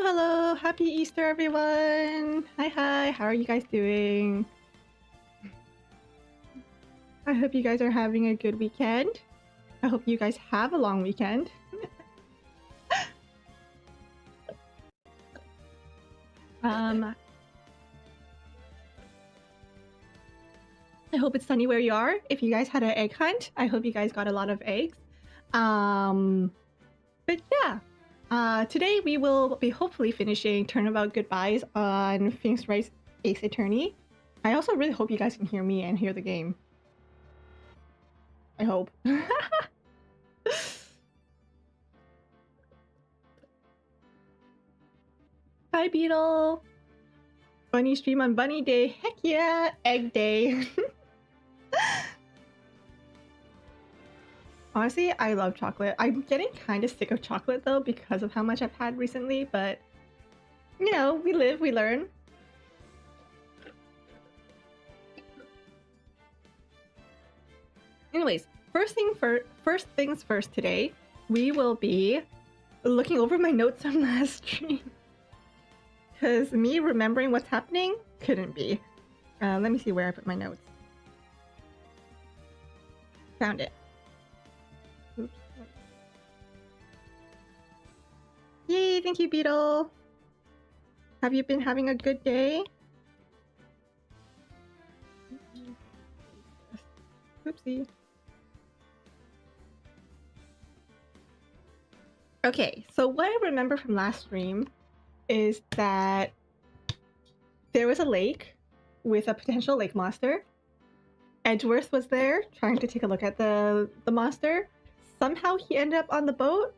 Hello! Happy Easter, everyone! Hi, how are you guys doing? I hope you guys are having a good weekend. I hope you guys have a long weekend. I hope it's sunny where you are. If you guys had an egg hunt, I hope you guys got a lot of eggs. But yeah. Today we will be hopefully finishing Turnabout Goodbyes on Phoenix Wright's Ace Attorney. I also really hope you guys can hear me and hear the game. I hope. Hi Beetle! Bunny stream on Bunny Day. Heck yeah! Egg Day. Honestly, I love chocolate. I'm getting kind of sick of chocolate though because of how much I've had recently, but you know, we live, we learn. Anyways, first things first today, we will be looking over my notes from last stream. Because me remembering what's happening couldn't be. Let me see where I put my notes. Found it. Oops. Yay, thank you, Beetle. Have you been having a good day? Oopsie. Okay, so what I remember from last stream is that there was a lake with a potential lake monster. Edgeworth was there trying to take a look at the monster. Somehow he ended up on the boat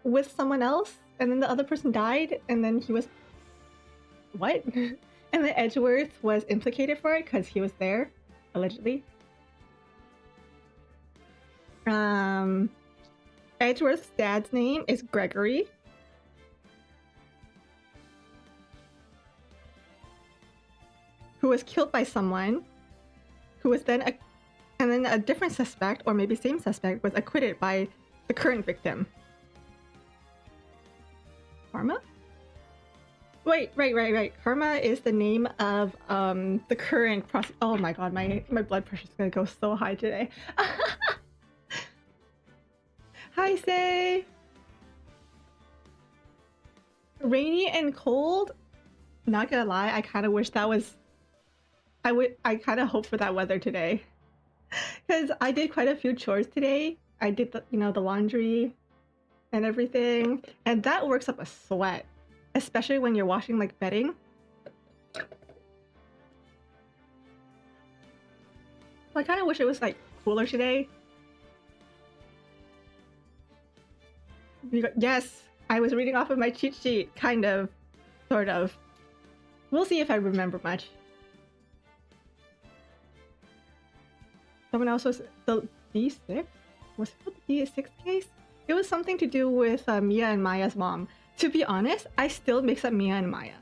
with someone else, and then the other person died, and then he was... What? And then Edgeworth was implicated for it because he was there, allegedly. Edgeworth's dad's name is Gregory. Who was killed by someone, who was then and then a different suspect, or maybe same suspect, was acquitted by the current victim. Karma? Wait, right. Karma is the name of the current oh my god, my blood pressure's gonna go so high today. Hi, Say! Rainy and cold? Not gonna lie, I kind of wish that was... I kind of hope for that weather today. Because I did quite a few chores today. I did the, you know, the laundry and everything. And that works up a sweat. Especially when you're washing like bedding. I kind of wish it was like cooler today. Yes, I was reading off of my cheat sheet. Kind of. Sort of. We'll see if I remember much. Someone else was the D6? Was it the D6 case? It was something to do with Mia and Maya's mom. To be honest, I still mix up Mia and Maya.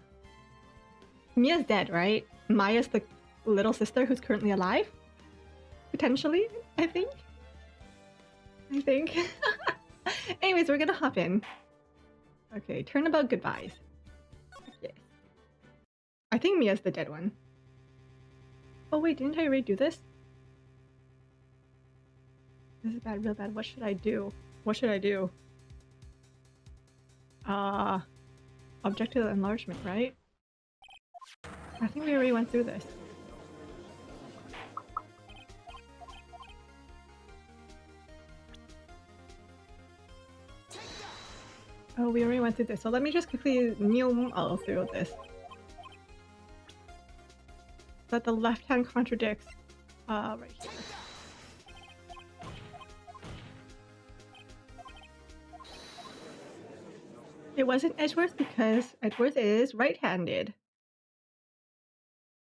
Mia's dead, right? Maya's the little sister who's currently alive? Potentially, I think. Anyways, we're gonna hop in. Okay, Turnabout Goodbyes. Yes. I think Mia's the dead one. Oh wait, didn't I already do this? This is bad, real bad. What should I do? Objective enlargement, right? I think we already went through this. Oh, we already went through this. So let me just quickly all through this. That the left hand contradicts. Right here. It wasn't Edgeworth because Edgeworth is right-handed.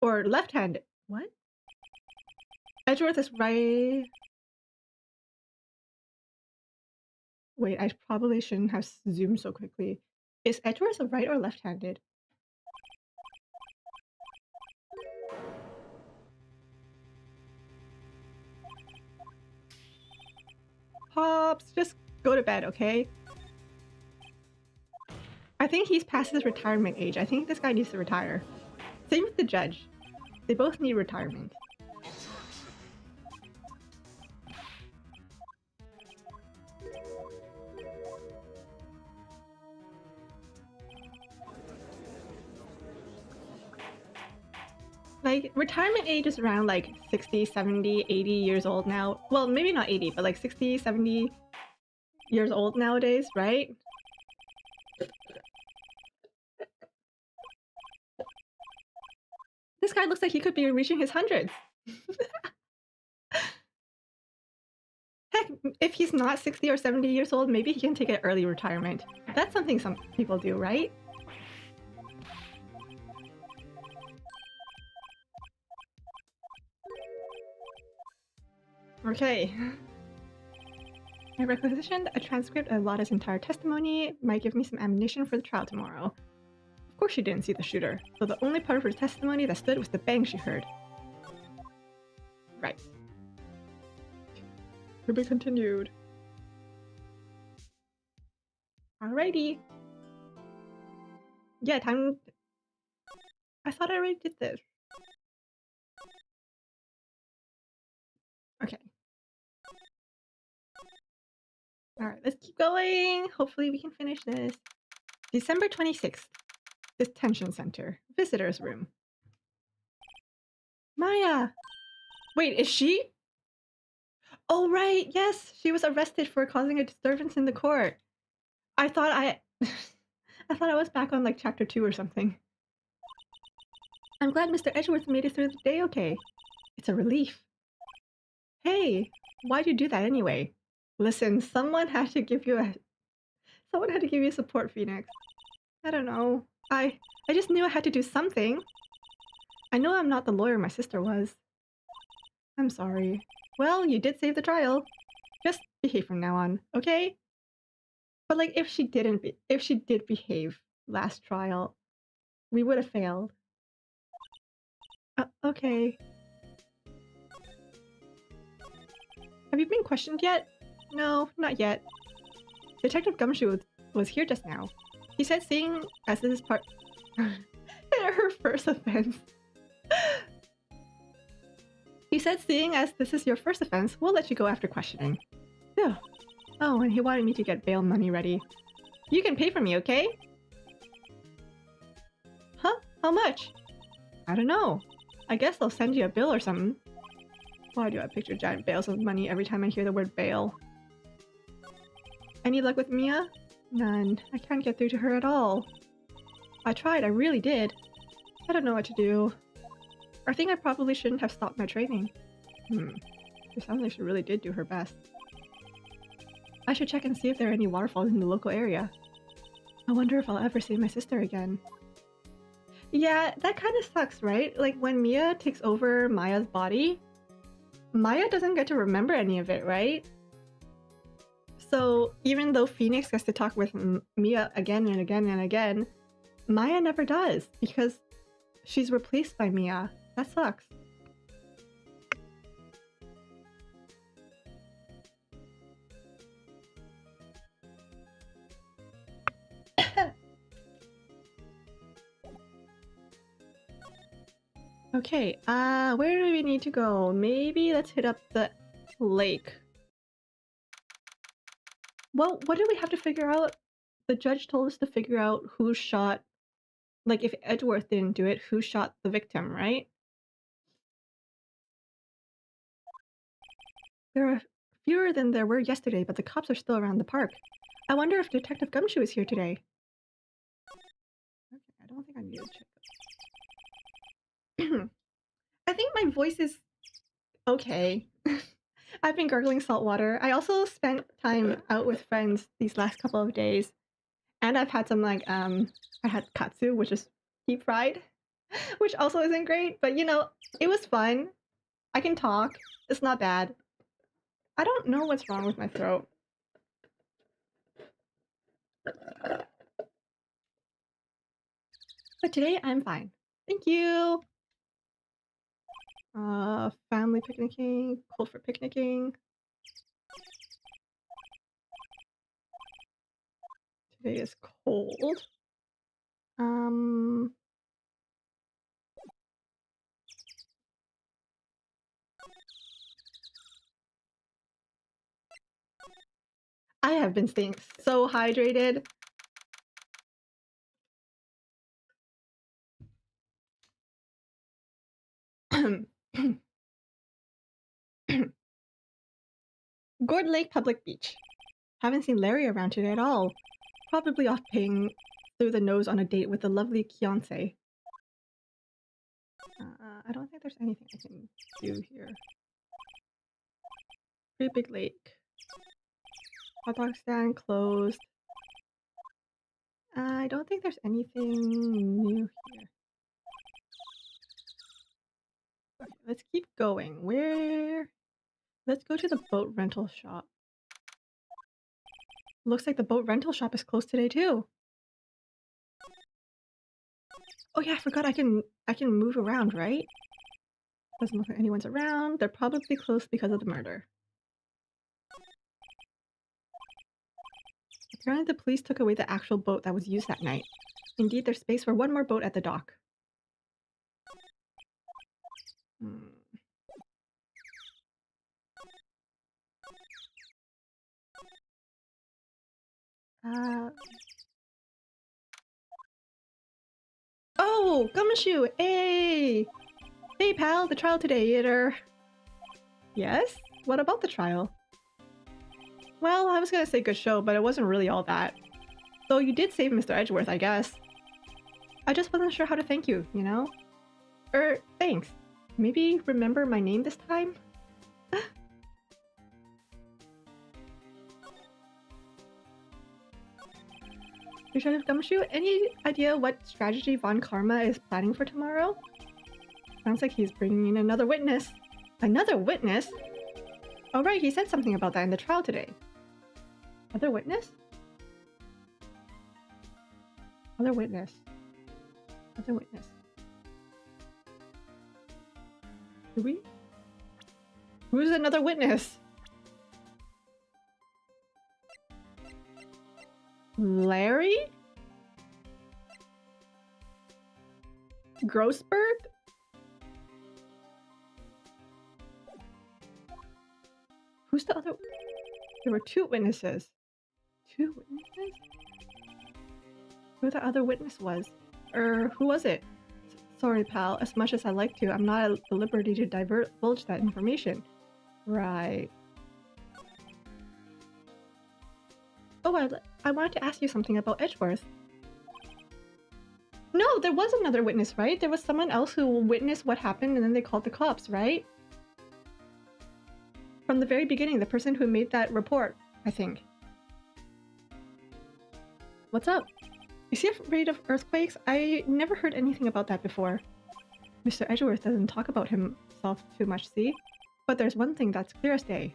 Or left-handed. What? Edgeworth is right... Wait, I probably shouldn't have zoomed so quickly. Is Edgeworth right or left-handed? Pops, just go to bed, okay? I think he's past his retirement age. I think this guy needs to retire. Same with the judge. They both need retirement. Like, retirement age is around like 60, 70, 80 years old now. Well, maybe not 80, but like 60, 70 years old nowadays, right? This guy looks like he could be reaching his hundreds. Heck, if he's not 60 or 70 years old, maybe he can take an early retirement. That's something some people do, right? Okay. I requisitioned a transcript of Lada's entire testimony. Might give me some ammunition for the trial tomorrow. Of course she didn't see the shooter, so the only part of her testimony that stood was the bang she heard. Right. To be continued. Alrighty. Yeah, time... I thought I already did this. Okay. Alright, let's keep going. Hopefully we can finish this. December 26th. Detention Center. Visitor's room. Maya! Wait, is she? Oh, right, yes! She was arrested for causing a disturbance in the court. I thought I thought I was back on like chapter 2 or something. I'm glad Mr. Edgeworth made it through the day okay. It's a relief. Hey, why'd you do that anyway? Listen, someone had to give you support, Phoenix. I don't know. I just knew I had to do something. I know I'm not the lawyer my sister was. I'm sorry. Well, you did save the trial. Just behave from now on, okay? But like, if she did behave last trial, we would have failed. Okay. Have you been questioned yet? No, not yet. Detective Gumshoe was here just now. He said seeing as this is part... her first offense. He said seeing as this is your first offense, we'll let you go after questioning. Phew. Oh, and he wanted me to get bail money ready. You can pay for me, okay? Huh? How much? I don't know. I guess they'll send you a bill or something. Why do I picture giant bales of money every time I hear the word bail? Any luck with Mia? None. I can't get through to her at all. I tried, I really did. I don't know what to do. I think I probably shouldn't have stopped my training. It sounds like she really did do her best. I should check and see if there are any waterfalls in the local area. I wonder if I'll ever see my sister again. Yeah, that kind of sucks, right? Like, when Mia takes over Maya's body, Maya doesn't get to remember any of it, right? So, even though Phoenix gets to talk with Mia again and again and again, Maya never does, because she's replaced by Mia. That sucks. Okay, where do we need to go? Maybe let's hit up the lake. Well, what do we have to figure out? The judge told us to figure out who shot... Like, if Edgeworth didn't do it, who shot the victim, right? There are fewer than there were yesterday, but the cops are still around the park. I wonder if Detective Gumshoe is here today. Okay, I don't think I need to check. I think my voice is okay. I've been gargling salt water. I also spent time out with friends these last couple of days. And I've had some, like, I had katsu, which is deep fried, which also isn't great, but you know, it was fun. I can talk. It's not bad. I don't know what's wrong with my throat. But today I'm fine. Thank you! Family picnicking, cold for picnicking. Today is cold. Um... I have been staying so hydrated. Gourd Lake Public Beach. Haven't seen Larry around today at all. Probably off paying through the nose on a date with the lovely Kiance. I don't think there's anything I can do here. Pretty big lake. Hot dog stand closed. I don't think there's anything new here. Okay, let's keep going. Let's go to the boat rental shop. Looks like the boat rental shop is closed today too. Oh yeah, I forgot I can move around, right? Doesn't look like anyone's around. They're probably closed because of the murder. Apparently the police took away the actual boat that was used that night. Indeed, there's space for one more boat at the dock. Oh, Gumshoe! Hey! Hey pal, the trial today, Eater. Yes? What about the trial? Well, I was gonna say good show, but it wasn't really all that. Though you did save Mr. Edgeworth, I guess. I just wasn't sure how to thank you, you know? Thanks. Maybe remember my name this time? Lieutenant Gumshoe, any idea what strategy Von Karma is planning for tomorrow? Sounds like he's bringing in another witness. Another witness? Oh right, he said something about that in the trial today. Other witness? Other witness. Other witness. Do we? Who's another witness? Larry? Grossberg? Who's the other? There were two witnesses. Two witnesses? Who the other witness was? Who was it? Sorry, pal. As much as I like to, I'm not at the liberty to divulge that information. Right. Oh, I wanted to ask you something about Edgeworth. No, there was another witness, right? There was someone else who witnessed what happened and then they called the cops, right? From the very beginning, the person who made that report, I think. What's up? Is he afraid of earthquakes? I never heard anything about that before. Mr. Edgeworth doesn't talk about himself too much, see? But there's one thing that's clear as day.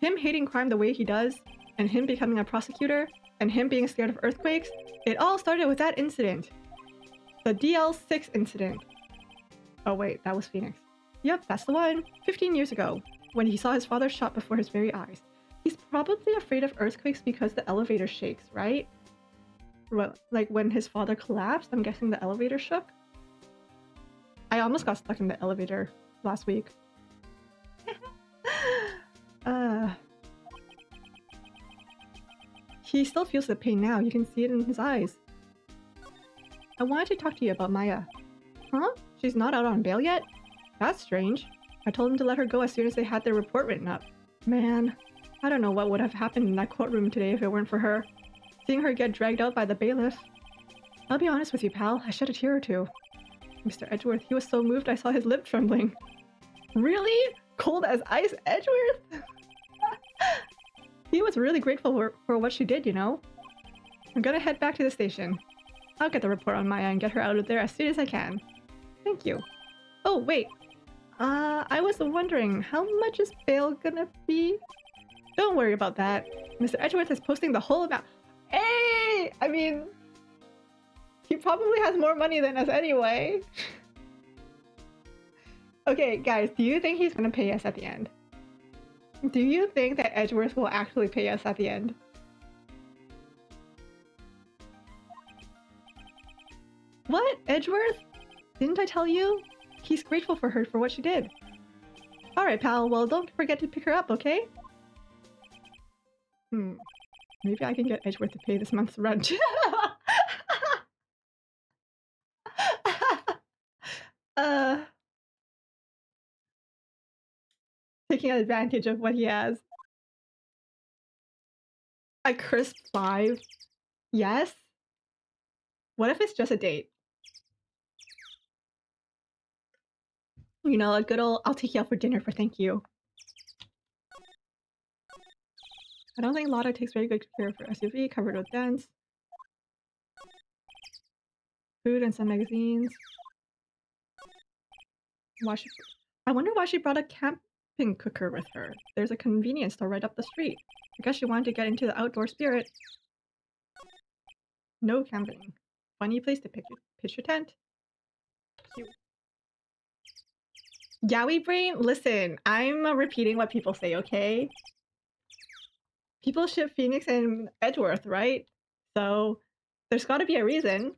Him hating crime the way he does, and him becoming a prosecutor, and him being scared of earthquakes, it all started with that incident. The DL6 incident. Oh wait, that was Phoenix. Yep, that's the one. 15 years ago, when he saw his father shot before his very eyes. He's probably afraid of earthquakes because the elevator shakes, right? Well, like when his father collapsed, I'm guessing the elevator shook. I almost got stuck in the elevator last week. He still feels the pain now. You can see it in his eyes. I wanted to talk to you about Maya. Huh? She's not out on bail yet? That's strange. I told him to let her go as soon as they had their report written up. Man, I don't know what would have happened in that courtroom today if it weren't for her. Seeing her get dragged out by the bailiff. I'll be honest with you, pal. I shed a tear or two. Mr. Edgeworth, he was so moved I saw his lip trembling. Really? Cold as ice Edgeworth? He was really grateful for what she did, you know? I'm gonna head back to the station. I'll get the report on Maya and get her out of there as soon as I can. Thank you. Oh, wait. I was wondering, how much is bail gonna be? Don't worry about that. Mr. Edgeworth is posting the whole amount. Hey! I mean, he probably has more money than us anyway. Okay, guys, do you think he's gonna pay us at the end? Do you think that Edgeworth will actually pay us at the end? What? Edgeworth? Didn't I tell you? He's grateful for her for what she did. Alright, pal. Well, don't forget to pick her up, okay? Maybe I can get Edgeworth to pay this month's rent. Taking advantage of what he has. A crisp 5? Yes? What if it's just a date? You know, a good old I'll take you out for dinner for thank you. I don't think Lotta takes very good care of her SUV, covered with dents. Food and some magazines. I wonder why she brought a camping cooker with her. There's a convenience store right up the street. I guess she wanted to get into the outdoor spirit. No camping. Funny place to pitch your tent. Cute. Yowie brain? Listen, I'm repeating what people say, okay? People ship Phoenix and Edgeworth, right? So there's gotta be a reason.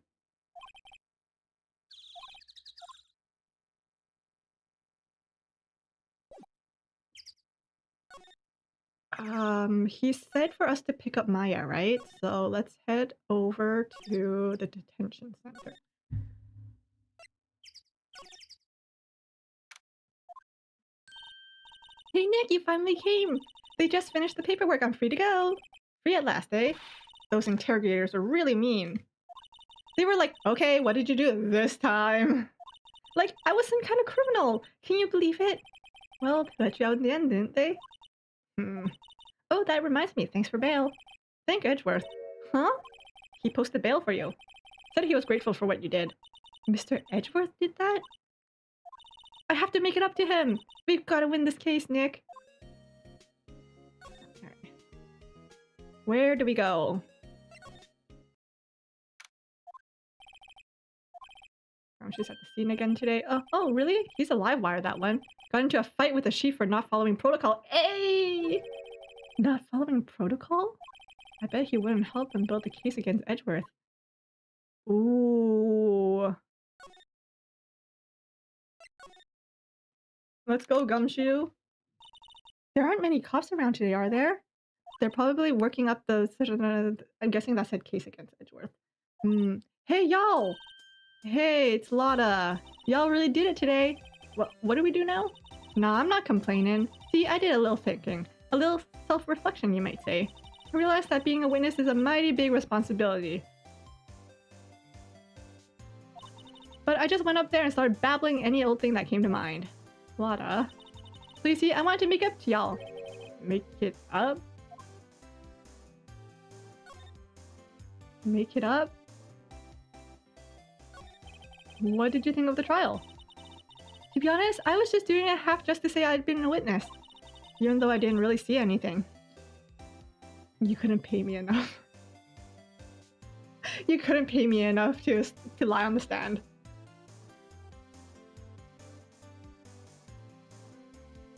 He said for us to pick up Maya, right? So let's head over to the detention center. Hey Nick, you finally came! They just finished the paperwork, I'm free to go! Free at last, eh? Those interrogators are really mean. They were like, okay, what did you do this time? Like, I was some kind of criminal! Can you believe it? Well, they let you out in the end, didn't they? Oh, that reminds me, thanks for bail. Thank Edgeworth. Huh? He posted bail for you. Said he was grateful for what you did. Mr. Edgeworth did that? I have to make it up to him! We've gotta win this case, Nick. Alright. Where do we go? She's at the scene again today. Oh, really? He's a live wire, that one. Got into a fight with a chief for not following protocol. Hey! Not following protocol? I bet he wouldn't help them build the case against Edgeworth. Ooh. Let's go, Gumshoe. There aren't many cops around today, are there? They're probably working up the... I'm guessing that said case against Edgeworth. Hey, y'all! Hey, it's Lotta. Y'all really did it today. What do we do now? Nah, I'm not complaining. See, I did a little thinking. A little self-reflection, you might say. I realized that being a witness is a mighty big responsibility. But I just went up there and started babbling any old thing that came to mind. Lotta. So you see, I wanted to make up to y'all. Make it up? Make it up? What did you think of the trial? To be honest, I was just doing it half just to say I'd been a witness. Even though I didn't really see anything. You couldn't pay me enough. You couldn't pay me enough to lie on the stand.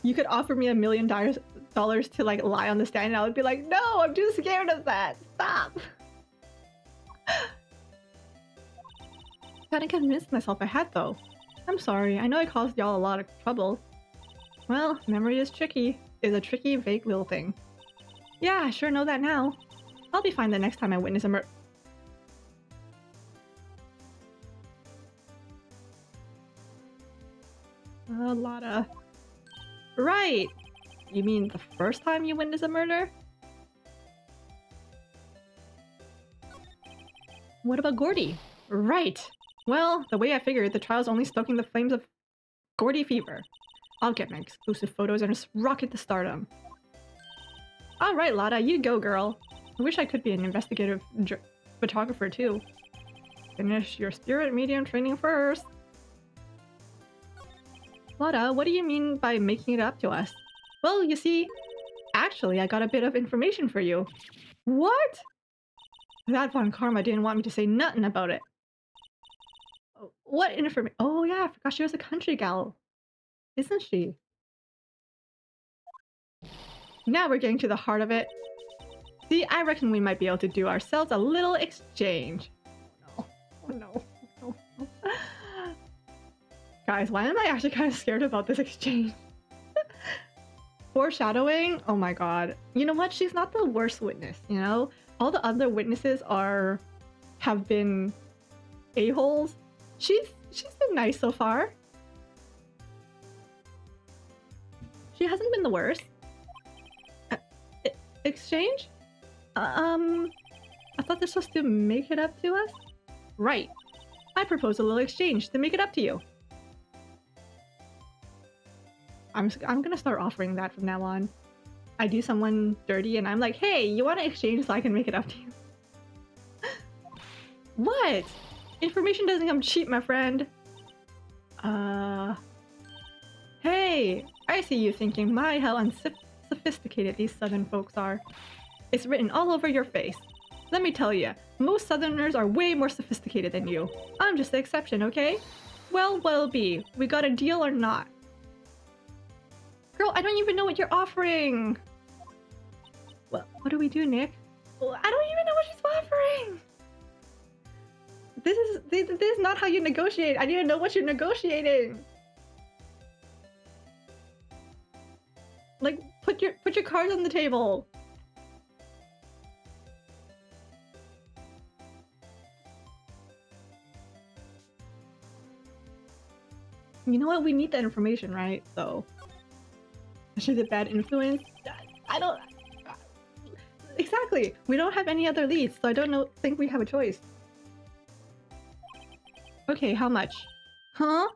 You could offer me $1 million to like lie on the stand and I would be like, no, I'm too scared of that. Stop. Kinda convinced myself I had though. I'm sorry, I know I caused y'all a lot of trouble. Well, memory is tricky. It's a tricky, vague little thing. Yeah, I sure know that now. I'll be fine the next time I witness a A lot of... Right! You mean the first time you witness a murder? What about Gordy? Right! Well, the way I figured, the trial's only stoking the flames of Gordy fever. I'll get my exclusive photos and just rocket to stardom. Alright, Lotta, you go, girl. I wish I could be an investigative photographer, too. Finish your spirit medium training first. Lotta, what do you mean by making it up to us? Well, you see, actually, I got a bit of information for you. What? That Von Karma didn't want me to say nothing about it. What information? Oh yeah, I forgot she was a country gal. Isn't she? Now we're getting to the heart of it. See, I reckon we might be able to do ourselves a little exchange. Oh no. Oh no. Guys, why am I actually kind of scared about this exchange? Foreshadowing? Oh my god. You know what? She's not the worst witness, you know? All the other witnesses have been a-holes. She's been nice so far. She hasn't been the worst. Exchange? I thought they're supposed to make it up to us? Right. I propose a little exchange to make it up to you. I'm gonna start offering that from now on. I do someone dirty and I'm like, hey, you want to exchange so I can make it up to you? What? Information doesn't come cheap, my friend. Hey, I see you thinking, my, how unsophisticated these southern folks are. It's written all over your face. Let me tell you, most southerners are way more sophisticated than you. I'm just the exception, okay? Well, what'll be? We got a deal or not? Girl, I don't even know what you're offering. What do we do, Nick? I don't even know what she's offering. This is not how you negotiate. I need to know what you're negotiating. Like, put your cards on the table. You know what? We need that information, right? So, she's a bad influence. I don't. Exactly. We don't have any other leads, so I don't think we have a choice. Okay, how much? Huh?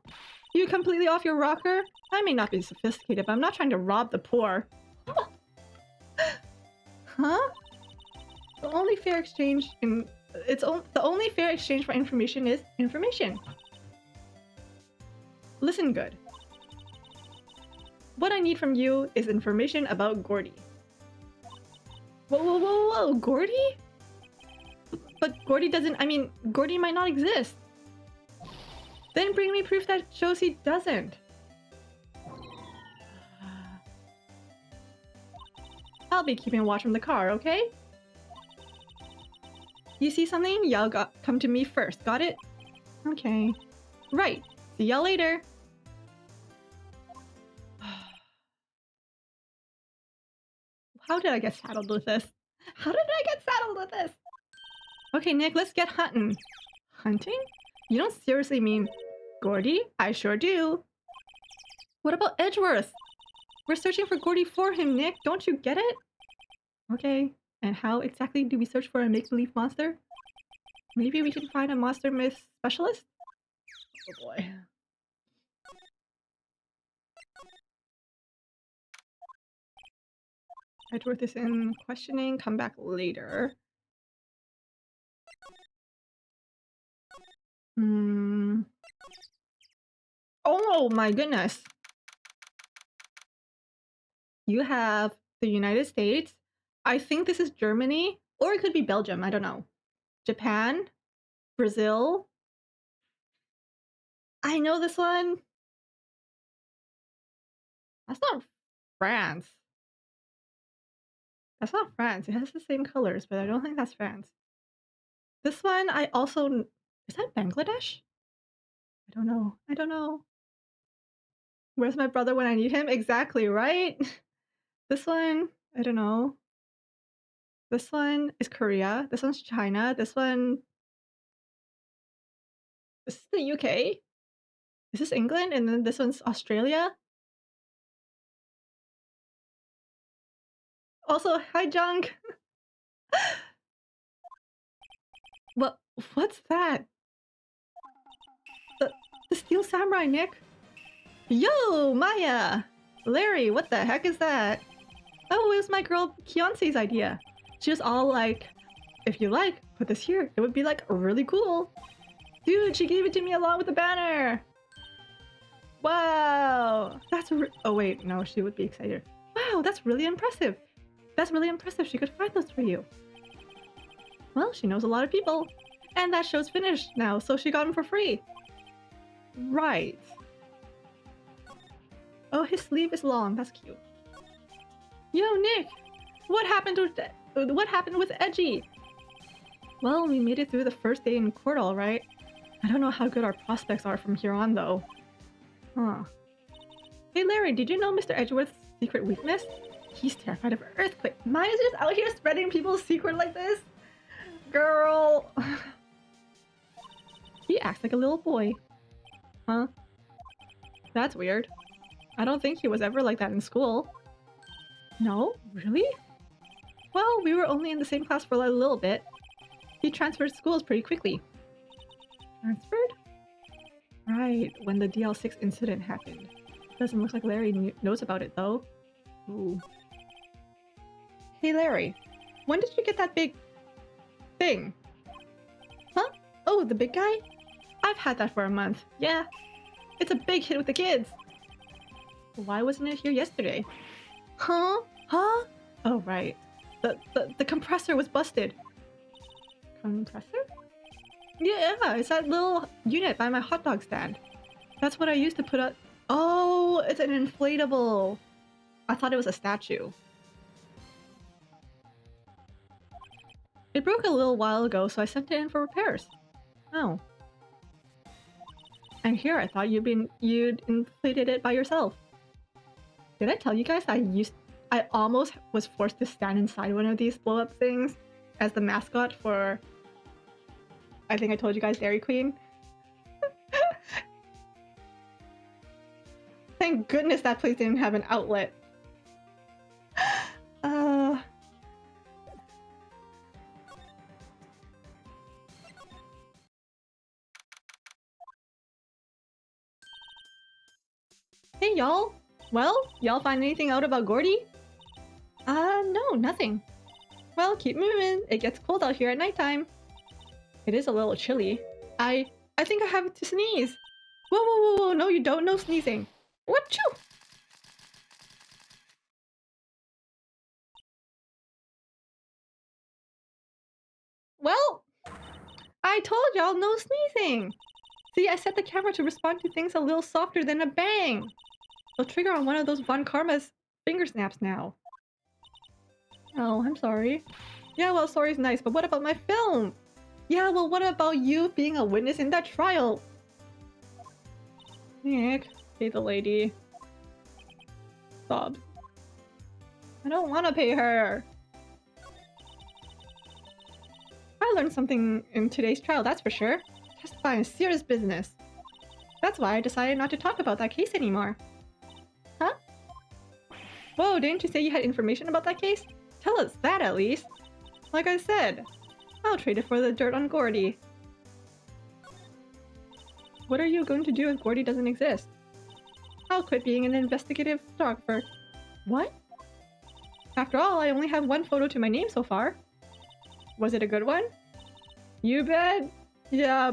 You completely off your rocker? I may not be sophisticated, but I'm not trying to rob the poor. Huh? The only fair exchange the only fair exchange for information is information. Listen good. What I need from you is information about Gordy. Whoa, Gordy? But Gordy doesn't, I mean, Gordy might not exist. Then bring me proof that shows he doesn't. I'll be keeping watch from the car, okay? You see something? Y'all come to me first, got it? Okay. Right. See y'all later. How did I get saddled with this? How did I get saddled with this? Okay, Nick, let's get hunting. Hunting? You don't seriously mean Gordy? I sure do. What about Edgeworth? We're searching for Gordy for him, Nick. Don't you get it? Okay. And how exactly do we search for a make-believe monster? Maybe we can find a monster myth specialist? Oh boy. Edgeworth is in questioning. Come back later. Oh my goodness. You have the United States. I think this is Germany. Or it could be Belgium. I don't know. Japan. Brazil. I know this one. That's not France. That's not France. It has the same colors, but I don't think that's France. This one, I also... Is that Bangladesh? I don't know. I don't know. Where's my brother when I need him? Exactly, right? This one, I don't know. This one is Korea. This one's China. This one... This is the UK? Is this England? And then this one's Australia? Also, hi, Junk! What's that? The Steel Samurai, Nick? Yo, Maya! Larry, what the heck is that? Oh, it was my girl Kiance's idea. She was all like, if you like, put this here. It would be like really cool. Dude, she gave it to me along with the banner. Wow, that's oh wait, no, she would be excited. Wow, that's really impressive. That's really impressive. She could find those for you. Well, she knows a lot of people. And that show's finished now, so she got them for free. Right. Oh, his sleeve is long. That's cute. Yo, Nick! What happened with Edgy? Well, we made it through the first day in court, all right. I don't know how good our prospects are from here on, though. Huh. Hey Larry, did you know Mr. Edgeworth's secret weakness? He's terrified of earthquake. Maya's just out here spreading people's secret like this? Girl! He acts like a little boy. Huh? That's weird. I don't think he was ever like that in school. No? Really? Well, we were only in the same class for a little bit. He transferred schools pretty quickly. Transferred? Right, when the DL6 incident happened. Doesn't look like Larry knows about it, though. Ooh. Hey Larry, when did you get that big... thing? Huh? Oh, the big guy? I've had that for a month. Yeah. It's a big hit with the kids. Why wasn't it here yesterday? Huh? Huh? Oh, right. The compressor was busted. Compressor? Yeah, it's that little unit by my hot dog stand. That's what I used to put up. Oh, it's an inflatable. I thought it was a statue. It broke a little while ago, so I sent it in for repairs. Oh. And here I thought you'd inflated it by yourself. Did I tell you guys I almost was forced to stand inside one of these blow-up things as the mascot for... I think I told you guys Dairy Queen. Thank goodness that place didn't have an outlet. Hey y'all! Well, y'all find anything out about Gordy? No, nothing. Well, keep moving. It gets cold out here at nighttime. It is a little chilly. I think I have to sneeze. Whoa, whoa, whoa, whoa, no you don't, no sneezing. Whatchoo! Well, I told y'all no sneezing. See, I set the camera to respond to things a little softer than a bang. It'll trigger on one of those Von Karma's finger snaps now. Oh, I'm sorry. Yeah, well, sorry's nice, but what about my film? Yeah, well, what about you being a witness in that trial? Nick, pay the lady. Sobs. I don't want to pay her. I learned something in today's trial, that's for sure. Testifying is serious business. That's why I decided not to talk about that case anymore. Huh? Whoa, didn't you say you had information about that case? Tell us that at least. Like I said, I'll trade it for the dirt on Gordy. What are you going to do if Gordy doesn't exist? I'll quit being an investigative photographer. What? After all, I only have one photo to my name so far. Was it a good one? You bet. Yeah.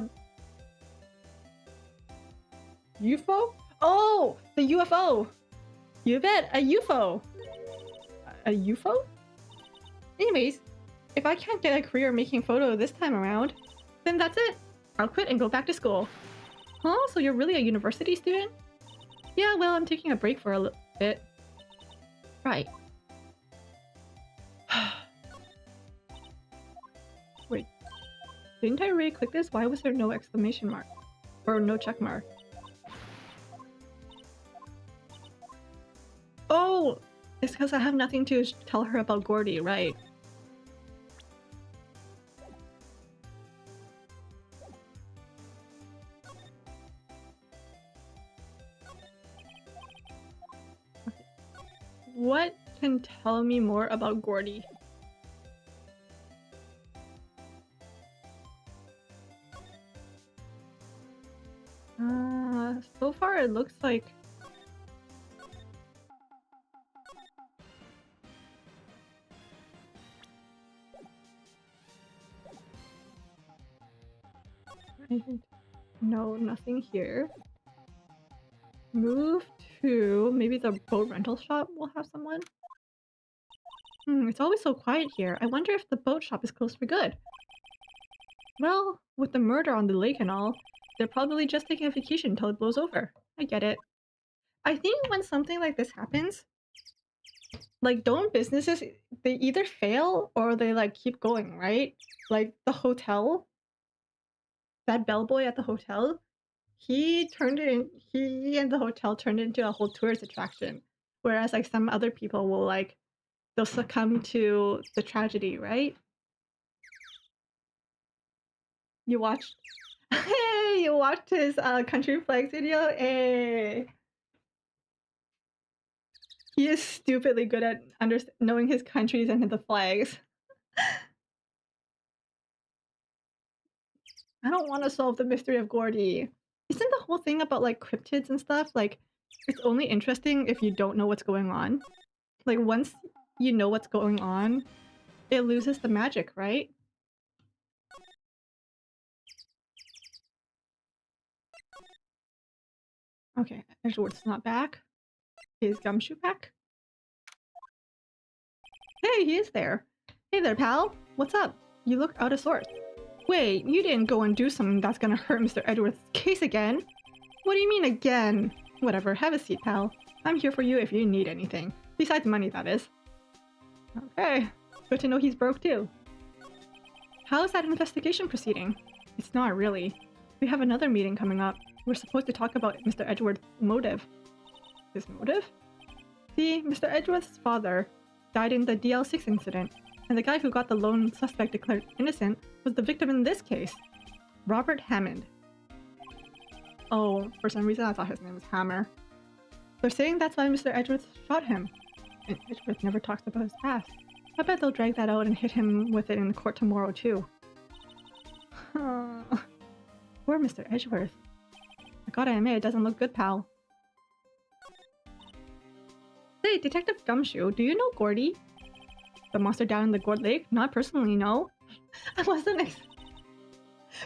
UFO? Oh, the UFO. You bet, a UFO. A UFO? Anyways, if I can't get a career making photo this time around, then that's it. I'll quit and go back to school. Huh? So you're really a university student? Yeah, well, I'm taking a break for a little bit. Right. Wait. Didn't I really click this? Why was there no exclamation mark? Or no check mark? Oh! It's because I have nothing to tell her about Gordy, right? What can tell me more about Gordy? So far it looks like... No, nothing here. Move to... maybe the boat rental shop will have someone? It's always so quiet here. I wonder if the boat shop is closed for good. Well, with the murder on the lake and all, they're probably just taking a vacation until it blows over. I get it. I think when something like this happens, like, don't businesses, they either fail or they, like, keep going, right? Like, the hotel, that bellboy at the hotel, he turned it in. He and the hotel turned it into a whole tourist attraction, whereas like some other people will like they'll succumb to the tragedy, right? You watched? Hey, you watched his country flags video? Hey, he is stupidly good at knowing his countries and the flags. I don't want to solve the mystery of Gordy. Isn't the whole thing about like cryptids and stuff like it's only interesting if you don't know what's going on? Like once you know what's going on, it loses the magic, right? Okay, Edgeworth's not back. Is Gumshoe back? Hey, he is there. Hey there, pal. What's up? You look out of sorts. Wait, you didn't go and do something that's gonna hurt Mr. Edgeworth's case again? What do you mean again? Whatever, have a seat, pal. I'm here for you if you need anything. Besides money, that is. Okay, good to know he's broke too. How's that investigation proceeding? It's not really. We have another meeting coming up. We're supposed to talk about Mr. Edgeworth's motive. His motive? See, Mr. Edgeworth's father died in the DL6 incident, and the guy who got the lone suspect declared innocent was the victim in this case. Robert Hammond. Oh, for some reason I thought his name was Hammer. They're saying that's why Mr. Edgeworth shot him. And Edgeworth never talks about his past. I bet they'll drag that out and hit him with it in court tomorrow too. Poor Mr. Edgeworth. I gotta admit, it doesn't look good, pal. Hey, Detective Gumshoe, do you know Gordy? The monster down in the Gourd Lake? Not personally, no. I wasn't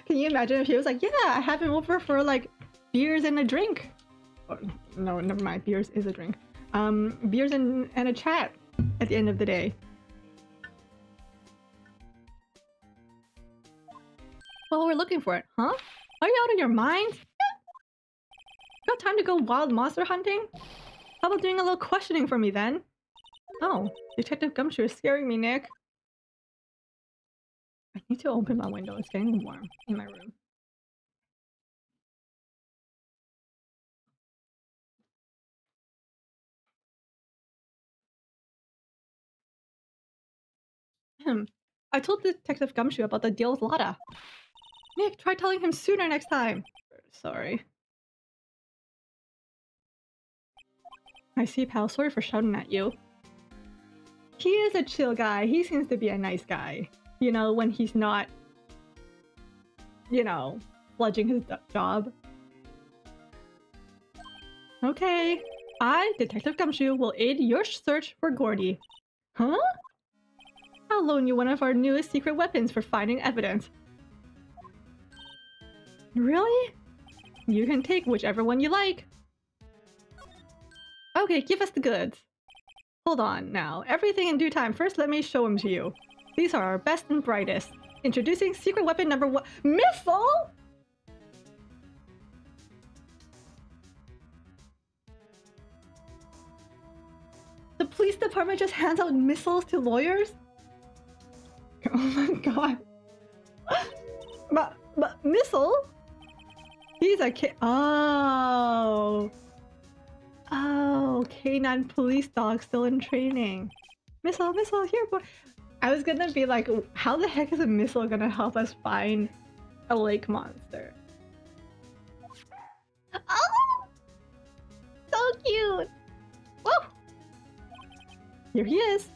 Can you imagine if he was like, yeah, I have him over for like beers and a drink. Oh, no, never mind, beers is a drink. Beers and a chat at the end of the day. Well, we're looking for it, huh? Are you out of your mind? Got time to go wild monster hunting? How about doing a little questioning for me then? Oh, Detective Gumshoe is scaring me, Nick. I need to open my window. It's getting warm in my room. I told Detective Gumshoe about the deal with Lada. Nick, try telling him sooner next time. Sorry. I see, pal. Sorry for shouting at you. He is a chill guy. He seems to be a nice guy. You know, when he's not, you know, fludging his job. Okay. I, Detective Gumshoe, will aid your search for Gordy. Huh? I'll loan you one of our newest secret weapons for finding evidence. Really? You can take whichever one you like. Okay, give us the goods. Hold on now. Everything in due time. First, let me show them to you. These are our best and brightest. Introducing secret weapon number 1. Missile?! The police department just hands out missiles to lawyers? Oh my god. But missile? He's a kid. Oh. Oh, K9 police dog still in training. Missile, here, boy. I was gonna be like, how the heck is a missile gonna help us find a lake monster? Oh! So cute! Whoa! Here he is.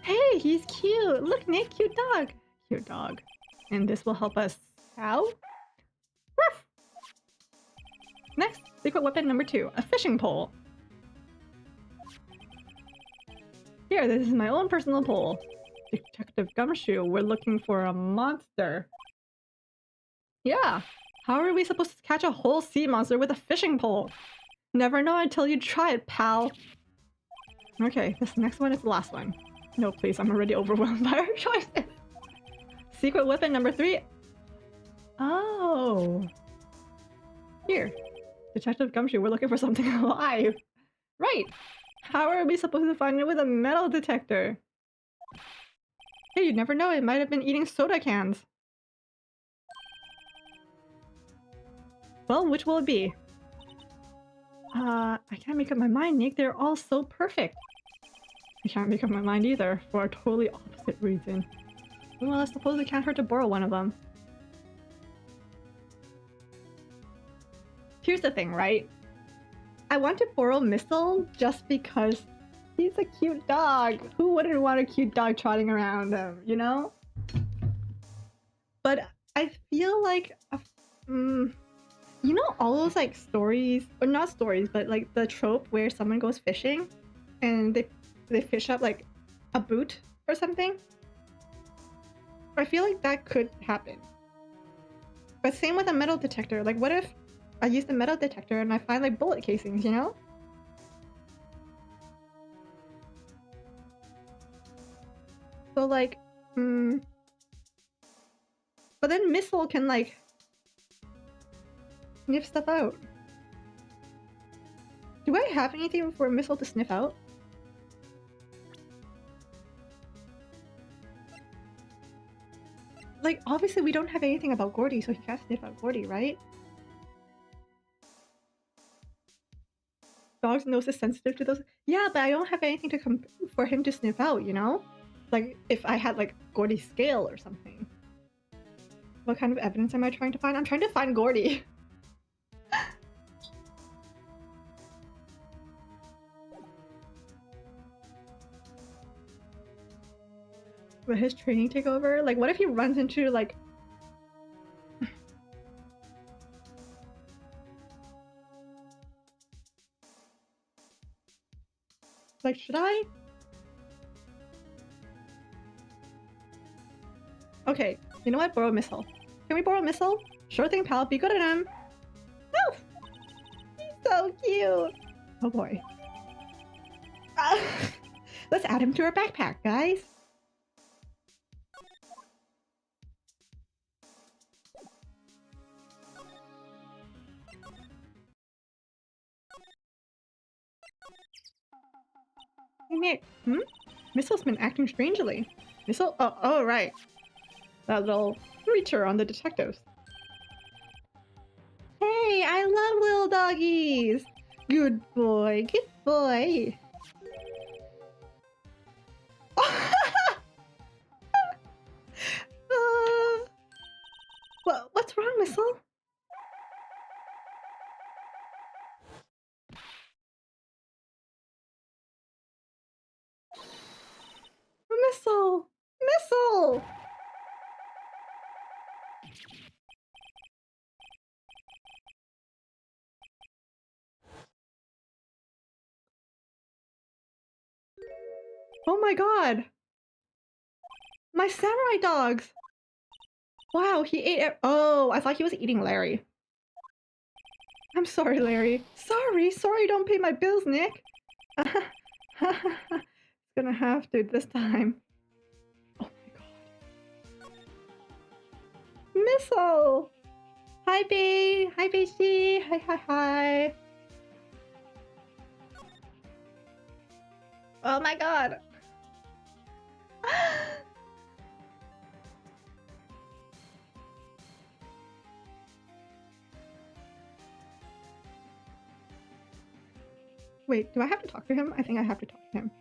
Hey, he's cute. Look, Nick, cute dog. Cute dog. And this will help us. How? Ruff! Next, secret weapon number 2, a fishing pole. Here, this is my own personal pole. Detective Gumshoe, we're looking for a monster. Yeah, how are we supposed to catch a whole sea monster with a fishing pole? Never know until you try it, pal. Okay, this next one is the last one. No, please, I'm already overwhelmed by our choices. Secret weapon number 3. Oh. Here. Detective Gumshoe, we're looking for something alive. Right. How are we supposed to find it with a metal detector? Hey, you never know, it might have been eating soda cans. Well, which will it be? I can't make up my mind, Nick. They're all so perfect. I can't make up my mind either, for a totally opposite reason. Well, I suppose it can't hurt to borrow one of them. Here's the thing, right? I want to borrow Missile just because he's a cute dog. Who wouldn't want a cute dog trotting around them, you know? But I feel like... you know all those like stories, or not stories, but like the trope where someone goes fishing and they fish up like a boot or something? I feel like that could happen. But same with a metal detector. Like what if I use the metal detector and I find like bullet casings, you know? So like, but then Missile can like sniff stuff out. Do I have anything for Missile to sniff out? Like, obviously we don't have anything about Gordy, so he can't sniff out Gordy, right? Dog's nose is sensitive to those. Yeah, but I don't have anything to for him to sniff out, you know? Like, if I had, like, Gordy's scale or something. What kind of evidence am I trying to find? I'm trying to find Gordy. Will his training take over? Like, what if he runs into, like... like, should I? Okay, you know what? Borrow Missile. Can we borrow Missile? Sure thing, pal. Be good at him. No! He's so cute! Oh boy. Let's add him to our backpack, guys. Hey Nick, Missile's been acting strangely. Missile? Oh, right. That little creature on the detectives. Hey, I love little doggies! Good boy, good boy. What's wrong, Missile? Missile! Missile! Oh my god! My samurai dogs! Wow, he ate oh, I thought he was eating Larry. I'm sorry, Larry. Sorry, don't pay my bills, Nick. Gonna have to this time. Oh my god. Missile! Hi, B! Hi, BC! Hi. Oh my god. Wait, do I have to talk to him? I think I have to talk to him.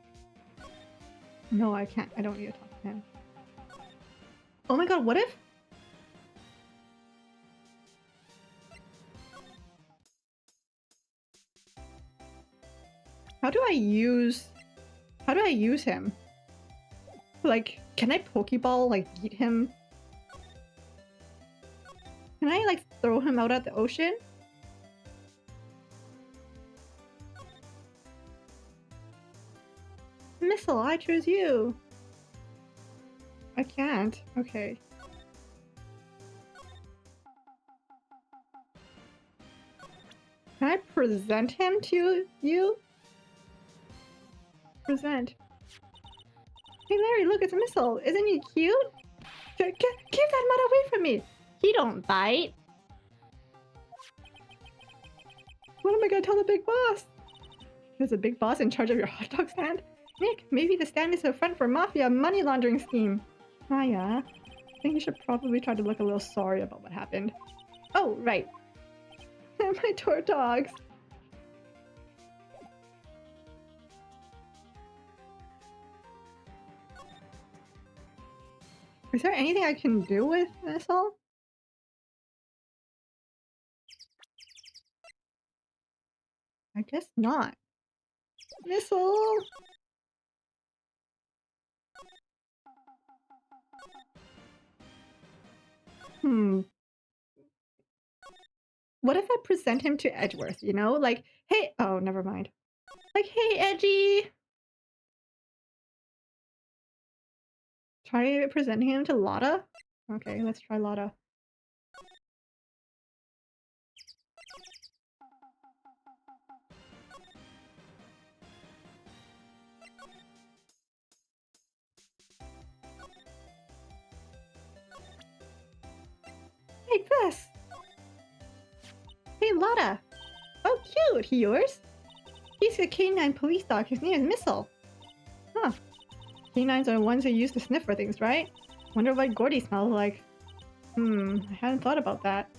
No, I can't. I don't need to talk to him. Oh my god, what if... How do I use him? Like, can I Pokeball, like, eat him? Can I, like, throw him out at the ocean? Missile, I choose you! I can't. Okay. Can I present him to you? Present. Hey Larry, look, it's a Missile. Isn't he cute? Keep that mud away from me! He don't bite! What am I gonna tell the big boss? There's a big boss in charge of your hot dog stand? Nick, maybe the stand is a front for mafia money laundering scheme. Hiya. I think you should probably try to look a little sorry about what happened. Oh, right. are my tour dogs? Is there anything I can do with Missile? I guess not. Missile! What if I present him to Edgeworth, you know? Like, hey- oh, never mind. Like, hey, Edgy! Try presenting him to Lotta? Okay, let's try Lotta. Like this! Hey, Lotta! Oh, cute! He yours? He's a canine police dog. His name is Missile. Huh. Canines are the ones who use to sniff for things, right? Wonder what Gordy smells like. I hadn't thought about that.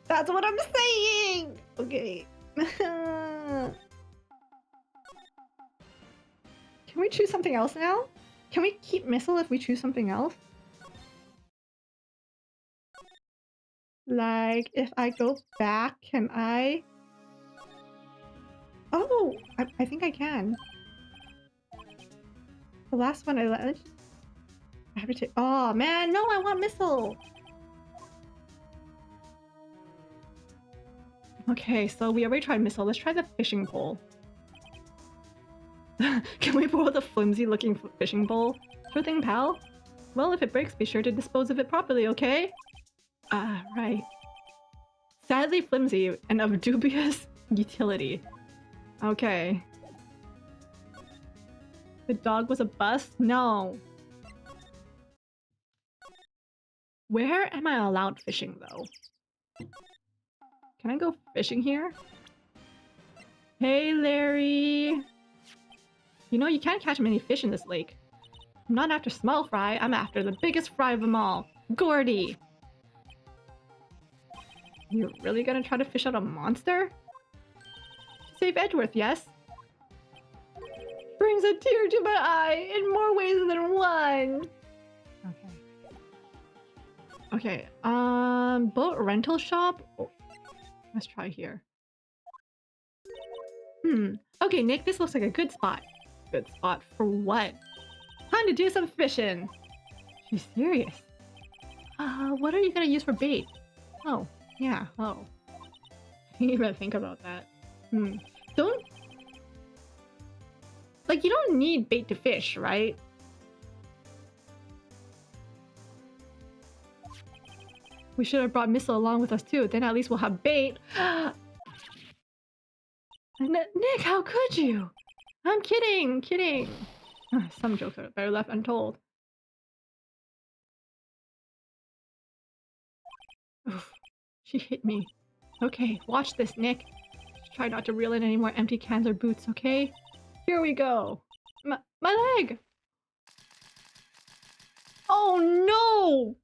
That's what I'm saying! Okay. Can we choose something else now? Can we keep Missile if we choose something else? Like, if I go back, can I? Oh! I think I can. The last one I have to take. Oh man, no, I want Missile! Okay, so we already tried Missile. Let's try the fishing pole. Can we borrow the flimsy looking fishing pole? Sure thing, pal. Well, if it breaks, be sure to dispose of it properly, okay? Ah, right. Sadly flimsy and of dubious utility. Okay. The dog was a bust? No. Where am I allowed fishing, though? Can I go fishing here? Hey, Larry! You know, you can't catch many fish in this lake. I'm not after small fry, I'm after the biggest fry of them all. Gordy! You're really gonna try to fish out a monster? Save Edgeworth, yes? Brings a tear to my eye in more ways than one! Okay. Okay, boat rental shop? Oh, let's try here. Okay, Nick, this looks like a good spot. Good spot for what? Time to do some fishing! She's serious. What are you gonna use for bait? Oh. Yeah, oh. I didn't even think about that. Don't... Like, you don't need bait to fish, right? We should have brought Missile along with us too, then at least we'll have bait! Nick, how could you? I'm kidding, kidding! Some jokes are better left untold. Oof. She hit me. Okay, watch this, Nick. Just try not to reel in any more empty cans or boots, okay? Here we go. My leg! Oh no!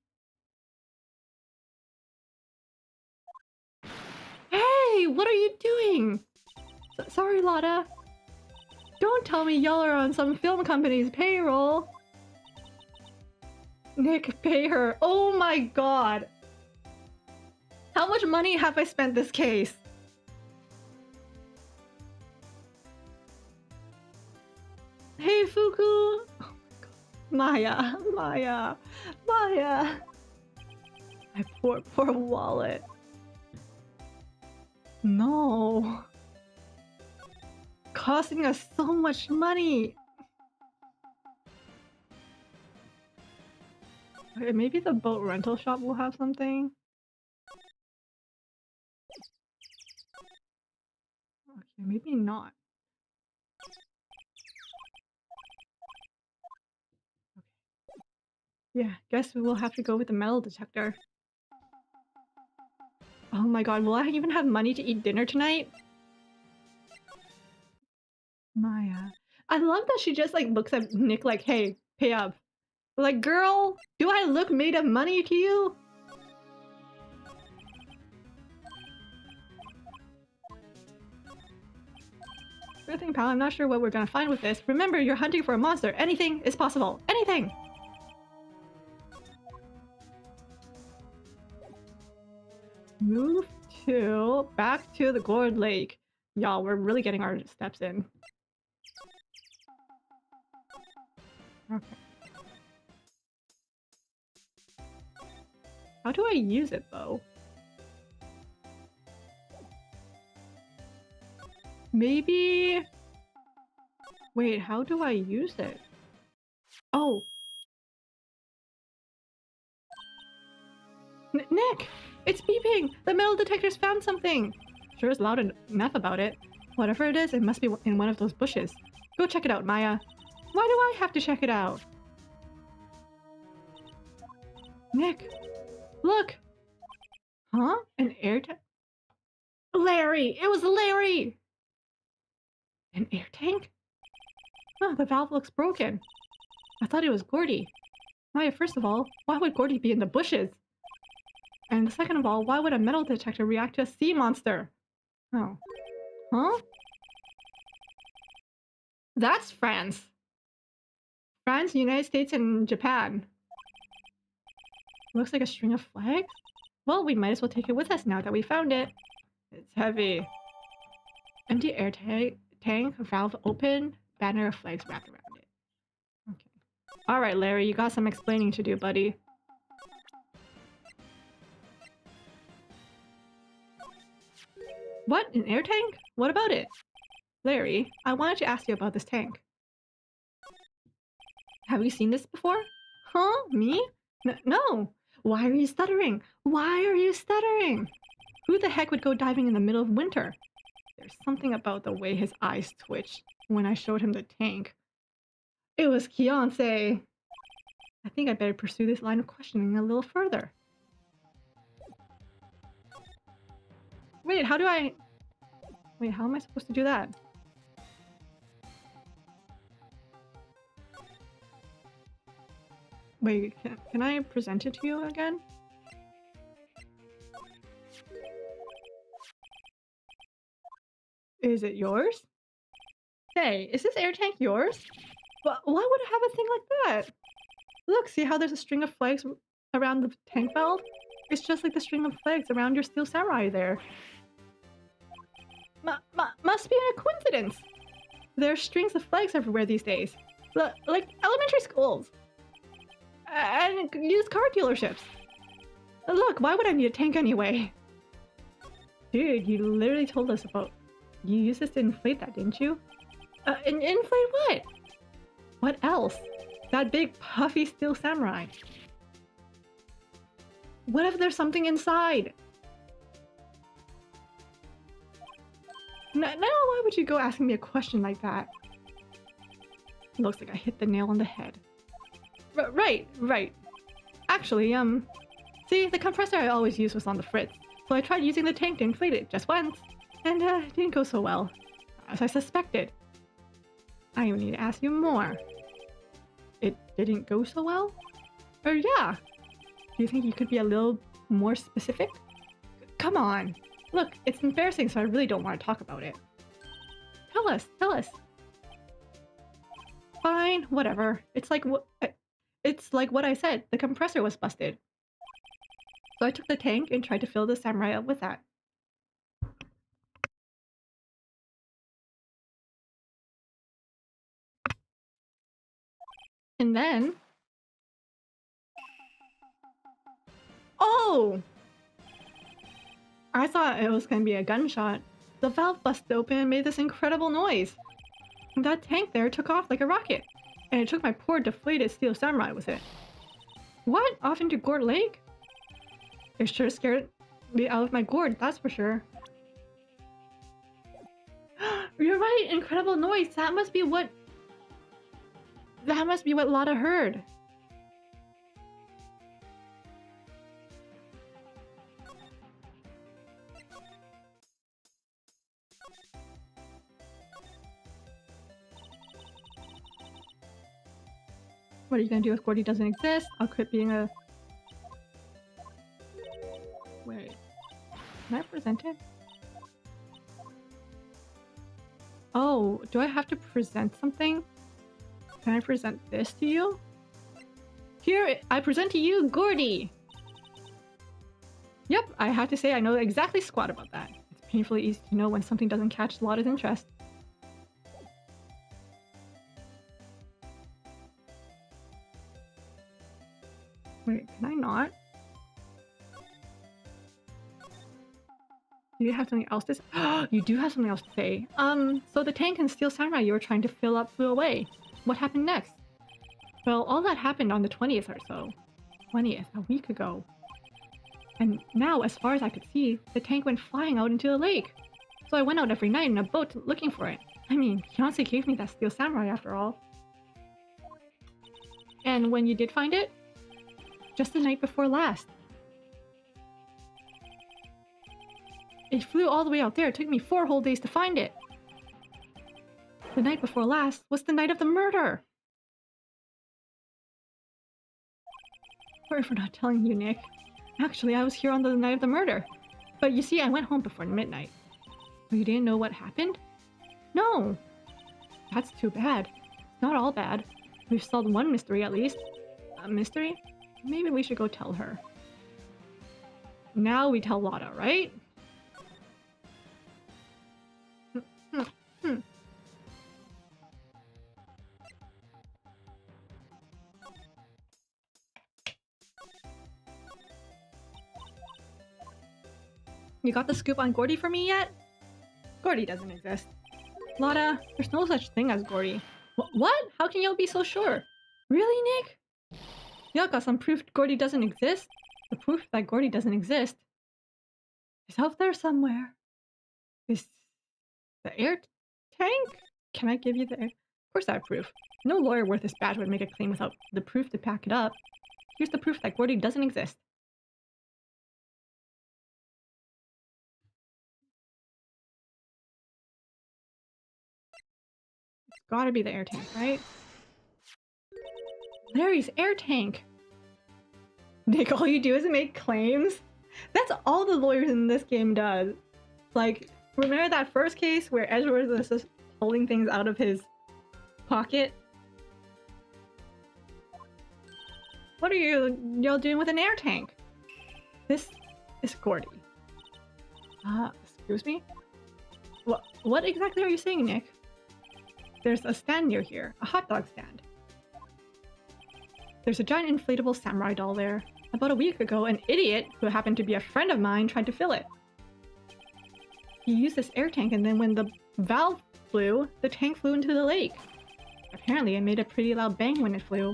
Hey, what are you doing? Sorry, Lotta. Don't tell me y'all are on some film company's payroll. Nick, pay her. Oh my god. How much money have I spent this case? Hey, Fuku! Oh my god. Maya, Maya, Maya! My poor, poor wallet. No. Costing us so much money. Okay, maybe the boat rental shop will have something. Okay, maybe not. Okay. Yeah, guess we will have to go with the metal detector. Oh my god, will I even have money to eat dinner tonight? Maya. I love that she just like looks at Nick like, hey, pay up. Like, girl, do I look made of money to you? Sure thing, pal. I'm not sure what we're gonna find with this. Remember, you're hunting for a monster. Anything is possible. Anything! Move to... back to the Gourd Lake. Y'all, we're really getting our steps in. Okay. How do I use it, though? Maybe... Wait, how do I use it? Oh! Nick! It's beeping! The metal detector's found something! Sure is loud enough about it. Whatever it is, it must be in one of those bushes. Go check it out, Maya. Why do I have to check it out? Nick! Look! Huh? An air tank? Larry! It was Larry! An air tank? Huh, the valve looks broken. I thought it was Gordy. Maya, first of all, why would Gordy be in the bushes? And second of all, why would a metal detector react to a sea monster? Oh. Huh? That's France! France, United States, and Japan. Looks like a string of flags? Well, we might as well take it with us now that we found it. It's heavy. Empty air tank, valve open, banner of flags wrapped around it. Okay. Alright, Larry, you got some explaining to do, buddy. What? An air tank? What about it? Larry, I wanted to ask you about this tank. Have you seen this before? Huh? Me? No! Why are you stuttering? Why are you stuttering? Who the heck would go diving in the middle of winter? There's something about the way his eyes twitched when I showed him the tank. It was Kionsei. I think I'd better pursue this line of questioning a little further. Wait, how do I... Wait, how am I supposed to do that? Wait, can I present it to you again? Is it yours? Hey, is this air tank yours? Why would it have a thing like that? Look, see how there's a string of flags around the tank valve? It's just like the string of flags around your steel samurai there. Must be a coincidence! There are strings of flags everywhere these days. Like elementary schools. And used car dealerships. Look, why would I need a tank anyway? Dude, you literally told us about... You used this to inflate that, didn't you? Inflate what? What else? That big puffy steel samurai. What if there's something inside? Now, why would you go asking me a question like that? Looks like I hit the nail on the head. Right. Actually, see, the compressor I always use was on the fritz, so I tried using the tank to inflate it just once, and it didn't go so well, as I suspected. I even need to ask you more. It didn't go so well? Or yeah. Do you think you could be a little more specific? Come on. Look, it's embarrassing, so I really don't want to talk about it. Tell us. Fine, whatever. It's like what I said. The compressor was busted. So I took the tank and tried to fill the samurai up with that. And then... Oh! I thought it was gonna be a gunshot. The valve busted open and made this incredible noise. That tank there took off like a rocket. And it took my poor deflated steel samurai with it. What? Off into Gourd Lake? It sure scared me out of my gourd, that's for sure. You're right! Incredible noise! That must be what Lotta heard. What are you gonna do if Gordy doesn't exist? I'll quit being a... Wait. Can I present it? Oh, do I have to present something? Can I present this to you? Here, I present to you, Gordy! Yep, I have to say I know exactly squat about that. It's painfully easy to know when something doesn't catch Lotta's interest. Wait, can I not? Do you have something else to say? You do have something else to say. So the tank and steel samurai you were trying to fill up flew away. What happened next? Well, all that happened on the 20th or so. 20th, a week ago. And now, as far as I could see, the tank went flying out into the lake. So I went out every night in a boat looking for it. I mean, Fiancé gave me that steel samurai after all. And when you did find it? Just the night before last. It flew all the way out there. It took me 4 whole days to find it. The night before last was the night of the murder. Sorry for not telling you, Nick. Actually, I was here on the night of the murder. But you see, I went home before midnight. So you didn't know what happened? No! That's too bad. It's not all bad. We've solved one mystery at least. A mystery? Maybe we should go tell her. Now we tell Lotta, right? You got the scoop on Gordy for me yet? Gordy doesn't exist. Lotta, there's no such thing as Gordy. What? How can you be so sure? Really, Nick? You got some proof Gordy doesn't exist? The proof that Gordy doesn't exist is out there somewhere. Is the air tank? Can I give you the air? Of course I have proof. No lawyer worth his badge would make a claim without the proof to back it up. Here's the proof that Gordy doesn't exist. It's gotta be the air tank, right? Larry's air tank! Nick, all you do is make claims? That's all the lawyers in this game does. Like, remember that first case where Edgeworth was just pulling things out of his pocket? What are y'all doing with an air tank? This is Gordy. Excuse me? What exactly are you saying, Nick? There's a stand near here, a hot dog stand. There's a giant inflatable samurai doll there. About a week ago, an idiot, who happened to be a friend of mine, tried to fill it. He used this air tank, and then when the valve flew, the tank flew into the lake. Apparently, it made a pretty loud bang when it flew.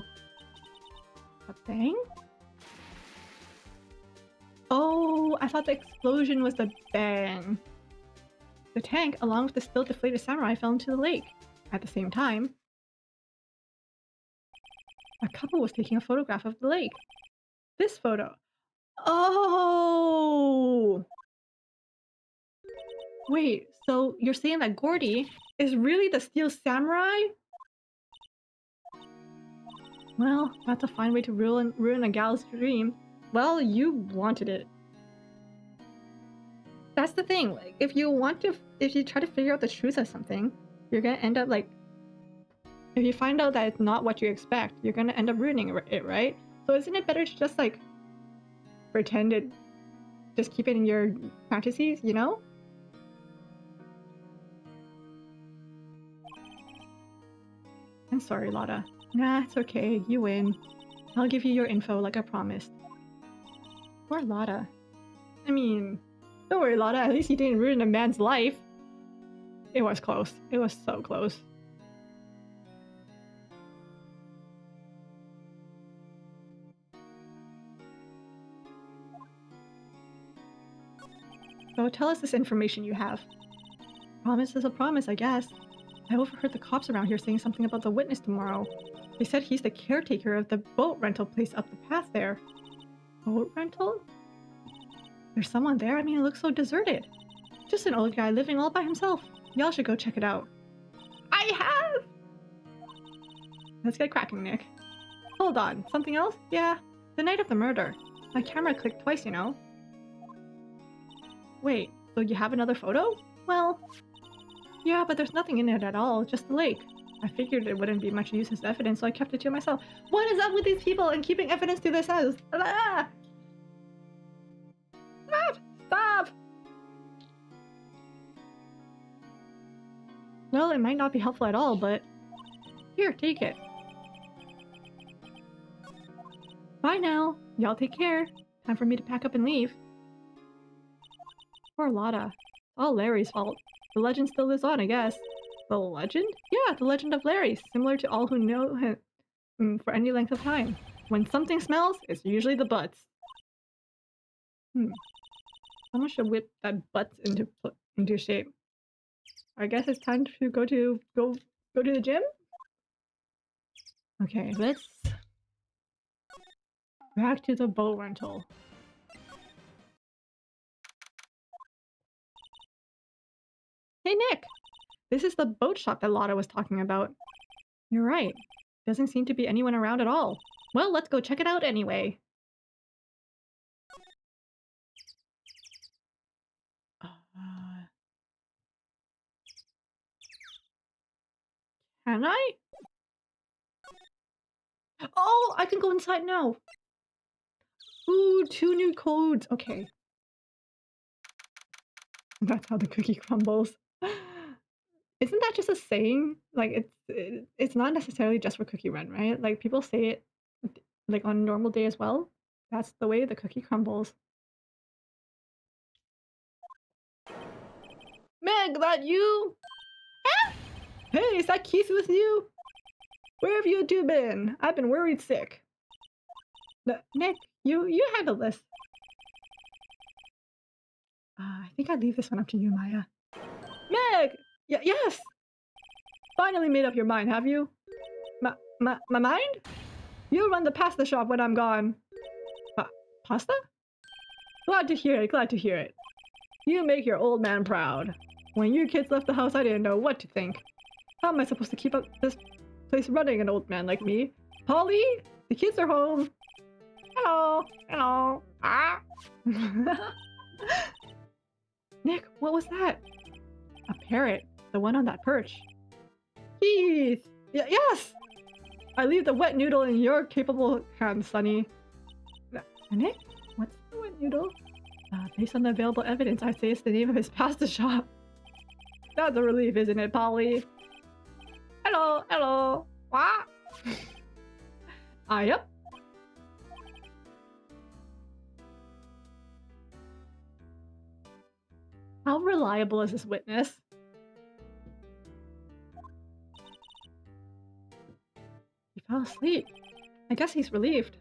A bang? Oh, I thought the explosion was the bang. The tank, along with the still deflated samurai, fell into the lake. At the same time, a couple was taking a photograph of the lake. This photo. Oh! Wait, so you're saying that Gordy is really the steel samurai? Well, that's a fine way to ruin a gal's dream. Well, you wanted it. That's the thing, like, if you try to figure out the truth of something, you're gonna end up like... If you find out that it's not what you expect, you're gonna end up ruining it, right? So isn't it better to just, like, pretend it... Just keep it in your fantasies, you know? I'm sorry, Lotta. Nah, it's okay. You win. I'll give you your info like I promised. Poor Lotta. I mean... Don't worry, Lotta. At least you didn't ruin a man's life. It was close. It was so close. So tell us this information you have. Promise is a promise, I guess. I overheard the cops around here saying something about the witness tomorrow. They said he's the caretaker of the boat rental place up the path there. Boat rental? There's someone there? I mean, it looks so deserted. Just an old guy living all by himself. Y'all should go check it out. I have! Let's get cracking, Nick. Hold on, something else? Yeah, the night of the murder. My camera clicked twice, you know. Wait, so you have another photo? Well, Yeah, but there's nothing in it at all, just the lake. I figured it wouldn't be much use as evidence, so I kept it to myself. What is up with these people and keeping evidence to themselves? Ah! Stop! Stop! Well, it might not be helpful at all, but... Here, take it. Bye now. Y'all take care. Time for me to pack up and leave. Poor Lotta. It's all Larry's fault. The legend still lives on, I guess. The legend? Yeah, the legend of Larry, similar to all who know him for any length of time. When something smells, it's usually the butts. Someone should whip that butts into shape. I guess it's time to go to the gym? Okay, let's... Back to the boat rental. Hey Nick! This is the boat shop that Lotta was talking about. You're right. Doesn't seem to be anyone around at all. Well, let's go check it out anyway. Can I? Oh, I can go inside now. Ooh, 2 new codes. Okay. That's how the cookie crumbles. Isn't that just a saying? Like, it's not necessarily just for Cookie Run, right? Like, people say it, like, on a normal day as well. That's the way the cookie crumbles. Meg, that you? Ah! Hey, is that Keith with you? Where have you two been? I've been worried sick. Nick, you handle this. I think I'd leave this one up to you, Maya. Meg! Yes! Finally made up your mind, have you? My mind? You run the pasta shop when I'm gone. Pasta? Glad to hear it, glad to hear it. You make your old man proud. When you kids left the house, I didn't know what to think. How am I supposed to keep up this place running, an old man like me? Polly? The kids are home. Hello. Hello. Ah. Nick, what was that? A parrot. The one on that perch. Keith! Yes! I leave the wet noodle in your capable hands, Sonny. Nick? What's the wet noodle? Based on the available evidence, I'd say it's the name of his pasta shop. That's a relief, isn't it, Polly? Hello, hello. What? Yep. How reliable is this witness? He fell asleep. I guess he's relieved.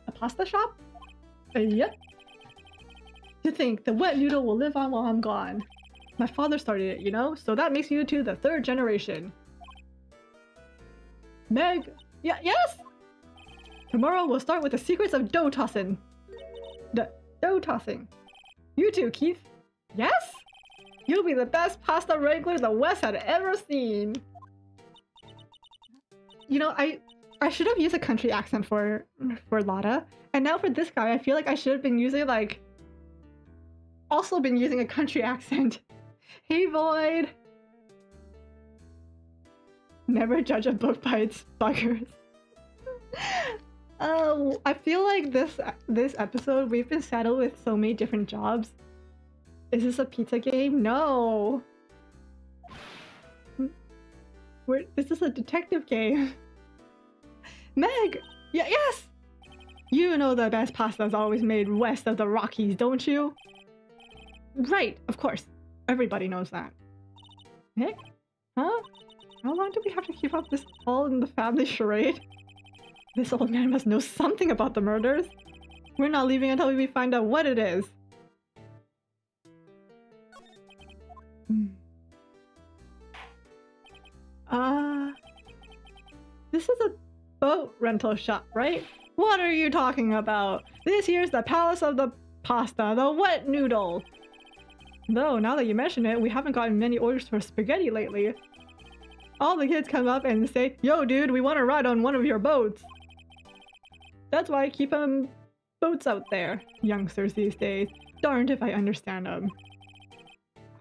A pasta shop? Yep. To think the wet noodle will live on while I'm gone. My father started it, you know, so that makes you two the 3rd generation. Meg, yes! Tomorrow we'll start with the secrets of dough tossing. Dough tossing. You too, Keith. Yes? You'll be the best pasta wrangler the West had ever seen. You know, I should have used a country accent for Lotta, and now for this guy, I feel like I should have been using also been using a country accent. Hey, Void. Never judge a book by its buggers. I feel like this episode we've been saddled with so many different jobs. Is this a pizza game? No. This is a detective game. Meg! Yes! You know the best pasta's always made west of the Rockies, don't you? Right, of course. Everybody knows that. Nick? Huh? How long do we have to keep up this all in the family charade? This old man must know something about the murders. We're not leaving until we find out what it is. This is a boat rental shop, right? What are you talking about? This here's the Palace of the Pasta, the wet noodle. Though, now that you mention it, we haven't gotten many orders for spaghetti lately. All the kids come up and say, "Yo, dude, we want to ride on one of your boats." That's why I keep boats out there. Youngsters these days. Darned if I understand them.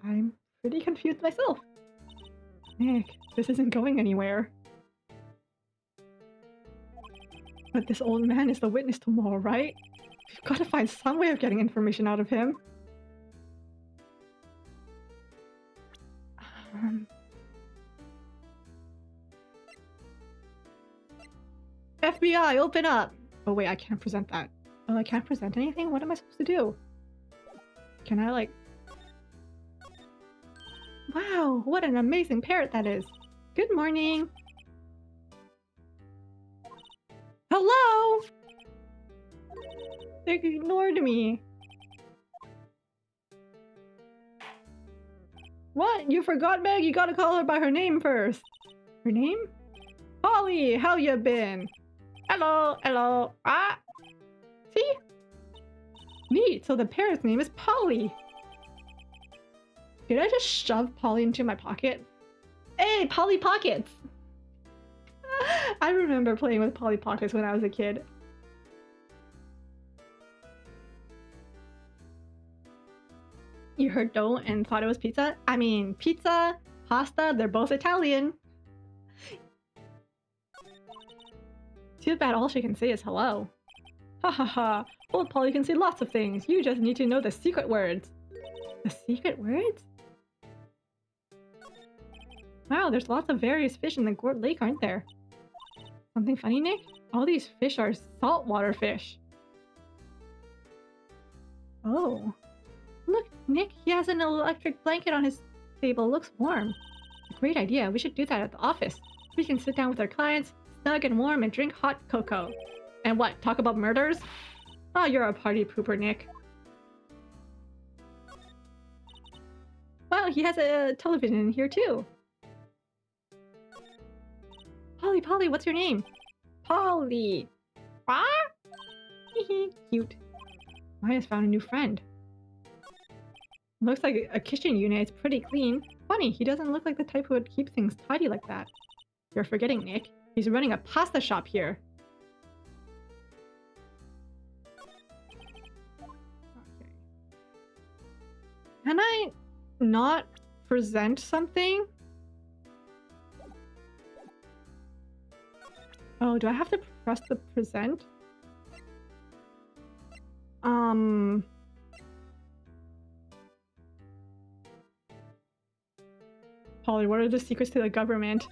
I'm pretty confused myself. Nick, this isn't going anywhere. But this old man is the witness tomorrow, right? We've got to find some way of getting information out of him. FBI, open up! Oh wait, I can't present that. Oh, I can't present anything? What am I supposed to do? Can I like... Wow, what an amazing parrot that is! Good morning! Hello! They ignored me. What? You forgot, Meg? You gotta call her by her name first. Her name? Polly, how you been? Hello, hello. Ah! See? Neat, so the parrot's name is Polly. Did I just shove Polly into my pocket? Hey, Polly Pockets! I remember playing with Polly Pockets when I was a kid. You heard dough and thought it was pizza? I mean, pizza, pasta, they're both Italian. Too bad all she can say is hello. Ha ha ha. Old Polly can say lots of things. You just need to know the secret words. The secret words? Wow, there's lots of various fish in the Gourd Lake, aren't there? Something funny, Nick? All these fish are saltwater fish. Oh. Look, Nick, he has an electric blanket on his table. Looks warm. Great idea. We should do that at the office. We can sit down with our clients, snug and warm, and drink hot cocoa. And what, talk about murders? Oh, you're a party pooper, Nick. Wow, he has a television in here too. Polly, Polly, what's your name? Polly. Ah? Cute. Maya's found a new friend. Looks like a kitchen unit. It's pretty clean. Funny, he doesn't look like the type who would keep things tidy like that. You're forgetting, Nick. He's running a pasta shop here. Okay. Can I not present something? Oh, do I have to press the present? Polly, what are the secrets to the government?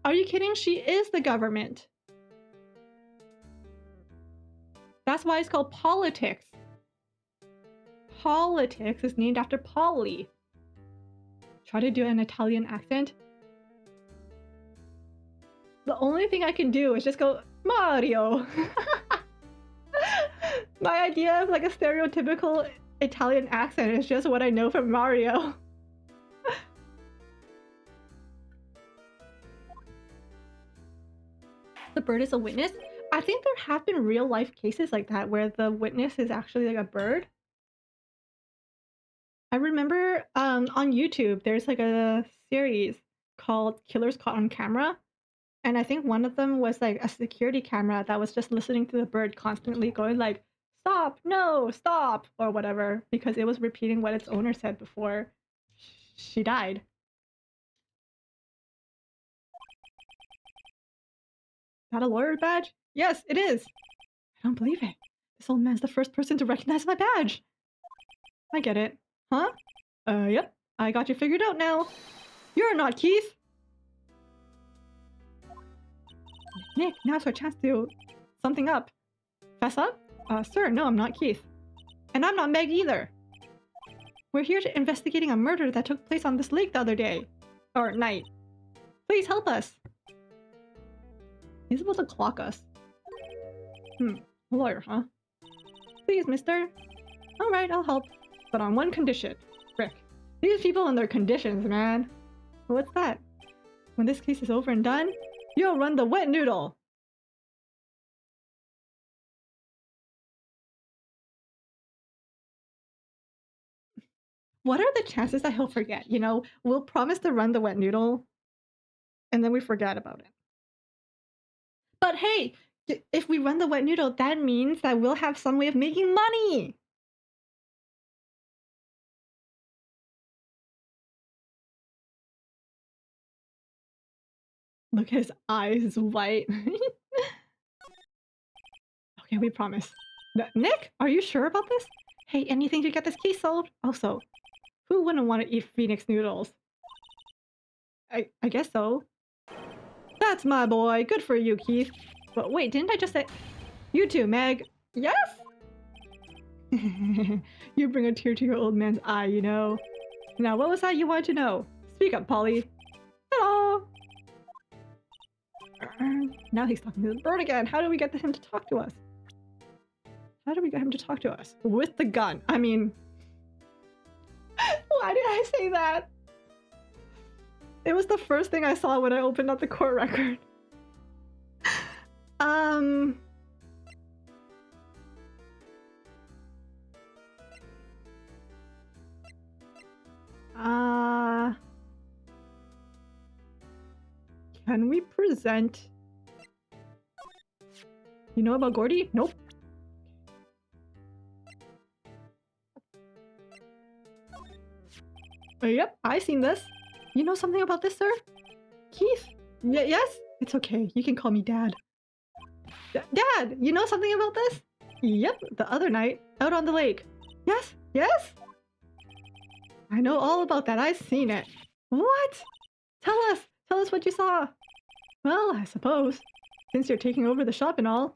Are you kidding? She is the government. That's why it's called politics. Politics is named after Polly. Try to do an Italian accent. The only thing I can do is just go, Mario! My idea of like a stereotypical Italian accent is just what I know from Mario. The bird is a witness? I think there have been real life cases like that where the witness is actually like a bird. I remember on YouTube there's like a series called Killers Caught on Camera. And I think one of them was like a security camera that was just listening to the bird constantly going like, stop, no, stop, or whatever, because it was repeating what its owner said before she died. That a lawyer badge? Yes, it is. I don't believe it. This old man's the first person to recognize my badge. I get it. Huh? Yep. I got you figured out now. You're not Keith. Nick, now's our chance to something up. Fess up? Sir, no, I'm not Keith. And I'm not Meg either. We're here to investigating a murder that took place on this lake the other day. Or night. Please help us. He's supposed to clock us. A lawyer, huh? Please, mister. Alright, I'll help. But on one condition. Frick. These people and their conditions, man. What's that? When this case is over and done, you'll run the wet noodle! What are the chances that he'll forget? You know, we'll promise to run the wet noodle. and then we forget about it. But hey, if we run the wet noodle, that means that we'll have some way of making money! Look at his eyes, white. Okay, we promise. Nick, are you sure about this? Hey, anything to get this case solved? Also, who wouldn't want to eat Phoenix noodles? I guess so. That's my boy. Good for you, Keith. But wait, didn't I just say... You too, Meg. Yes? You bring a tear to your old man's eye, you know. Now, what was that you wanted to know? Speak up, Polly. Hello! Now he's talking to the bird again. How do we get him to talk to us? How do we get him to talk to us? With the gun. I mean... Why did I say that? It was the first thing I saw when I opened up the court record. Can we present... You know about Gordy? Nope. Yep, I seen this. You know something about this, sir? Keith? Yes? It's okay. You can call me Dad. Dad, you know something about this? Yep, the other night, out on the lake. Yes? Yes? I know all about that. I've seen it. What? Tell us. Tell us what you saw. Well, I suppose. Since you're taking over the shop and all.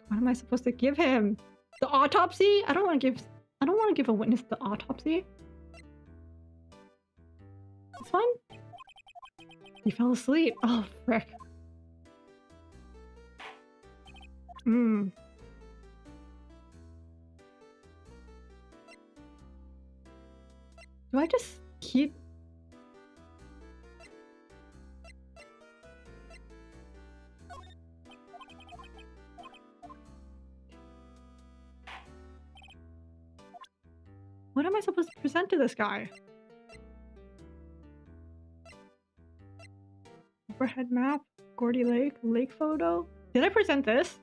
What am I supposed to give him? The autopsy? I don't want to give a witness the autopsy. This one? He fell asleep. Oh, frick. Do I just keep... What am I supposed to present to this guy? Overhead map, Gordy Lake, lake photo. Did I present this?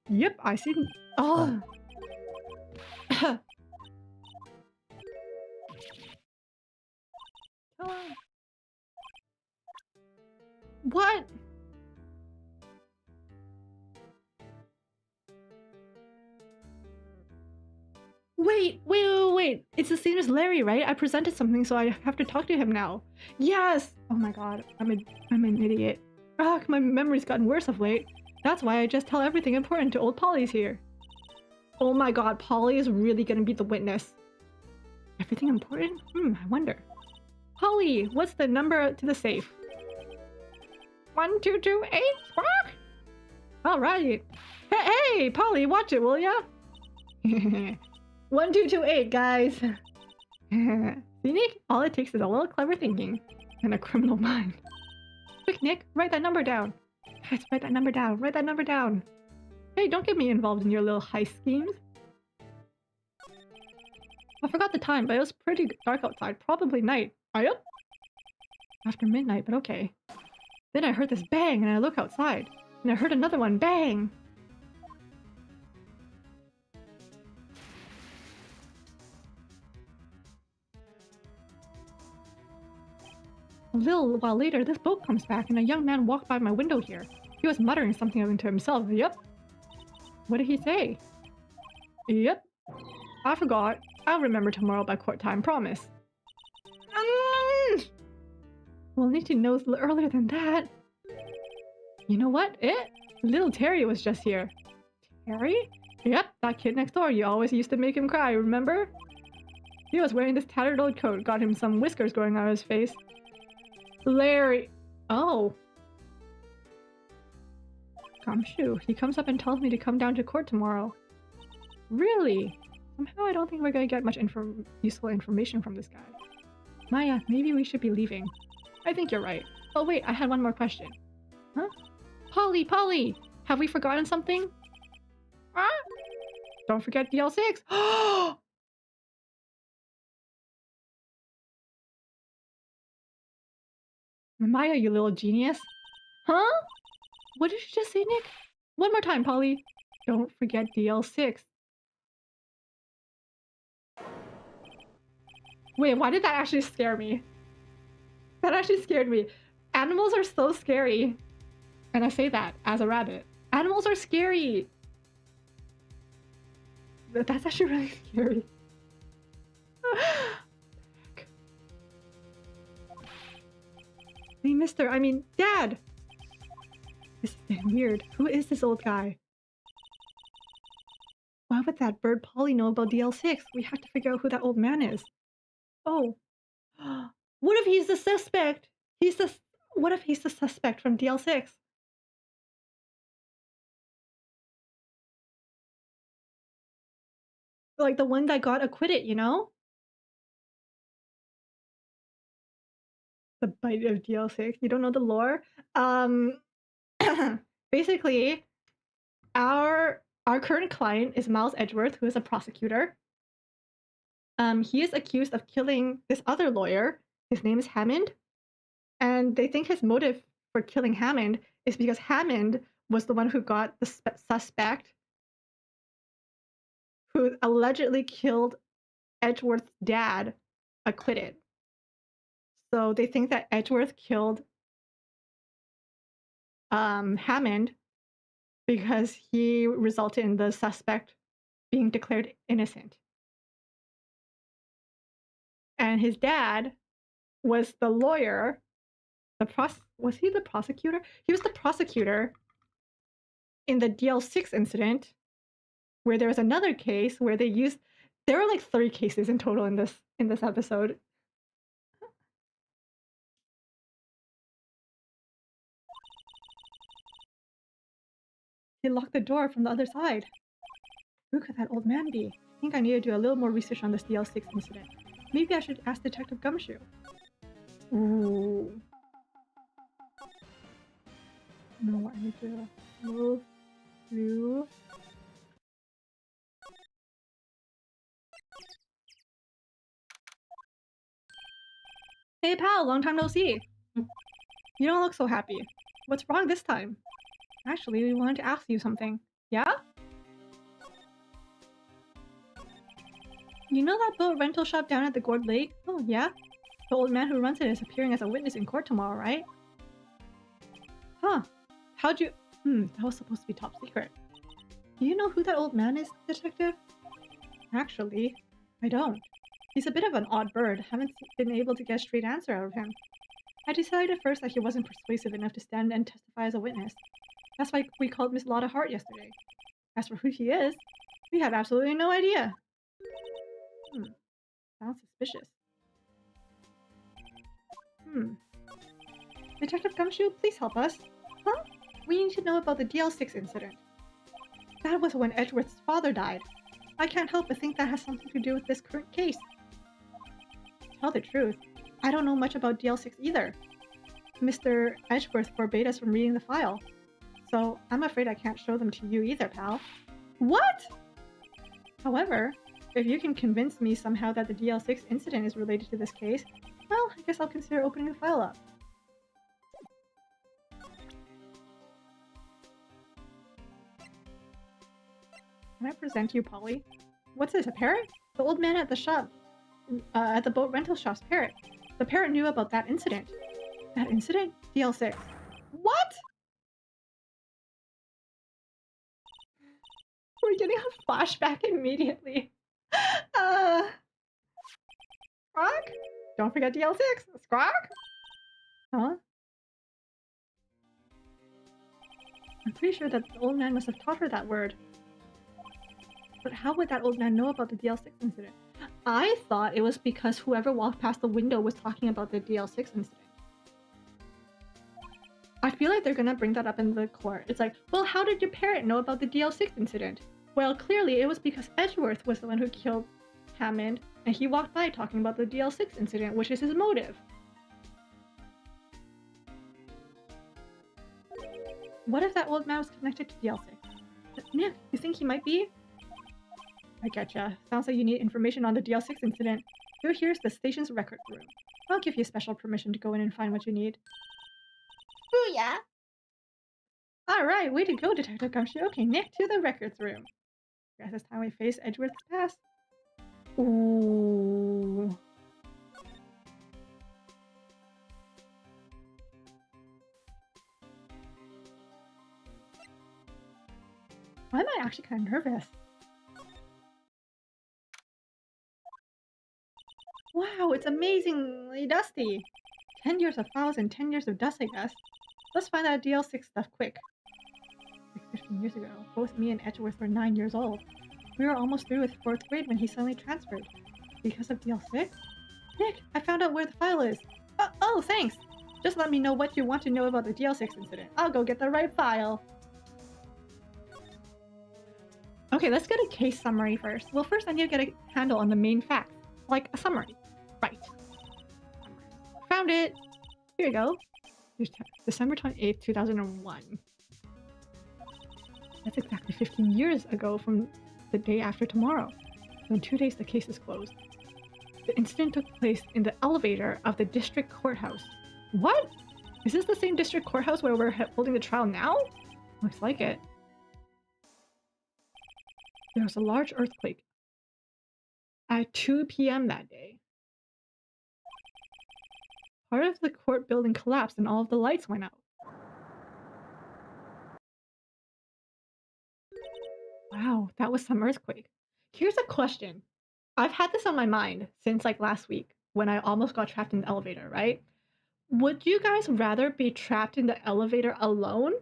Yep, I see. Oh. What? Wait. It's the same as Larry, right? I presented something, so I have to talk to him now. Yes! Oh my god, I'm an idiot. Ugh, my memory's gotten worse of late. That's why I just tell everything important to old Polly's here. Oh my god, Polly is really gonna be the witness. Everything important? I wonder. Polly, what's the number to the safe? 1228? What? Alright. Hey, Polly, watch it, will ya? 1228, guys. See, Nick? All it takes is a little clever thinking and a criminal mind. Quick, Nick, write that number down. Guys, write that number down. Write that number down. Hey, don't get me involved in your little heist schemes. I forgot the time, but it was pretty dark outside. Probably night. Yep. After midnight, but okay. Then I heard this bang, and I look outside. And I heard another one, bang! A little while later, this boat comes back, and a young man walked by my window here. He was muttering something into himself. Yep. What did he say? Yep. I forgot. I'll remember tomorrow by court time, promise. We'll need to know earlier than that. You know what? Little Terry was just here. Terry? Yep, that kid next door. You always used to make him cry, remember? He was wearing this tattered old coat, got him some whiskers growing out of his face. Larry. Oh. Gumshoe. He comes up and tells me to come down to court tomorrow. Really? Somehow I don't think we're gonna get much useful information from this guy. Maya, maybe we should be leaving. I think you're right. Oh wait, I had one more question. Huh? Polly! Have we forgotten something? Huh? Don't forget DL6! Maya, you little genius. Huh? What did you just say, Nick? One more time, Polly. Don't forget DL6. Wait, why did that actually scare me? That actually scared me. Animals are so scary. And I say that as a rabbit. Animals are scary. That's actually really scary. Hey, mister, I mean, Dad! This is getting weird. Who is this old guy? Why would that bird Polly know about DL6? We have to figure out who that old man is. Oh. What if he's the suspect? What if he's the suspect from DL6? Like the one that got acquitted, you know? The bite of DL6. You don't know the lore? Basically, our current client is Miles Edgeworth, who is a prosecutor. He is accused of killing this other lawyer. His name is Hammond. And they think his motive for killing Hammond is because Hammond was the one who got the suspect who allegedly killed Edgeworth's dad acquitted. So they think that Edgeworth killed Hammond because he resulted in the suspect being declared innocent. And his dad was the lawyer. Was he the prosecutor? He was the prosecutor in the DL6 incident, where there was another case where they used. There were like 3 cases in total in this episode. He locked the door from the other side. Who could that old man be? I think I need to do a little more research on this DL6 incident. Maybe I should ask Detective Gumshoe. Ooh. No, I need to move through. Hey pal, long time no see. You don't look so happy. What's wrong this time? Actually, we wanted to ask you something. Yeah? You know that boat rental shop down at the Gourd Lake? Oh, yeah? The old man who runs it is appearing as a witness in court tomorrow, right? Huh. How'd you... that was supposed to be top secret. Do you know who that old man is, Detective? Actually, I don't. He's a bit of an odd bird. Haven't been able to get a straight answer out of him. I decided at first that he wasn't persuasive enough to stand and testify as a witness. That's why we called Miss Lotta Hart yesterday. As for who he is, we have absolutely no idea. Sounds suspicious. Detective Gumshoe, please help us. Huh? We need to know about the DL6 incident. That was when Edgeworth's father died. I can't help but think that has something to do with this current case. To tell the truth, I don't know much about DL6 either. Mr. Edgeworth forbade us from reading the file. So I'm afraid I can't show them to you either, pal. What? However, if you can convince me somehow that the DL6 incident is related to this case, well, I guess I'll consider opening the file up. Can I present you Polly? What's this, a parrot? The old man at the shop, at the boat rental shop's parrot. The parrot knew about that incident. That incident? DL6. What? We're getting a flashback immediately. Squawk? Don't forget DL6. Squawk? Huh? I'm pretty sure that the old man must have taught her that word. But how would that old man know about the DL6 incident? I thought it was because whoever walked past the window was talking about the DL6 incident. I feel like they're gonna bring that up in the court. It's like, well, how did your parent know about the DL6 incident? Well, clearly it was because Edgeworth was the one who killed Hammond, and he walked by talking about the DL6 incident, which is his motive. What if that old man was connected to DL6? Nick, you think he might be? I getcha. Sounds like you need information on the DL6 incident. Here's the station's record room. I'll give you special permission to go in and find what you need. Booyah! Alright, way to go, Detective Gumshoe. Okay, Nick, to the records room. Guess it's time we face Edgeworth's past. Ooh. Why am I actually kind of nervous? Wow, it's amazingly dusty! 10 years of files and 10 years of dust, I guess. Let's find that DL6 stuff quick. Like 15 years ago, both me and Edgeworth were 9 years old. We were almost through with 4th grade when he suddenly transferred. Because of DL6? Nick, I found out where the file is! Oh, thanks! Just let me know what you want to know about the DL6 incident. I'll go get the right file! Okay, let's get a case summary first. Well, first I need to get a handle on the main facts. Like a summary. Right. Found it! Here you go. December 28th, 2001. That's exactly 15 years ago from the day after tomorrow. So in 2 days the case is closed. The incident took place in the elevator of the district courthouse. What? Is this the same district courthouse where we're holding the trial now? Looks like it. There was a large earthquake at 2 p.m. that day. Part of the court building collapsed and all of the lights went out. Wow, that was some earthquake. Here's a question. I've had this on my mind since like last week when I almost got trapped in the elevator, right? Would you guys rather be trapped in the elevator alone?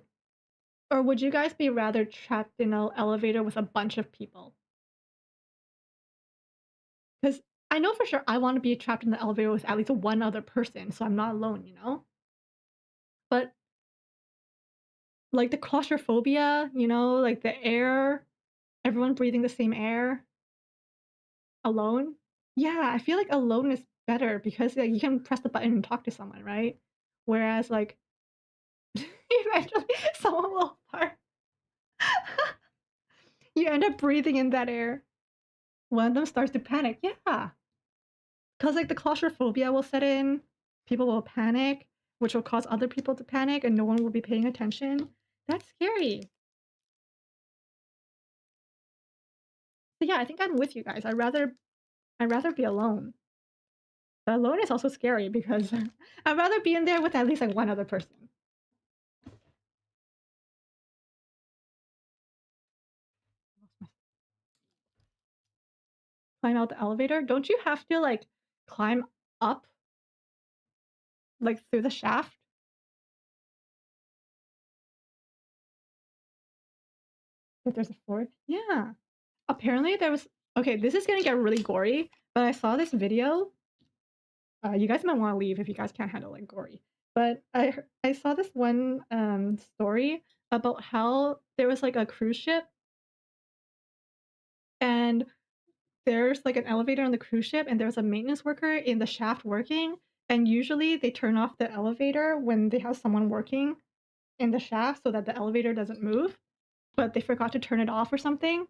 Or would you guys be rather trapped in an elevator with a bunch of people? Because I know for sure I want to be trapped in the elevator with at least one other person, so I'm not alone, you know? But like the claustrophobia, you know, like the air, everyone breathing the same air alone. Yeah, I feel like alone is better because like, you can press the button and talk to someone, right? Whereas like eventually someone will fart. You end up breathing in that air. One of them starts to panic. Yeah. Because like the claustrophobia will set in, people will panic, which will cause other people to panic and no one will be paying attention. That's scary. So yeah, I think I'm with you guys. I'd rather be alone. But alone is also scary because I'd rather be in there with at least like one other person. Climb out the elevator? Don't you have to like climb up like through the shaft? If there's a floor? Yeah. Apparently there was okay, this is gonna get really gory, but I saw this video. You guys might want to leave if you guys can't handle like gory. But I saw this one story about how there was like a cruise ship and there's like an elevator on the cruise ship and there's a maintenance worker in the shaft working, and usually they turn off the elevator when they have someone working in the shaft so that the elevator doesn't move, but they forgot to turn it off or something.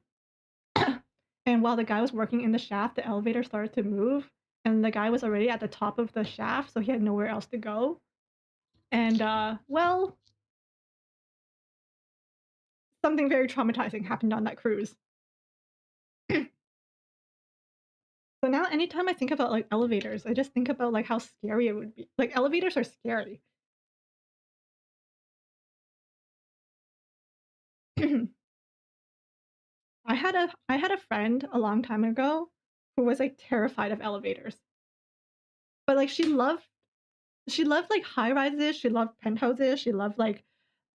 And while the guy was working in the shaft, the elevator started to move and the guy was already at the top of the shaft, so he had nowhere else to go. And well, something very traumatizing happened on that cruise. So now anytime I think about like elevators, I just think about like how scary it would be. Like elevators are scary. I had a friend a long time ago who was like terrified of elevators. But like she loved like high rises, she loved penthouses, she loved like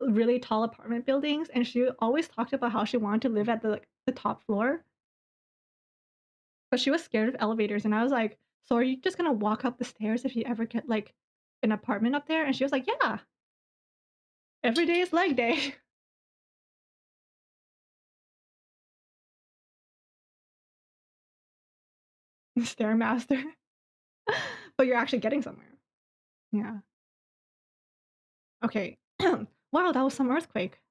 really tall apartment buildings, and she always talked about how she wanted to live at the like the top floor. But she was scared of elevators, and I was like, "So are you just gonna walk up the stairs if you ever get like an apartment up there?" And she was like, "Yeah, every day is leg day." Stairmaster. But you're actually getting somewhere. Yeah. Okay. Wow, that was some earthquake.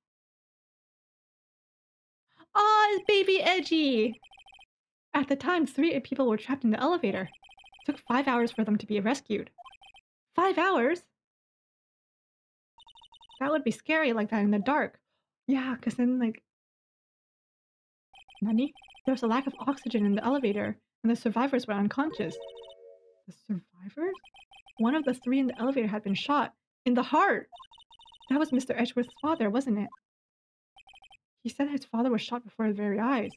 Oh, it's baby Edgy! At the time, 3 people were trapped in the elevator. It took 5 hours for them to be rescued. 5 hours? That would be scary like that in the dark. Yeah, because then, like... Nani? There was a lack of oxygen in the elevator, and the survivors were unconscious. The survivors? One of the 3 in the elevator had been shot. In the heart! That was Mr. Edgeworth's father, wasn't it? He said his father was shot before his very eyes.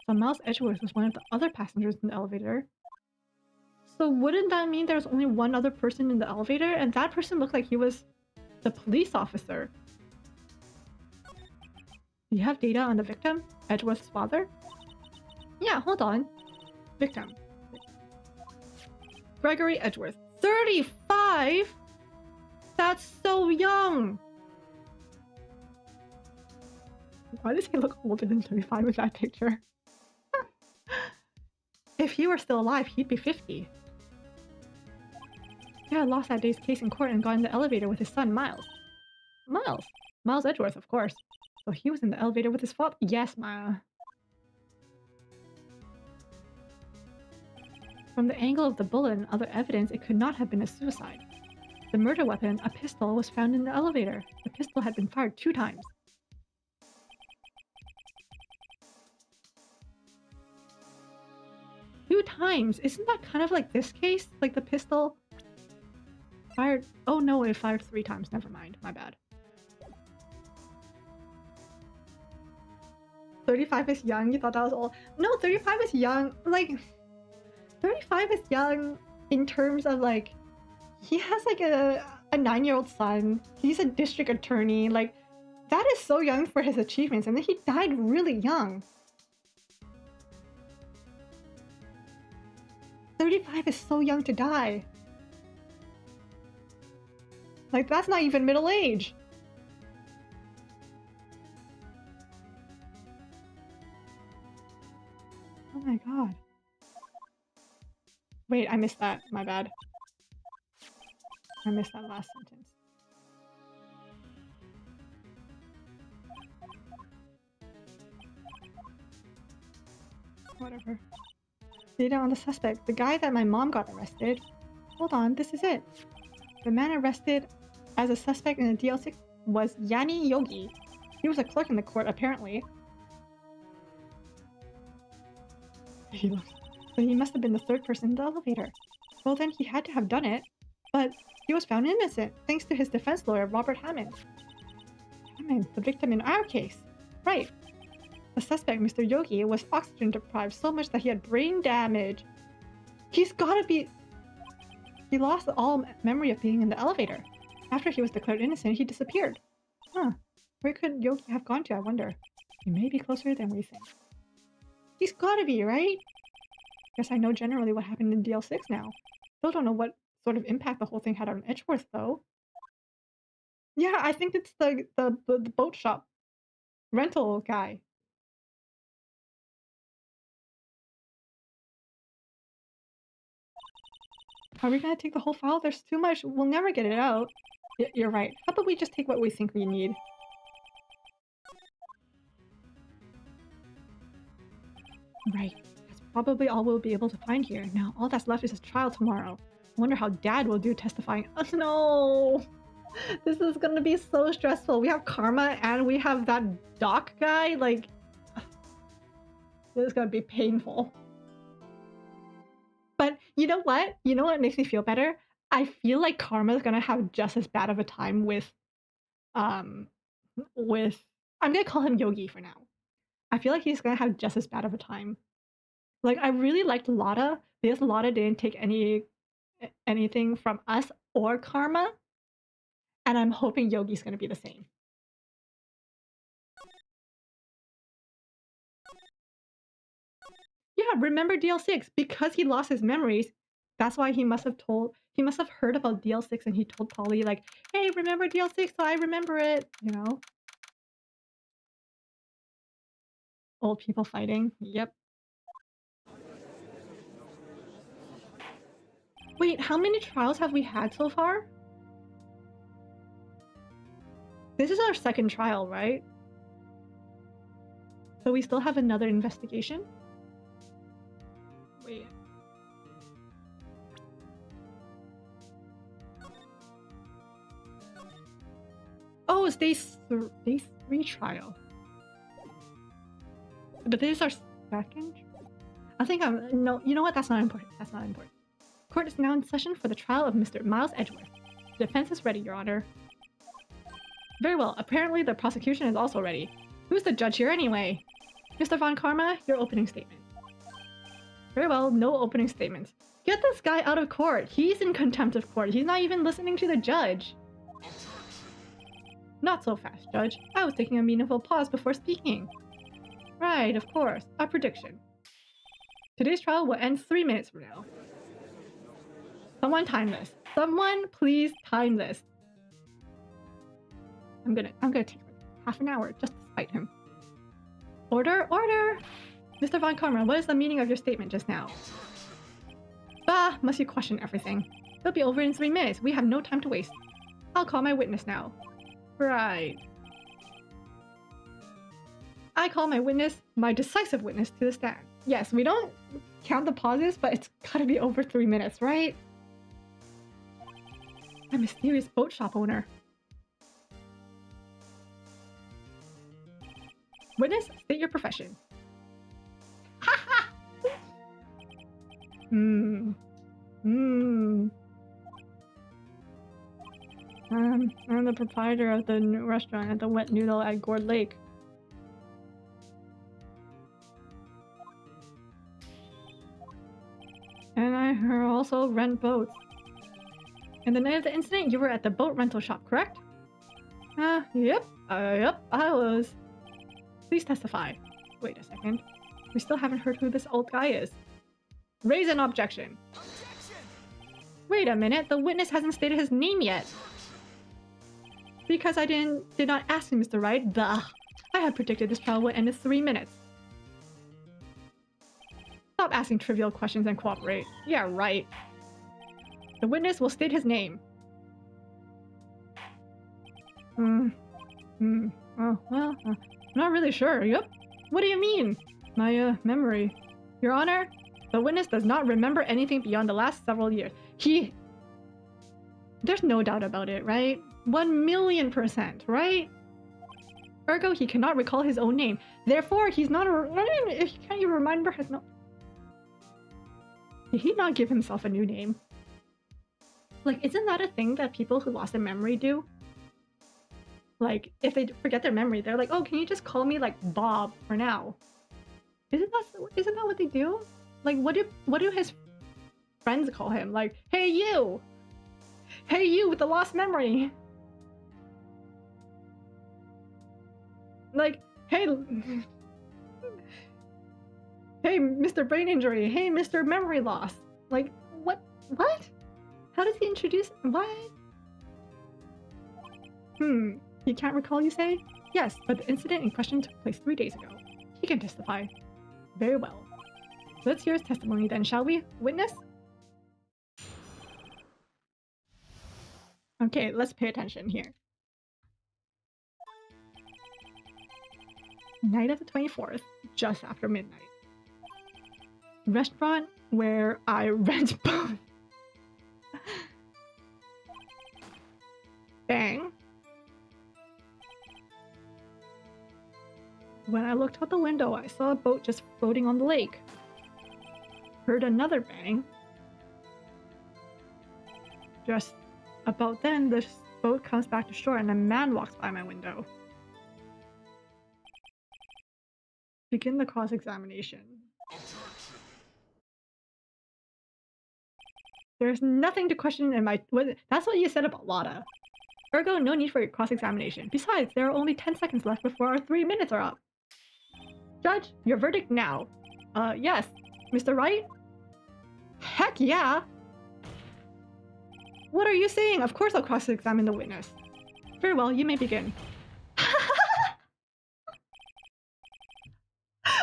So Miles Edgeworth was one of the other passengers in the elevator. So wouldn't that mean there's only one other person in the elevator? And that person looked like he was the police officer. Do you have data on the victim? Edgeworth's father? Yeah, hold on. Victim. Gregory Edgeworth. 35? That's so young! Why does he look older than 35 in that picture? If he were still alive, he'd be 50. He had lost that day's case in court and got in the elevator with his son, Miles. Miles? Miles Edgeworth, of course. So he was in the elevator with his father. Yes, Maya. From the angle of the bullet and other evidence, it could not have been a suicide. The murder weapon, a pistol, was found in the elevator. The pistol had been fired 2 times. 2 times? Isn't that kind of like this case? Like the pistol fired... Oh no, it fired 3 times. Never mind. My bad. 35 is young? You thought that was old? No, 35 is young. Like... 35 is young in terms of like... He has like a 9-year-old son. He's a district attorney. Like, that is so young for his achievements. And then he died really young. 35 is so young to die. Like, that's not even middle age. Oh my god. Wait, I missed that. My bad. I missed that last sentence. Whatever. Data on the suspect. The guy that my mom got arrested. Hold on, this is it. The man arrested as a suspect in the DL6 was Yanni Yogi. He was a clerk in the court, apparently. So he must have been the 3rd person in the elevator. Well then, he had to have done it. But he was found innocent, thanks to his defense lawyer, Robert Hammond. Hammond, the victim in our case. Right. The suspect, Mr. Yogi, was oxygen deprived so much that he had brain damage. He's gotta be... He lost all memory of being in the elevator. After he was declared innocent, he disappeared. Huh. Where could Yogi have gone to, I wonder? He may be closer than we think. He's gotta be, right? Guess I know generally what happened in DL6 now. Still don't know what sort of impact the whole thing had on Edgeworth, though. Yeah, I think it's the boat shop rental guy. Are we gonna take the whole file? There's too much. We'll never get it out. You're right. How about we just take what we think we need? Right. That's probably all we'll be able to find here. Now, all that's left is his trial tomorrow. I wonder how Dad will do testifying. Oh no! This is gonna be so stressful. We have Karma and we have that doc guy. Like, this is gonna be painful. But you know what? You know what makes me feel better? I feel like Karma's gonna have just as bad of a time with I'm gonna call him Yogi for now. I feel like he's gonna have just as bad of a time. Like, I really liked Lotta because Lotta didn't take anything from us or Karma, and I'm hoping Yogi's gonna be the same. Yeah, remember DL6? Because he lost his memories, that's why he must have heard about DL6 and he told Polly, like, hey, remember DL6? So I remember it, you know? Old people fighting. Yep. Wait, how many trials have we had so far? This is our 2nd trial, right? So we still have another investigation? Wait. Oh, it's day 3 trial. But this is our second? I think no, you know what? That's not important. That's not important. Court is now in session for the trial of Mr. Miles Edgeworth. The defense is ready, Your Honor. Very well. Apparently the prosecution is also ready. Who's the judge here anyway? Mr. Von Karma, your opening statement. Very well, no opening statements. Get this guy out of court. He's in contempt of court. He's not even listening to the judge. Not so fast, Judge. I was taking a meaningful pause before speaking. Right, of course. A prediction. Today's trial will end 3 minutes from now. Someone time this. Someone please time this. I'm gonna take like half an hour just to spite him. Order, order! Mr. Von Karma, what is the meaning of your statement just now? Bah, must you question everything? It'll be over in 3 minutes. We have no time to waste. I'll call my witness now. Right. I call my witness, my decisive witness, to the stand. Yes, we don't count the pauses, but it's gotta be over 3 minutes, right? A mysterious boat shop owner. Witness, state your profession. I'm the proprietor of the new restaurant at the Wet Noodle at Gourd Lake. And I also rent boats. And the night of the incident, you were at the boat rental shop, correct? Yep, I was. Please testify. Wait a second. We still haven't heard who this old guy is. Raise an objection. Wait a minute, the witness hasn't stated his name yet. Because I did not ask him, Mr. Wright. Duh. I had predicted this trial would end in 3 minutes. Stop asking trivial questions and cooperate. Yeah, right. The witness will state his name. Oh, well, I'm not really sure. Yep. What do you mean? My, memory. Your Honor, the witness does not remember anything beyond the last several years. There's no doubt about it, right? 1,000,000%, right? Ergo, he cannot recall his own name. Therefore, he's not if he can't even remember his no. Did he not give himself a new name? Like, isn't that a thing that people who lost their memory do? Like, if they forget their memory, they're like, oh, can you just call me, like, Bob for now? Isn't that what they do? Like, what do his friends call him? Like, hey, you! Hey, you with the lost memory! Like, hey... Hey, Mr. Brain Injury! Hey, Mr. Memory Loss! Like, what? How does he introduce... What? He can't recall, you say? Yes, but the incident in question took place 3 days ago. He can testify. Very well. Let's hear his testimony then, shall we? Witness? Okay, let's pay attention here. Night of the 24th, just after midnight. Restaurant where I rent both. Bang. When I looked out the window, I saw a boat just floating on the lake. Heard another bang. Just about then, this boat comes back to shore and a man walks by my window. Begin the cross-examination. There's nothing to question in my... That's what you said about Lotta. Ergo, no need for your cross-examination. Besides, there are only 10 seconds left before our 3 minutes are up. Judge, your verdict now. Yes. Mr. Wright? Heck yeah! What are you saying? Of course I'll cross-examine the witness. Very well, you may begin.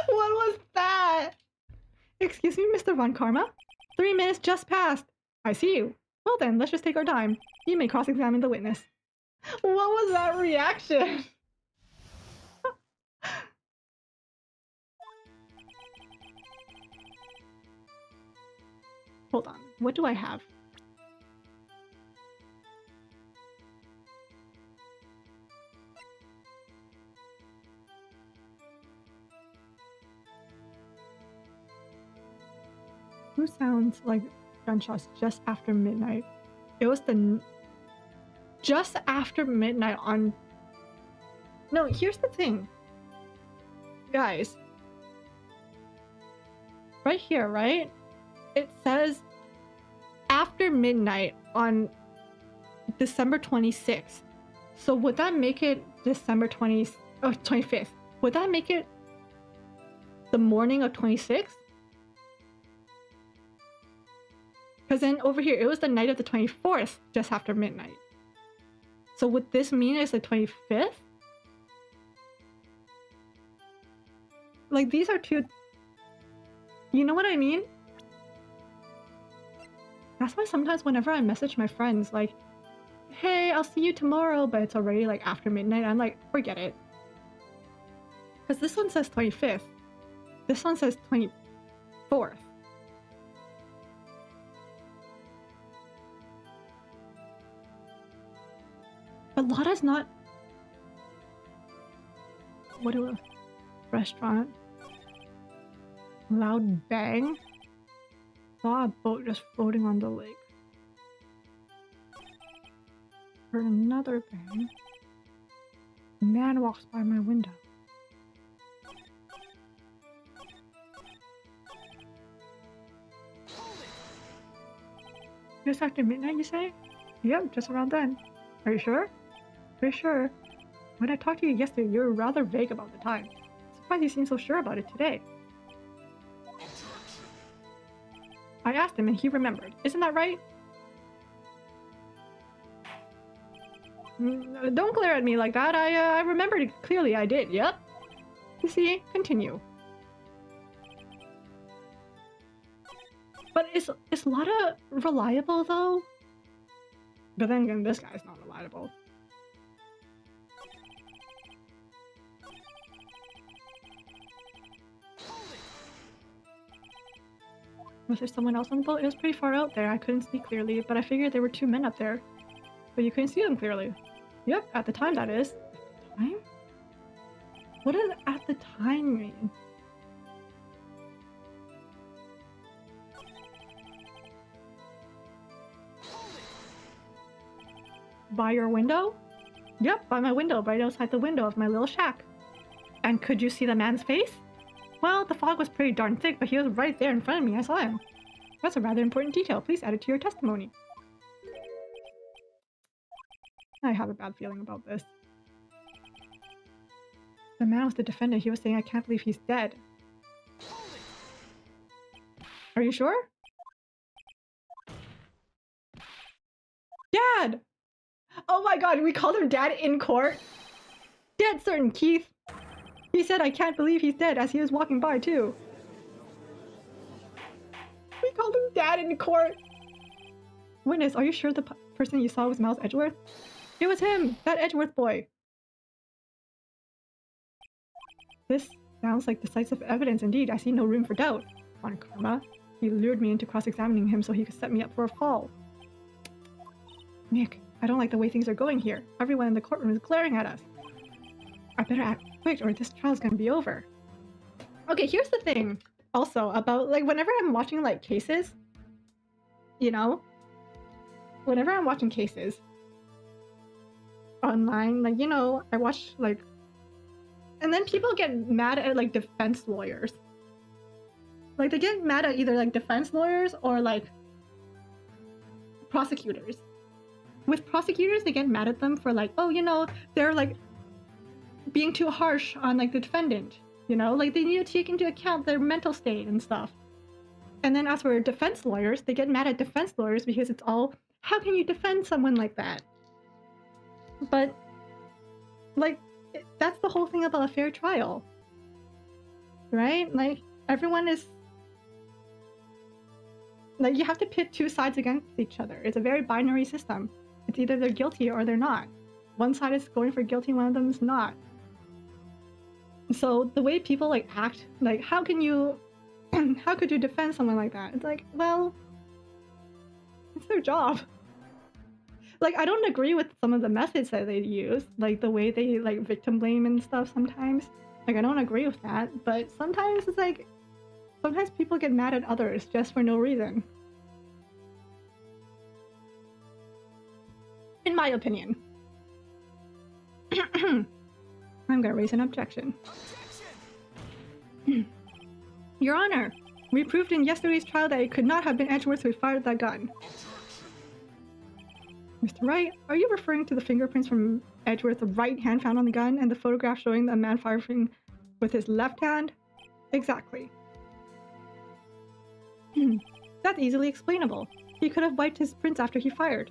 What was that? Excuse me, Mr. Von Karma? 3 minutes just passed. I see you. Well then, let's just take our time. You may cross-examine the witness. What was that reaction? Hold on, what do I have? Who sounds like gunshots just after midnight? It was just after midnight on... No, here's the thing. Guys. Right here, right? It says after midnight on December 26th. So would that make it December 25th? Would that make it the morning of 26th? Because then over here, it was the night of the 24th, just after midnight. So would this mean it's the 25th? Like, these are two... You know what I mean? That's why sometimes whenever I message my friends, like, hey, I'll see you tomorrow, but it's already, like, after midnight, I'm like, forget it. Because this one says 25th. This one says 24th. But Lotta's not... What do a restaurant? Loud bang? Saw a boat just floating on the lake. Heard another bang. A man walks by my window. Just after midnight, you say? Yep, just around then. Are you sure? Pretty sure. When I talked to you yesterday, you were rather vague about the time. Surprised you seem so sure about it today. I asked him and he remembered. Isn't that right? Don't glare at me like that. I remembered it clearly. I did. Yep. You see? Continue. But is Lotta reliable though? But then again, this guy's not reliable. Was there someone else on the boat? It was pretty far out there. I couldn't see clearly, but I figured there were two men up there. But you couldn't see them clearly. Yep, at the time that is. Time? What does at the time mean? By your window? Yep, by my window, right outside the window of my little shack. And could you see the man's face? Well, the fog was pretty darn thick, but he was right there in front of me. I saw him. That's a rather important detail. Please add it to your testimony. I have a bad feeling about this. The man was the defendant. He was saying, I can't believe he's dead. Are you sure? Dad! Oh my god, we called him Dad in court? Dead certain, Keith. He said, I can't believe he's dead, as he was walking by, too. We called him Dad in court. Witness, are you sure the person you saw was Miles Edgeworth? It was him! That Edgeworth boy! This sounds like decisive evidence indeed. I see no room for doubt. On karma, he lured me into cross-examining him so he could set me up for a fall. Nick, I don't like the way things are going here. Everyone in the courtroom is glaring at us. I better act quick or this trial's gonna be over. Okay, here's the thing also about, like, whenever I'm watching, like, cases, you know? Whenever I'm watching cases online, like, you know, I watch, like... And then people get mad at, like, defense lawyers. Like, they get mad at either, like, defense lawyers or, like, prosecutors. With prosecutors, they get mad at them for, like, oh, you know, they're, like, being too harsh on, like, the defendant, you know? Like, they need to take into account their mental state and stuff. And then as for defense lawyers, they get mad at defense lawyers because it's all, how can you defend someone like that? But, like, that's the whole thing about a fair trial. Right? Like, everyone is... Like, you have to pit two sides against each other. It's a very binary system. It's either they're guilty or they're not. One side is going for guilty, one of them is not. So the way people, like, act, like, how can you... how could you defend someone like that? It's like, well... it's their job. Like, I don't agree with some of the methods that they use. Like, the way they, like, victim blame and stuff sometimes. Like, I don't agree with that. But sometimes it's like... Sometimes people get mad at others just for no reason. In my opinion. I'm gonna raise an objection. Your Honor, we proved in yesterday's trial that it could not have been Edgeworth who fired that gun. Mr. Wright, are you referring to the fingerprints from Edgeworth's right hand found on the gun and the photograph showing the man firing with his left hand? Exactly. That's easily explainable. He could have wiped his prints after he fired.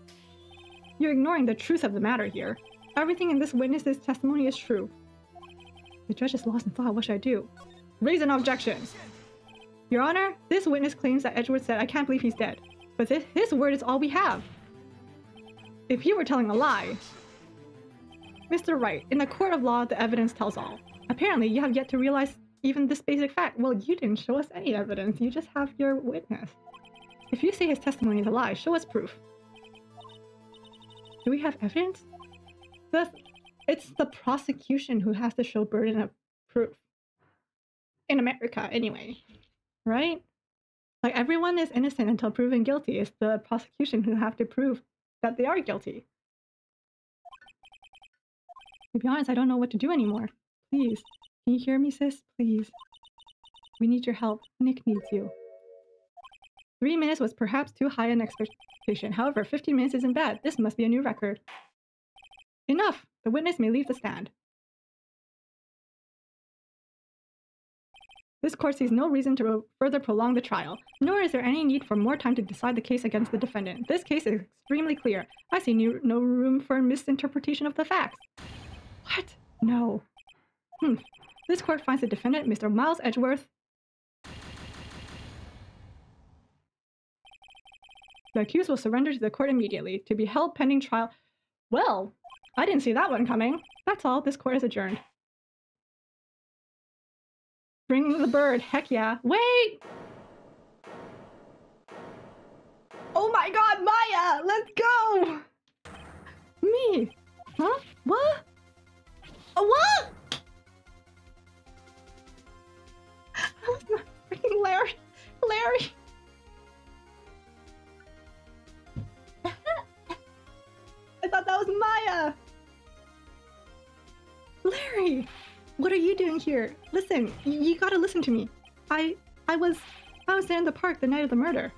You're ignoring the truth of the matter here. Everything in this witness's testimony is true. The judge is lost in thought. What should I do? Raise an objection. Your Honor, this witness claims that Edgeworth said, "I can't believe he's dead." But his word is all we have. If you were telling a lie... Mr. Wright, in the court of law, the evidence tells all. Apparently, you have yet to realize even this basic fact. Well, you didn't show us any evidence. You just have your witness. If you say his testimony is a lie, show us proof. Do we have evidence? It's the prosecution who has to show burden of proof. In America, anyway. Right? Like, everyone is innocent until proven guilty. It's the prosecution who have to prove that they are guilty. To be honest, I don't know what to do anymore. Please. Can you hear me, sis? Please. We need your help. Nick needs you. 3 minutes was perhaps too high an expectation. However, 15 minutes isn't bad. This must be a new record. Enough! The witness may leave the stand. This court sees no reason to further prolong the trial, nor is there any need for more time to decide the case against the defendant. This case is extremely clear. I see no room for misinterpretation of the facts. What? No. This court finds the defendant, Mr. Miles Edgeworth. The accused will surrender to the court immediately, to be held pending trial. Well, I didn't see that one coming. That's all. This court is adjourned. Bring the bird. Heck yeah. Wait! Oh my god, Maya! Let's go! Me? Huh? What? What? That was not freaking Larry. Larry! I thought that was Maya! Larry! What are you doing here? Listen, you gotta listen to me. I was there in the park the night of the murder.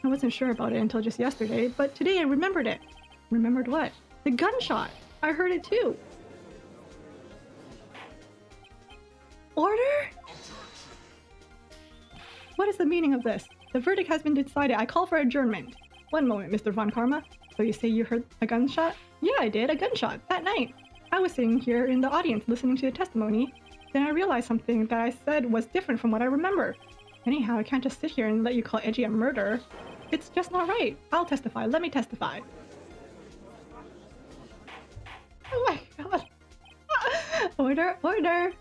I wasn't sure about it until just yesterday, but today I remembered it. Remembered what? The gunshot! I heard it too. Order? What is the meaning of this? The verdict has been decided. I call for adjournment. One moment, Mr. Von Karma. So you say you heard a gunshot? Yeah, I did. A gunshot. That night. I was sitting here in the audience listening to the testimony. Then I realized something that I said was different from what I remember. Anyhow, I can't just sit here and let you call Edgy a murder. It's just not right. I'll testify. Let me testify. Oh my god. Order, order.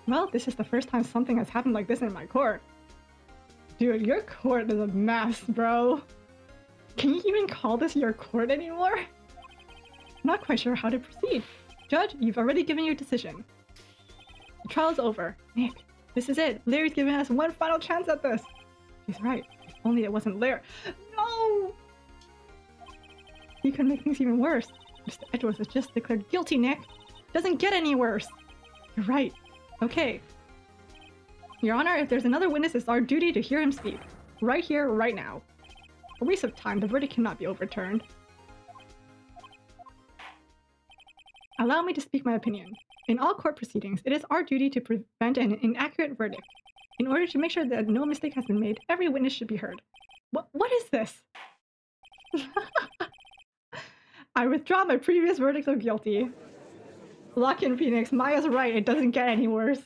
Well, this is the first time something has happened like this in my court. Dude, your court is a mess, bro. Can you even call this your court anymore? I'm not quite sure how to proceed. Judge, you've already given your decision. The trial's over. Nick, this is it. Larry's giving us one final chance at this. She's right. If only it wasn't Larry. No! You could make things even worse. Mr. Edgeworth was just declared guilty, Nick. Doesn't get any worse. You're right. Okay. Your Honor, if there's another witness, it's our duty to hear him speak. Right here, right now. A waste of time. The verdict cannot be overturned. Allow me to speak my opinion. In all court proceedings, it is our duty to prevent an inaccurate verdict. In order to make sure that no mistake has been made, every witness should be heard. What is this? I withdraw my previous verdict of guilty. Lock in Phoenix. Maya's right. It doesn't get any worse.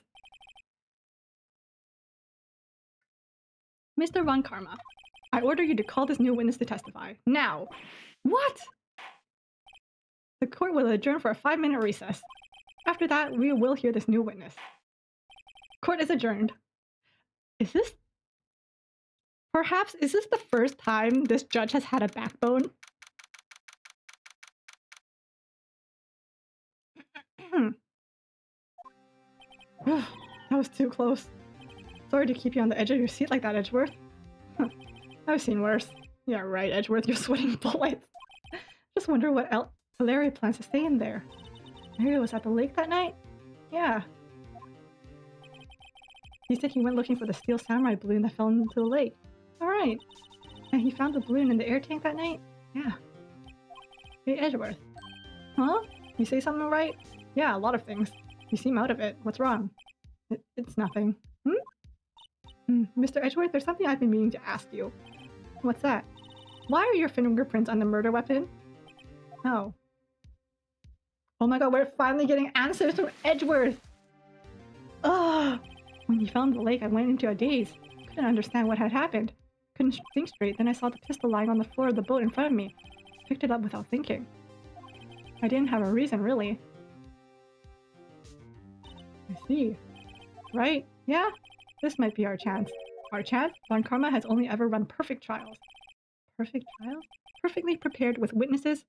Mr. Von Karma, I order you to call this new witness to testify. Now! What? The court will adjourn for a 5-minute recess. After that, we will hear this new witness. Court is adjourned. Is this... Perhaps, is this the first time this judge has had a backbone? That was too close. Sorry to keep you on the edge of your seat like that, Edgeworth. Huh. I've seen worse. Yeah, right, Edgeworth, you're sweating bullets. Just wonder what Larry plans to stay in there. Larry was at the lake that night? Yeah. He said he went looking for the steel samurai balloon that fell into the lake. Alright. And he found the balloon in the air tank that night? Yeah. Hey, Edgeworth. Huh? You say something right? Yeah, a lot of things. You seem out of it. What's wrong? It's nothing. Mr. Edgeworth, there's something I've been meaning to ask you. What's that? Why are your fingerprints on the murder weapon? Oh. Oh my god, we're finally getting answers from Edgeworth! Ugh! When he found the lake, I went into a daze. Couldn't understand what had happened. Couldn't think straight, then I saw the pistol lying on the floor of the boat in front of me. Picked it up without thinking. I didn't have a reason, really. I see. Right? Yeah? This might be our chance. Our chance? Von Karma has only ever run perfect trials. Perfect trials? Perfectly prepared with witnesses,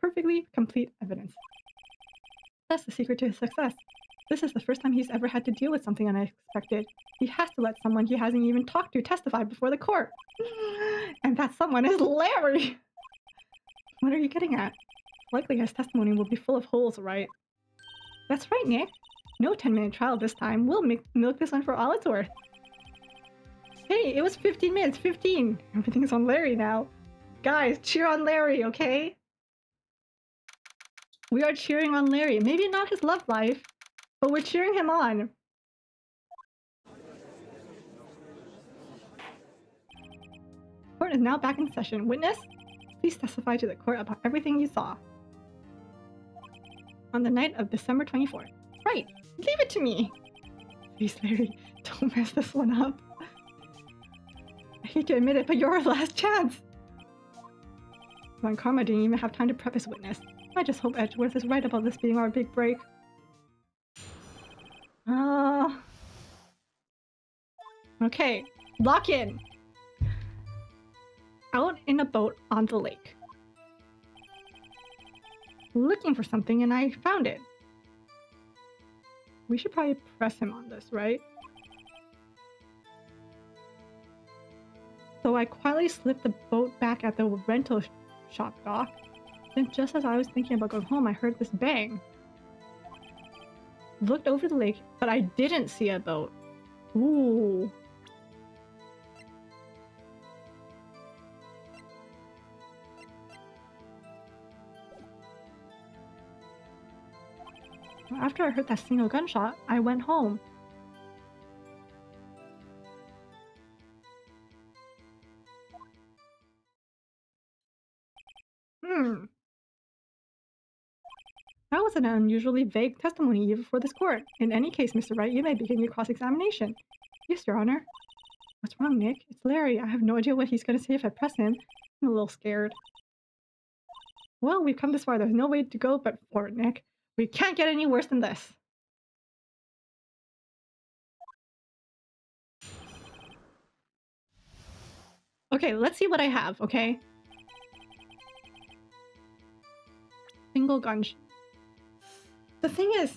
perfectly complete evidence. That's the secret to his success. This is the first time he's ever had to deal with something unexpected. He has to let someone he hasn't even talked to testify before the court. And that someone is Larry! What are you getting at? Likely his testimony will be full of holes, right? That's right, Nick. No 10-minute trial this time. We'll milk this one for all it's worth. Hey, it was 15 minutes, 15! Everything's on Larry now. Guys, cheer on Larry, okay? We are cheering on Larry. Maybe not his love life, but we're cheering him on. Court is now back in session. Witness, please testify to the court about everything you saw. On the night of December 24th. Right, leave it to me! Please, Larry, don't mess this one up. I hate to admit it, but you're our last chance! Von Karma didn't even have time to prep his witness. I just hope Edgeworth is right about this being our big break. Okay, lock in! Out in a boat on the lake. Looking for something and I found it. We should probably press him on this, right? So I quietly slipped the boat back at the rental shop dock. Then just as I was thinking about going home, I heard this bang. Looked over the lake, but I didn't see a boat. Ooh. After I heard that single gunshot, I went home. That was an unusually vague testimony even for this court. In any case, Mr. Wright, you may begin your cross-examination. Yes, Your Honor. What's wrong, Nick? It's Larry. I have no idea what he's going to say if I press him. I'm a little scared. Well, we've come this far. There's no way to go but forward, Nick. We can't get any worse than this. Okay, let's see what I have, okay? Single gunshot. The thing is,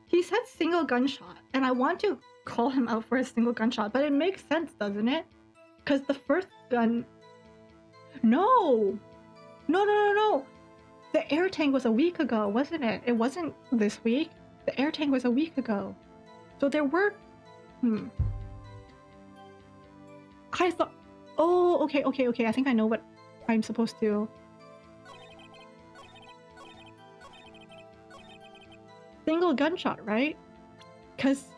he said single gunshot, and I want to call him out for his single gunshot, but it makes sense, doesn't it? Because the first gun... No! No! The air tank was a week ago, wasn't it? It wasn't this week. The air tank was a week ago. So there were... I thought... Oh, okay. I think I know what I'm supposed to... Single gunshot, right? Because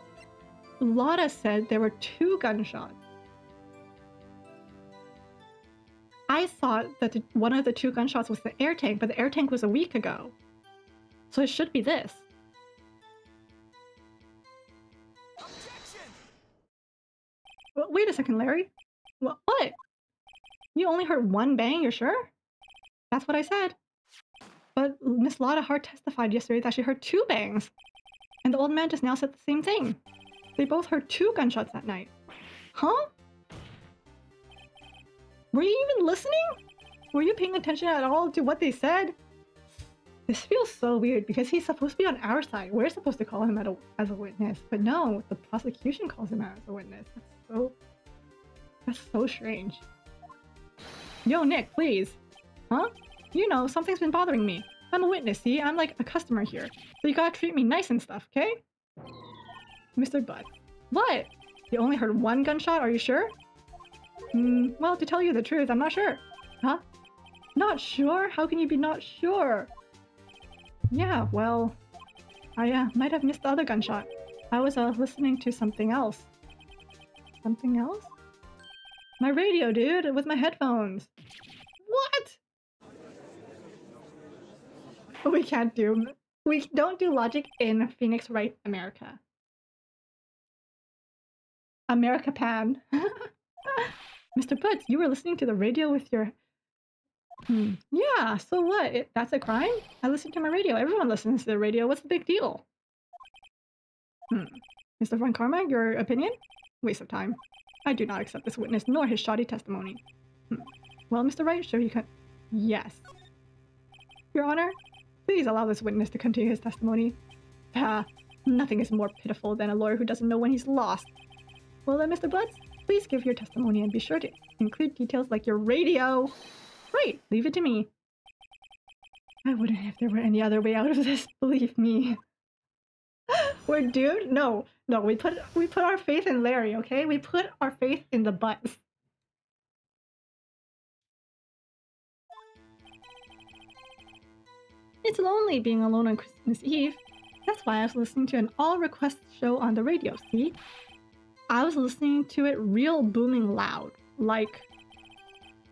Lotta said there were 2 gunshots. I thought that one of the 2 gunshots was the air tank, but the air tank was a week ago. So it should be this. Well, wait a second, Larry. What? You only heard 1 bang, you're sure? That's what I said. But Miss Lotta Hart testified yesterday that she heard 2 bangs. And the old man just now said the same thing. They both heard 2 gunshots that night. Huh? Were you even listening? Were you paying attention at all to what they said? This feels so weird because he's supposed to be on our side. We're supposed to call him as a witness, but no, the prosecution calls him out as a witness. That's so strange. Yo, Nick, please. Huh? You know, something's been bothering me. I'm a witness, see? I'm like a customer here. So you gotta treat me nice and stuff, okay? Mr. Butt. What? You only heard one gunshot, are you sure? Well, to tell you the truth, I'm not sure. Huh? Not sure? How can you be not sure? Yeah, well, I might have missed the other gunshot. I was listening to something else. Something else? My radio, dude, with my headphones. What? We don't do logic in Phoenix Wright, America. America Pan. Mr. Putz, you were listening to the radio with your... Yeah, so what? That's a crime? I listen to my radio. Everyone listens to the radio. What's the big deal? Mr. Von Karma, your opinion? Waste of time. I do not accept this witness nor his shoddy testimony. Well, Mr. Wright, sure you can... Yes. Your Honor, please allow this witness to continue his testimony. Nothing is more pitiful than a lawyer who doesn't know when he's lost. Well then, Mr. Butts, please give your testimony and be sure to include details like your radio. Right, leave it to me. I wouldn't if there were any other way out of this, believe me. We're dude? No, we put our faith in Larry, okay? We put our faith in the Butts. It's lonely being alone on Christmas Eve. That's why I was listening to an all-request show on the radio, see? I was listening to it real booming loud, like...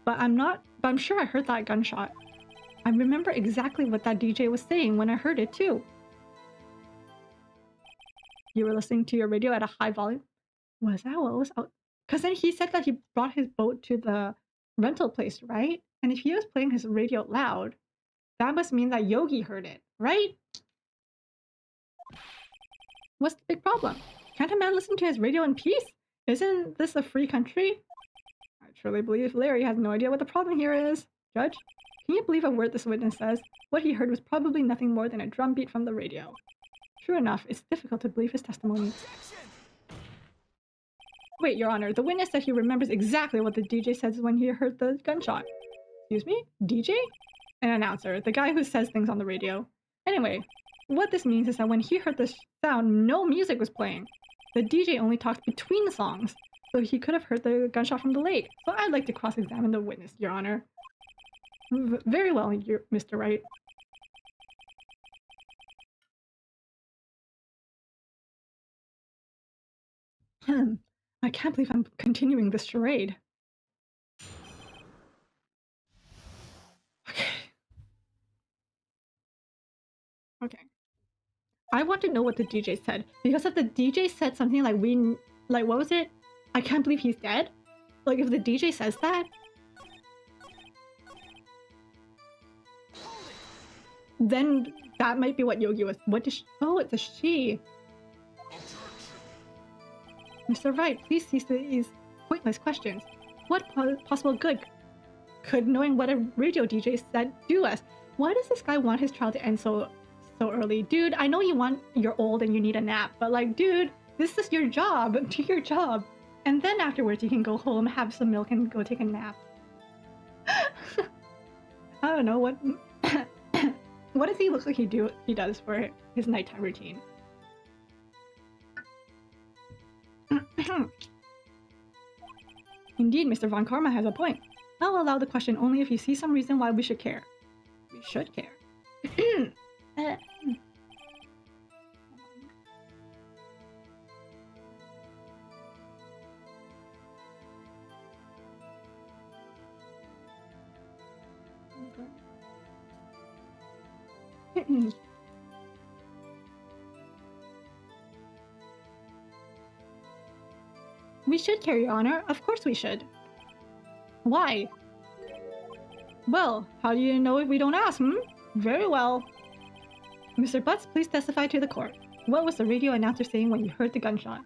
But I'm sure I heard that gunshot. I remember exactly what that DJ was saying when I heard it too. You were listening to your radio at a high volume? Was that what was out? Because then he said that he brought his boat to the rental place, right? And if he was playing his radio loud, that must mean that Yogi heard it, right? What's the big problem? Can't a man listen to his radio in peace? Isn't this a free country? I truly believe Larry has no idea what the problem here is. Judge, can you believe a word this witness says? What he heard was probably nothing more than a drum beat from the radio. True enough, it's difficult to believe his testimony. Wait, Your Honor, the witness said he remembers exactly what the DJ says when he heard the gunshot. Excuse me? DJ? An announcer, the guy who says things on the radio. Anyway, what this means is that when he heard the sound, no music was playing. The DJ only talked between the songs, so he could have heard the gunshot from the lake. So I'd like to cross-examine the witness, Your Honor. Very well, Mr. Wright. I can't believe I'm continuing this charade. Okay. I want to know what the DJ said, because if the DJ said something like what was it? I can't believe he's dead? Like, if the DJ says that, then that might be what Yogi was. What did she... Oh, it's a she. Mr. Wright, please cease these pointless questions. What possible good could knowing what a radio DJ said do us? Why does this guy want his trial to end so early? Dude, I know you're old and you need a nap, but like, dude, this is your job. Do your job. And then afterwards you can go home, have some milk, and go take a nap. I don't know, what... what does he look like he does for his nighttime routine? Indeed, Mr. Von Karma has a point. I'll allow the question only if you see some reason why we should care. We should care. We should care, Your Honor. Of course we should. Why? Well, how do you know if we don't ask, Very well. Mr. Butts, please testify to the court. What was the radio announcer saying when you heard the gunshot?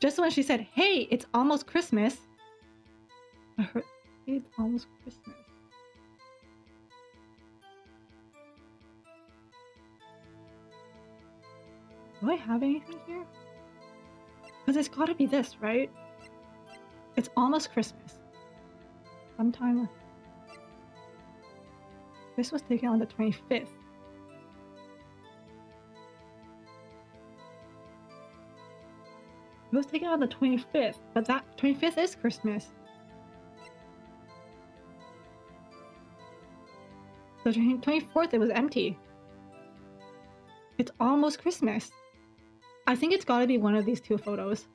Just when she said, "Hey, it's almost Christmas." I heard, "It's almost Christmas." Do I have anything here? Because it's gotta be this, right? It's almost Christmas. Sometime. This was taken on the 25th. It was taken on the 25th, but that 25th is Christmas. The 24th, it was empty. It's almost Christmas. I think it's gotta be one of these two photos.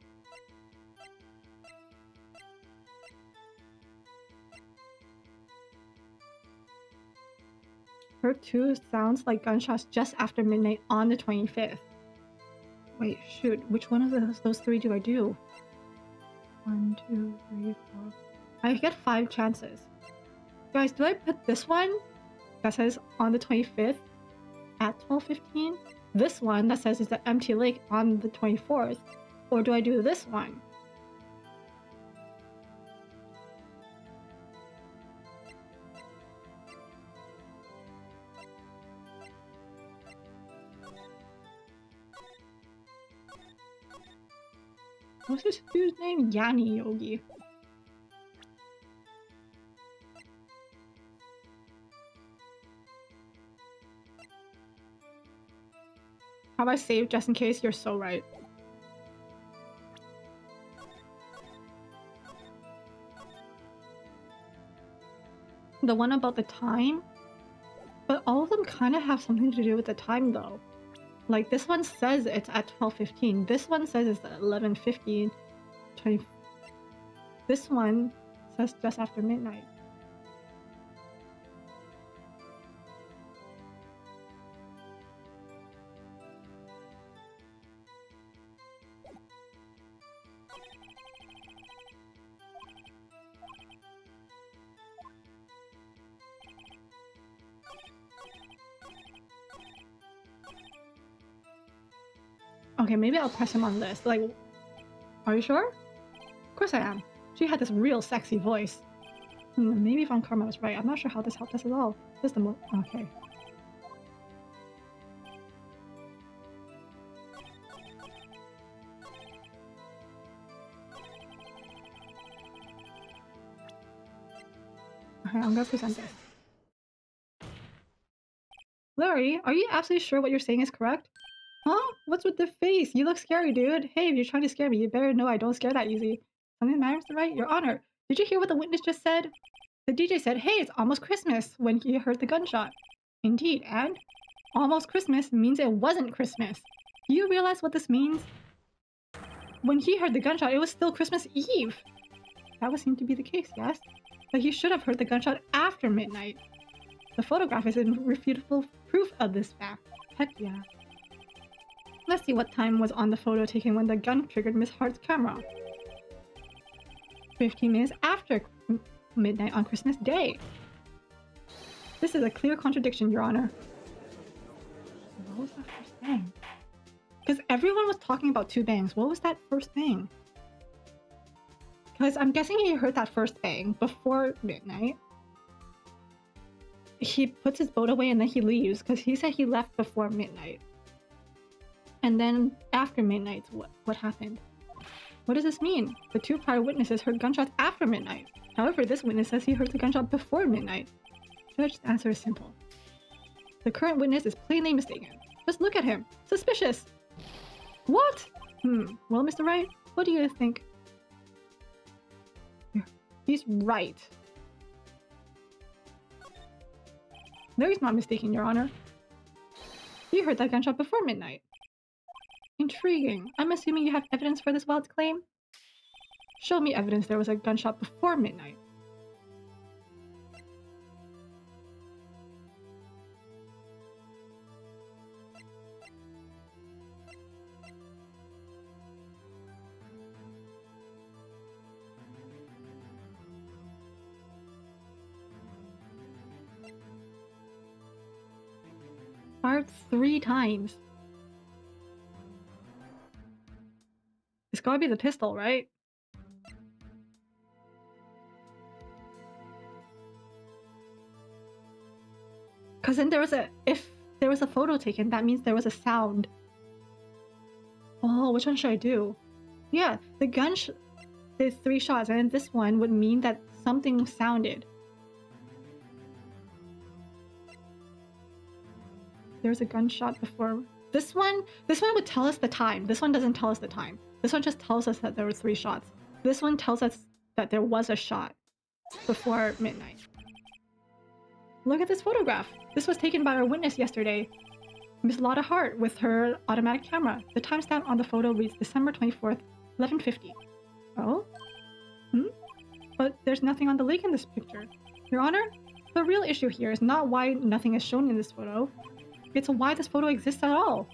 Heard two sounds like gunshots just after midnight on the 25th. Wait, shoot, which one of those three do I do? 1, 2, 3, 4. I get 5 chances. Guys, do I put this one that says on the 25th at 12:15? This one that says it's an empty lake on the 24th? Or do I do this one? What's this dude's name? Yanni Yogi. How about I save just in case? You're so right. The one about the time? But all of them kind of have something to do with the time though. Like this one says it's at 12:15. This one says it's at 11:15. This one says just after midnight. Okay, maybe I'll press him on this. Like, are you sure? Of course I am. She had this real sexy voice. Maybe Von Karma was right. I'm not sure how this helped us at all. This is the okay. Okay, I'm gonna present this. Larry, are you absolutely sure what you're saying is correct? Huh? What's with the face? You look scary, dude. Hey, if you're trying to scare me, you better know I don't scare that easy. Something matters, right? Your Honor. Did you hear what the witness just said? The DJ said, hey, it's almost Christmas when he heard the gunshot. Indeed, and almost Christmas means it wasn't Christmas. Do you realize what this means? When he heard the gunshot, it was still Christmas Eve. That would seem to be the case, yes? But he should have heard the gunshot after midnight. The photograph is irrefutable proof of this fact. Heck yeah. Let's see what time was on the photo taken when the gun triggered Miss Hart's camera. 15 minutes after midnight on Christmas Day. This is a clear contradiction, Your Honor. What was that first bang? Because everyone was talking about 2 bangs. What was that first bang? Because I'm guessing he heard that first bang before midnight. He puts his boat away and then he leaves because he said he left before midnight. And then after midnight, what happened? What does this mean? The 2 prior witnesses heard gunshots after midnight. However, this witness says he heard the gunshot before midnight. Judge's answer is simple. The current witness is plainly mistaken. Just look at him. Suspicious. What? Well, Mr. Wright, what do you think? He's right. No, he's not mistaken, Your Honor. He heard that gunshot before midnight. Intriguing. I'm assuming you have evidence for this wild claim? Show me evidence there was a gunshot before midnight. Fired 3 times. It's gotta be the pistol, right? Because then if there was a photo taken, that means there was a sound. Oh, which one should I do? Yeah, the gun did 3 shots, and this one would mean that something sounded. There's a gunshot before. This one would tell us the time. This one doesn't tell us the time. This one just tells us that there were 3 shots. This one tells us that there was a shot before midnight. Look at this photograph. This was taken by our witness yesterday, Miss Lotta Hart, with her automatic camera. The timestamp on the photo reads December 24th, 11:50. Oh? But there's nothing on the lake in this picture. Your Honor, the real issue here is not why nothing is shown in this photo. It's why this photo exists at all.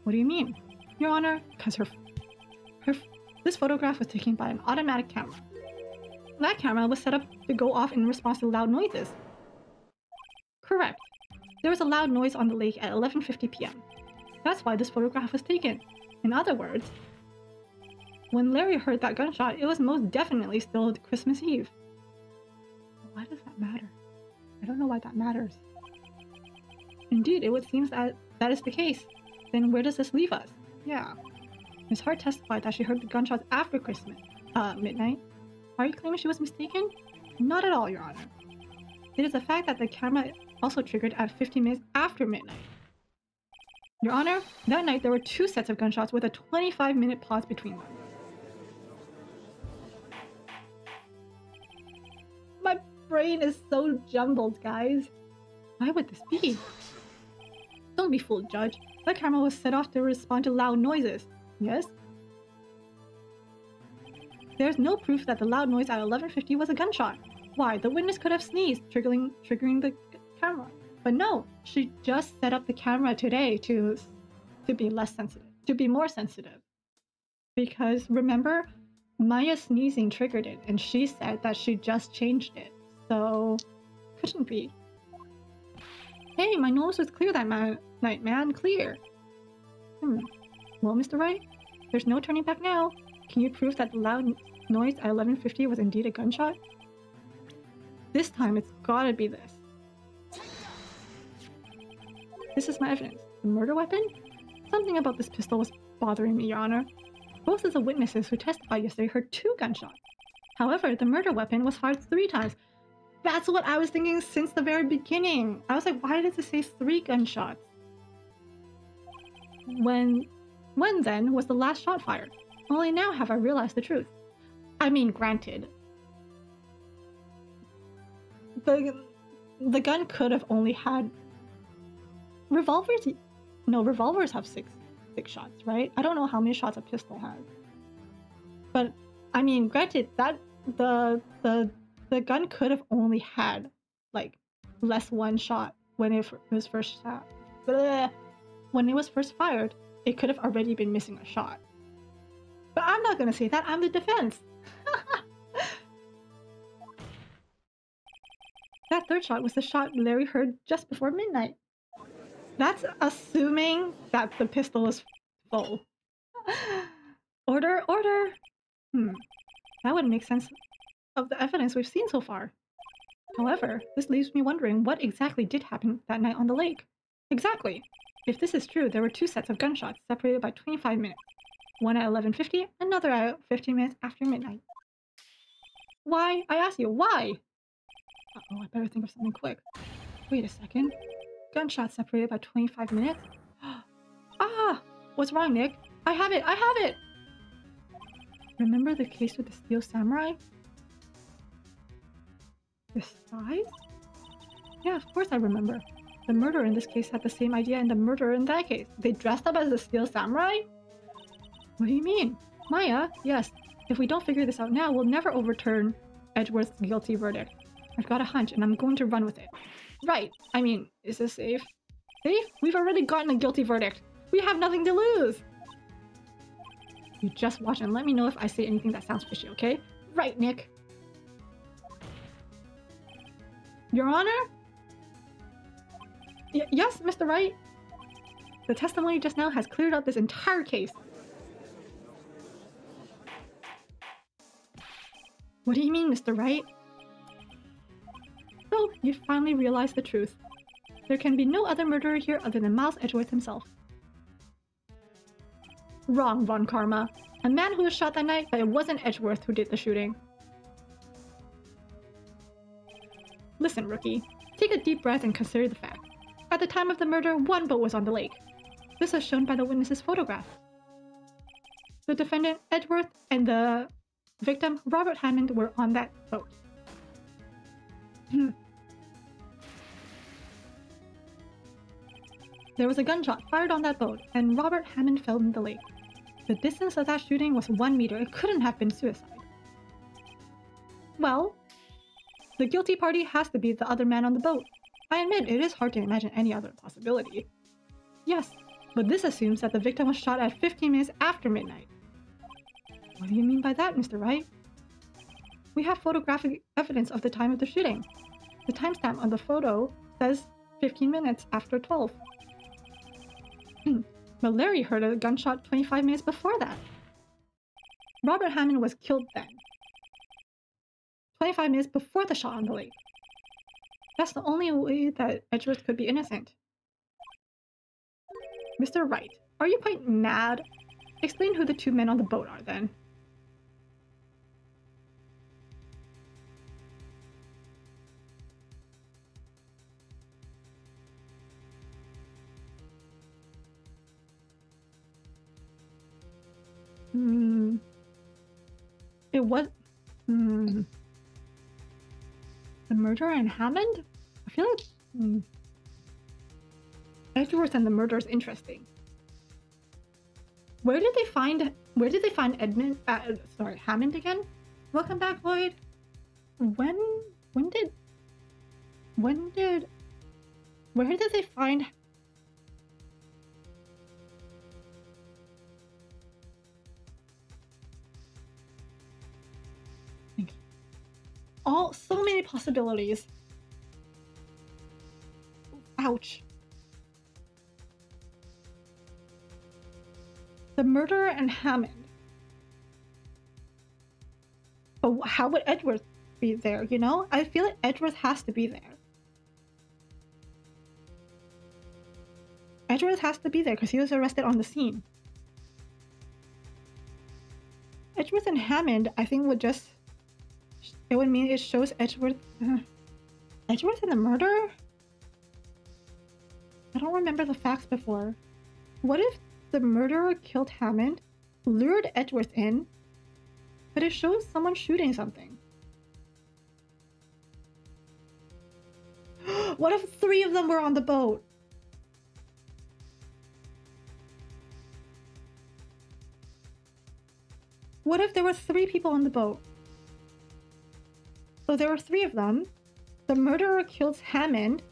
What do you mean? Your Honor, because this photograph was taken by an automatic camera. That camera was set up to go off in response to loud noises. Correct. There was a loud noise on the lake at 11:50 p.m. That's why this photograph was taken. In other words, when Larry heard that gunshot, it was most definitely still Christmas Eve. Why does that matter? I don't know why that matters. Indeed, it would seem that that is the case. Then where does this leave us? Yeah. Ms. Hart testified that she heard the gunshots after midnight. Are you claiming she was mistaken? Not at all, Your Honor. It is a fact that the camera also triggered at 15 minutes after midnight. Your Honor, that night there were 2 sets of gunshots with a 25-minute pause between them. My brain is so jumbled, guys. Why would this be? Don't be fooled, Judge. That camera was set off to respond to loud noises. Yes? There's no proof that the loud noise at 11:50 was a gunshot. Why? The witness could have sneezed, triggering the camera. But no, she just set up the camera today to be less sensitive, to be more sensitive. Because remember, Maya sneezing triggered it, and she said that she just changed it. So, couldn't be. Hey, my nose was clear that night, man. Clear. Well, Mr. Wright, there's no turning back now. Can you prove that the loud noise at 11:50 was indeed a gunshot? This time, it's gotta be this. This is my evidence. The murder weapon? Something about this pistol was bothering me, Your Honor. Both of the witnesses who testified yesterday heard 2 gunshots. However, the murder weapon was fired 3 times. That's what I was thinking since the very beginning. I was like, why does it say 3 gunshots? When then was the last shot fired? Only now have I realized the truth. I mean, granted, the gun could have only had revolvers. No, revolvers have six shots, right? I don't know how many shots a pistol has, but I mean, granted, that the gun could have only had like less 1 shot when it was first shot. When it was first fired, it could have already been missing a shot. But I'm not gonna say that. I'm the defense. That 3rd shot was the shot Larry heard just before midnight. That's assuming that the pistol was full. Order! That would make sense of the evidence we've seen so far. However, this leaves me wondering what exactly did happen that night on the lake. Exactly! If this is true, there were 2 sets of gunshots separated by 25 minutes. One at 11:50, another at 15 minutes after midnight. Why? I ask you, why? Uh-oh, I better think of something quick. Wait a second. Gunshots separated by 25 minutes? Ah! What's wrong, Nick? I have it! Remember the case with the steel samurai? The spies? Yeah, of course I remember. The murderer in this case had the same idea and the murderer in that case. They dressed up as the steel samurai? What do you mean? Maya, yes. If we don't figure this out now, we'll never overturn Edgeworth's guilty verdict. I've got a hunch and I'm going to run with it. Right. I mean, is this safe? Safe? We've already gotten a guilty verdict. We have nothing to lose. You just watch and let me know if I say anything that sounds fishy, okay? Right, Nick. Your Honor? Yes, Mr. Wright? The testimony just now has cleared up this entire case. What do you mean, Mr. Wright? So, you finally realized the truth. There can be no other murderer here other than Miles Edgeworth himself. Wrong, Von Karma. A man who was shot that night, but it wasn't Edgeworth who did the shooting. Listen, rookie. Take a deep breath and consider the fact. At the time of the murder, one boat was on the lake. This is shown by the witness's photograph. The defendant, Edgeworth, and the victim, Robert Hammond, were on that boat. There was a gunshot fired on that boat, and Robert Hammond fell in the lake. The distance of that shooting was 1 meter. It couldn't have been suicide. Well, the guilty party has to be the other man on the boat. I admit, it is hard to imagine any other possibility. Yes, but this assumes that the victim was shot at 15 minutes after midnight. What do you mean by that, Mr. Wright? We have photographic evidence of the time of the shooting. The timestamp on the photo says 15 minutes after 12. But Larry heard a gunshot 25 minutes before that. Robert Hammond was killed then. 25 minutes before the shot on the lake. That's the only way that Edgeworth could be innocent. Mr. Wright, are you quite mad? Explain who the two men on the boat are then. It was... The murderer and Hammond? I feel like... Edgeworth and the murder is interesting. Where did they find Hammond again? Welcome back, Lloyd. Where did they find... So many possibilities. Ouch. The murderer and Hammond. But how would Edgeworth be there, you know? I feel like Edgeworth has to be there. Edgeworth has to be there because he was arrested on the scene. Edgeworth and Hammond, I think, would just... It would mean it shows Edgeworth... Edgeworth and the murderer? I don't remember the facts before. What if the murderer killed Hammond, lured Edgeworth in, but it shows someone shooting something? What if 3 of them were on the boat? What if there were 3 people on the boat? So there were 3 of them. The murderer kills Hammond,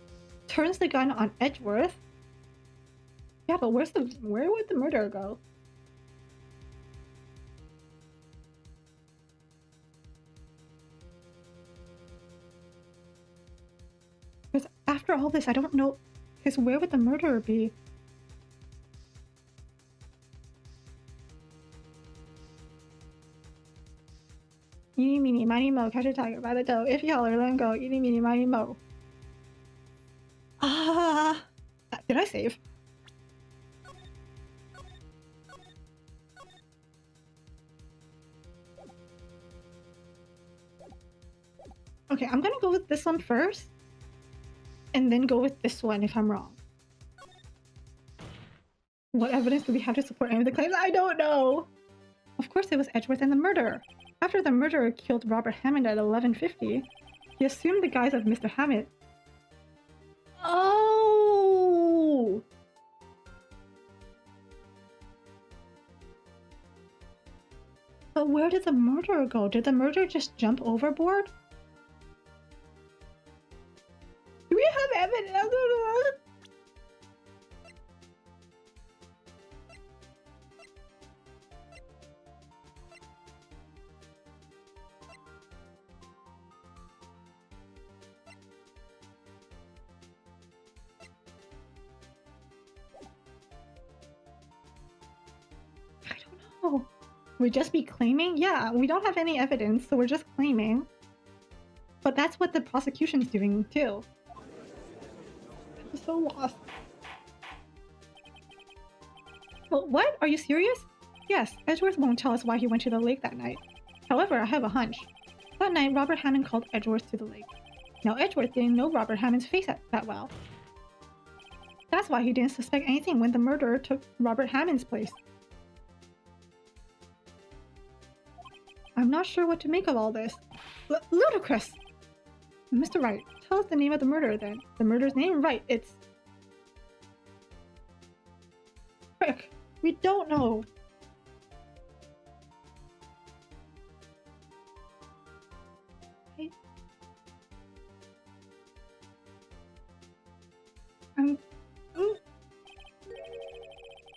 turns the gun on Edgeworth. Yeah, but where would the murderer go? Because after all this, I don't know. Because where would the murderer be? Eeny, meeny, miny, mo, catch a tiger by the toe. If you holler, let him go. Eeny, meeny, miny, mo. Did I save? Okay, I'm gonna go with this one first. And then go with this one if I'm wrong. What evidence do we have to support any of the claims? I don't know! Of course it was Edgeworth and the murderer. After the murderer killed Robert Hammond at 11:50, he assumed the guise of Mr. Hammond. Oh! But where did the murderer go? Did the murderer just jump overboard? Do we have evidence? We'd just be claiming? Yeah, we don't have any evidence, so we're just claiming. But that's what the prosecution's doing, too. I'm so lost. Well, what? Are you serious? Yes, Edgeworth won't tell us why he went to the lake that night. However, I have a hunch. That night, Robert Hammond called Edgeworth to the lake. Now, Edgeworth didn't know Robert Hammond's face that well. That's why he didn't suspect anything when the murderer took Robert Hammond's place. I'm not sure what to make of all this. Ludicrous! Mr. Wright, tell us the name of the murderer then. The murderer's name? Right, it's... Frick, we don't know.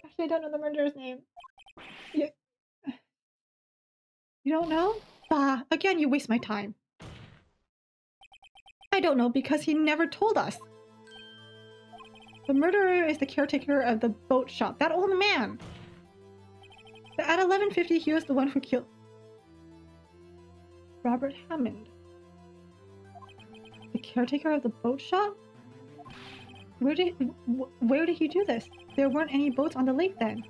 Actually, I don't know the murderer's name. You don't know? Ah, again, you waste my time. I don't know because he never told us. The murderer is the caretaker of the boat shop. That old man. At 11:50, he was the one who killed Robert Hammond. The caretaker of the boat shop? Where did he do this? There weren't any boats on the lake then.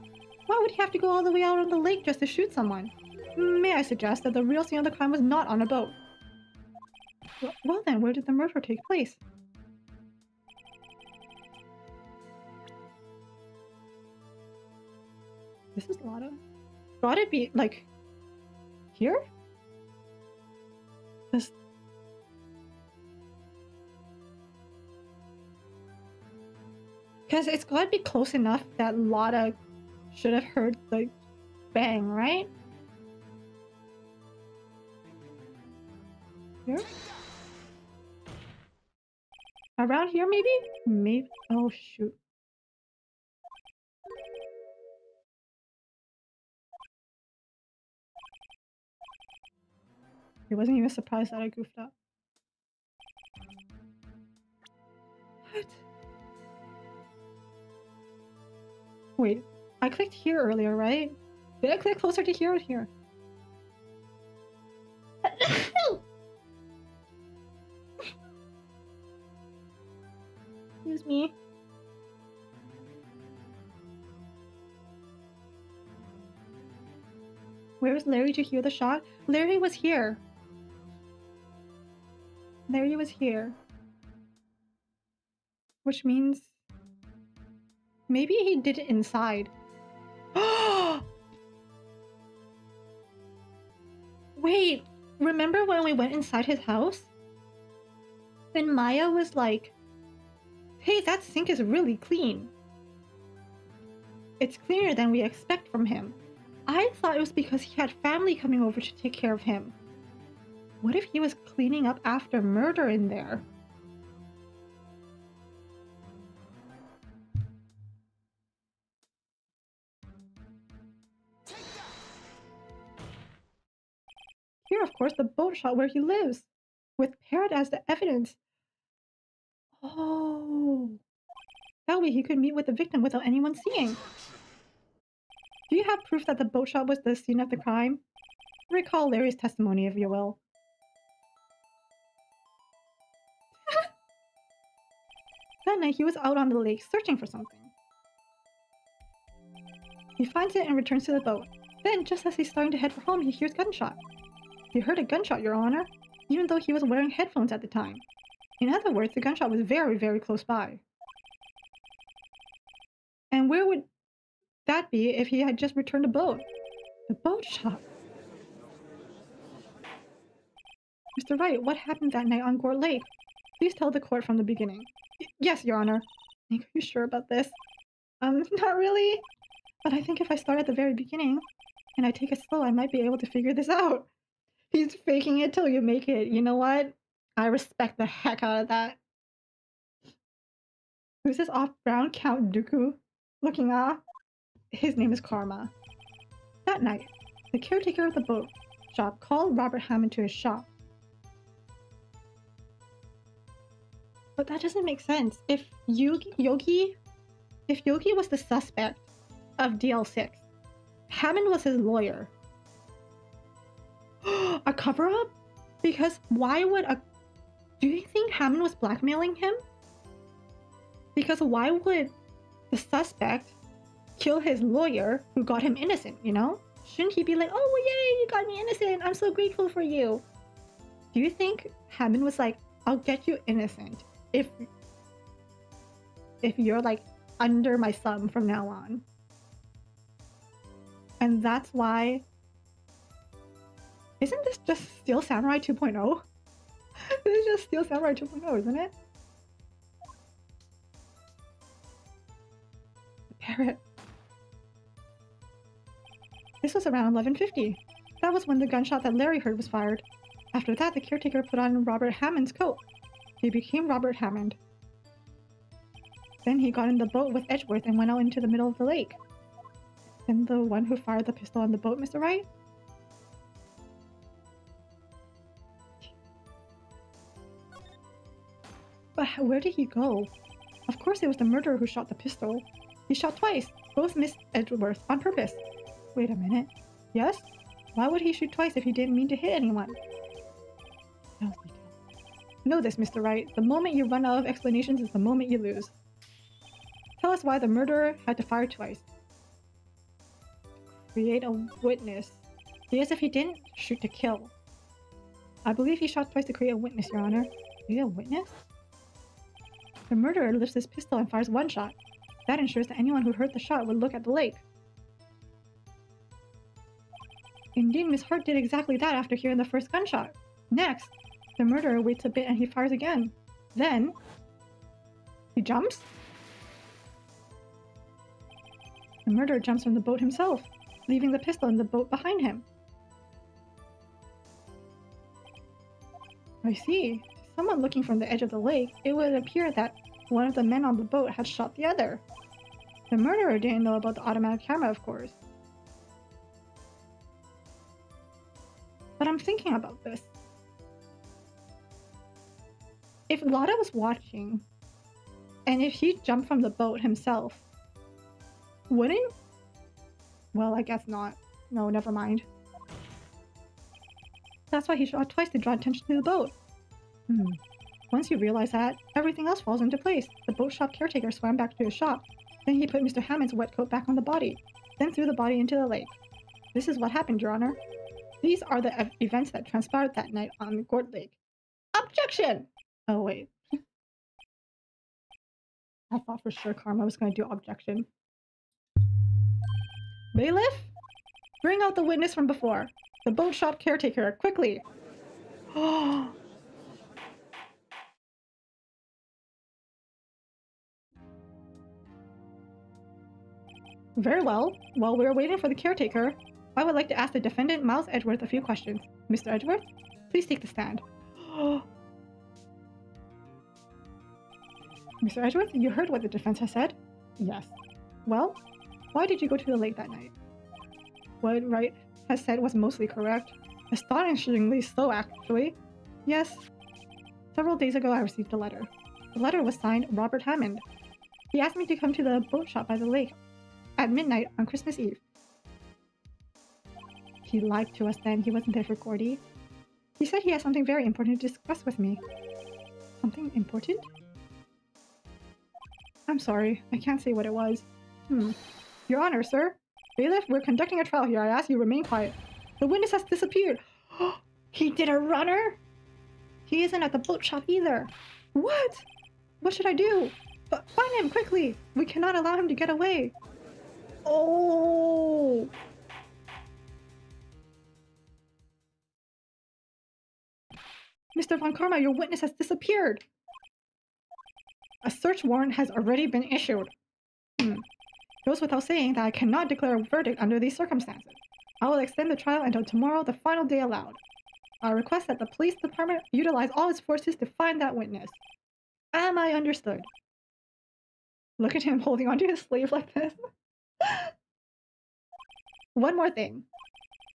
Why would he have to go all the way out on the lake just to shoot someone? May I suggest that the real scene of the crime was not on a boat? Well then, where did the murder take place? This is Lotto. Got it be, like, here? Because it's gotta be close enough that Lotta should have heard the bang, right? Here? Around here, maybe? Maybe. Oh, shoot. He wasn't even surprised that I goofed up. What? Wait, I clicked here earlier, right? Did I click closer to here or here? Excuse me. Where's Larry to hear the shot? Larry was here. Larry was here. Which means... maybe he did it inside. Wait, remember when we went inside his house? Then Maya was like, hey, that sink is really clean. It's cleaner than we expect from him. I thought it was because he had family coming over to take care of him. What if he was cleaning up after murder in there? Here, of course, the boat shot where he lives, with Parrot as the evidence. Oh, that way he could meet with the victim without anyone seeing. Do you have proof that the boat shop was the scene of the crime? Recall Larry's testimony, if you will. That night, he was out on the lake searching for something. He finds it and returns to the boat. Then, just as he's starting to head for home, he hears gunshot. He heard a gunshot, Your Honor, even though he was wearing headphones at the time. In other words, the gunshot was very, very close by. And where would that be if he had just returned a boat? The boat shop. Mr. Wright, what happened that night on Gore Lake? Please tell the court from the beginning. Yes, Your Honor. Are you sure about this? Not really. But I think if I start at the very beginning, and I take it slow, I might be able to figure this out. He's faking it till you make it. You know what? I respect the heck out of that. Who's this off-brown Count Dooku looking off? His name is Karma. That night, the caretaker of the boat shop called Robert Hammond to his shop. But that doesn't make sense. If Yogi was the suspect of DL6, Hammond was his lawyer. A cover-up? Because why would a... Do you think Hammond was blackmailing him? Because why would the suspect kill his lawyer who got him innocent, you know? Shouldn't he be like, oh, well, yay, you got me innocent. I'm so grateful for you. Do you think Hammond was like, I'll get you innocent if you're like under my thumb from now on? And that's why... Isn't this just Steel Samurai 2.0? This is just Steel Samurai 2.0, isn't it? The parrot. This was around 11:50. That was when the gunshot that Larry heard was fired. After that, the caretaker put on Robert Hammond's coat. He became Robert Hammond. Then he got in the boat with Edgeworth and went out into the middle of the lake. Then the one who fired the pistol on the boat, Mr. Wright? But where did he go? Of course it was the murderer who shot the pistol. He shot twice. Both missed Edgeworth on purpose. Wait a minute. Yes? Why would he shoot twice if he didn't mean to hit anyone? Know this, Mr. Wright. The moment you run out of explanations is the moment you lose. Tell us why the murderer had to fire twice. Create a witness. As if he didn't shoot to kill. I believe he shot twice to create a witness, Your Honor. Create a witness? The murderer lifts his pistol and fires one shot. That ensures that anyone who heard the shot would look at the lake. Indeed, Miss Hart did exactly that after hearing the first gunshot. Next, the murderer waits a bit and he fires again. Then, he jumps. The murderer jumps from the boat himself, leaving the pistol in the boat behind him. I see. To someone looking from the edge of the lake, it would appear that one of the men on the boat had shot the other. The murderer didn't know about the automatic camera, of course. But I'm thinking about this. If Lotta was watching, and if he jumped from the boat himself, wouldn't? Well, I guess not. No, never mind. That's why he shot twice to draw attention to the boat. Once you realize that, everything else falls into place. The boat shop caretaker swam back to his shop. Then he put Mr. Hammond's wet coat back on the body. Then threw the body into the lake. This is what happened, Your Honor. These are the events that transpired that night on Gort Lake. Objection! Oh, wait. I thought for sure Karma was going to do objection. Bailiff? Bring out the witness from before. The boat shop caretaker, quickly! Very well. While we're waiting for the caretaker, I would like to ask the defendant, Miles Edgeworth, a few questions. Mr. Edgeworth, please take the stand. Mr. Edgeworth, you heard what the defense has said? Yes. Well, why did you go to the lake that night? What Wright has said was mostly correct. Astonishingly so, actually. Yes. Several days ago, I received a letter. The letter was signed Robert Hammond. He asked me to come to the boat shop by the lake at midnight on Christmas Eve. He lied to us then. He wasn't there for Gordy. He said he has something very important to discuss with me. Something important? I'm sorry. I can't say what it was. Your Honor, sir. Bailiff, we're conducting a trial here. I ask you remain quiet. The witness has disappeared. He did a runner? He isn't at the boat shop either. What? What should I do? Find him quickly. We cannot allow him to get away. Oh! Mr. Von Karma, your witness has disappeared. A search warrant has already been issued. Goes without saying that I cannot declare a verdict under these circumstances. I will extend the trial until tomorrow, the final day allowed. I request that the police department utilize all its forces to find that witness. Am I understood? Look at him holding onto his sleeve like this. One more thing.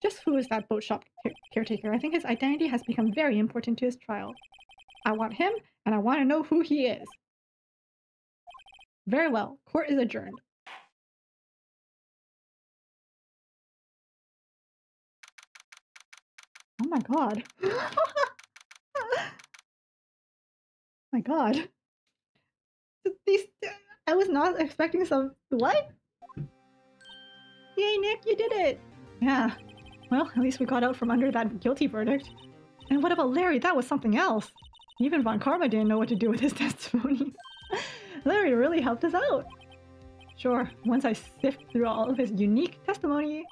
Just who is that boat shop caretaker? I think his identity has become very important to his trial. I want him, and I want to know who he is. Very well. Court is adjourned. Oh my god. My god. These... I was not expecting some... What? Yay, Nick, you did it! Yeah. Well, at least we got out from under that guilty verdict. And what about Larry? That was something else. Even Von Karma didn't know what to do with his testimony. Larry really helped us out. Sure, once I sift through all of his unique testimony.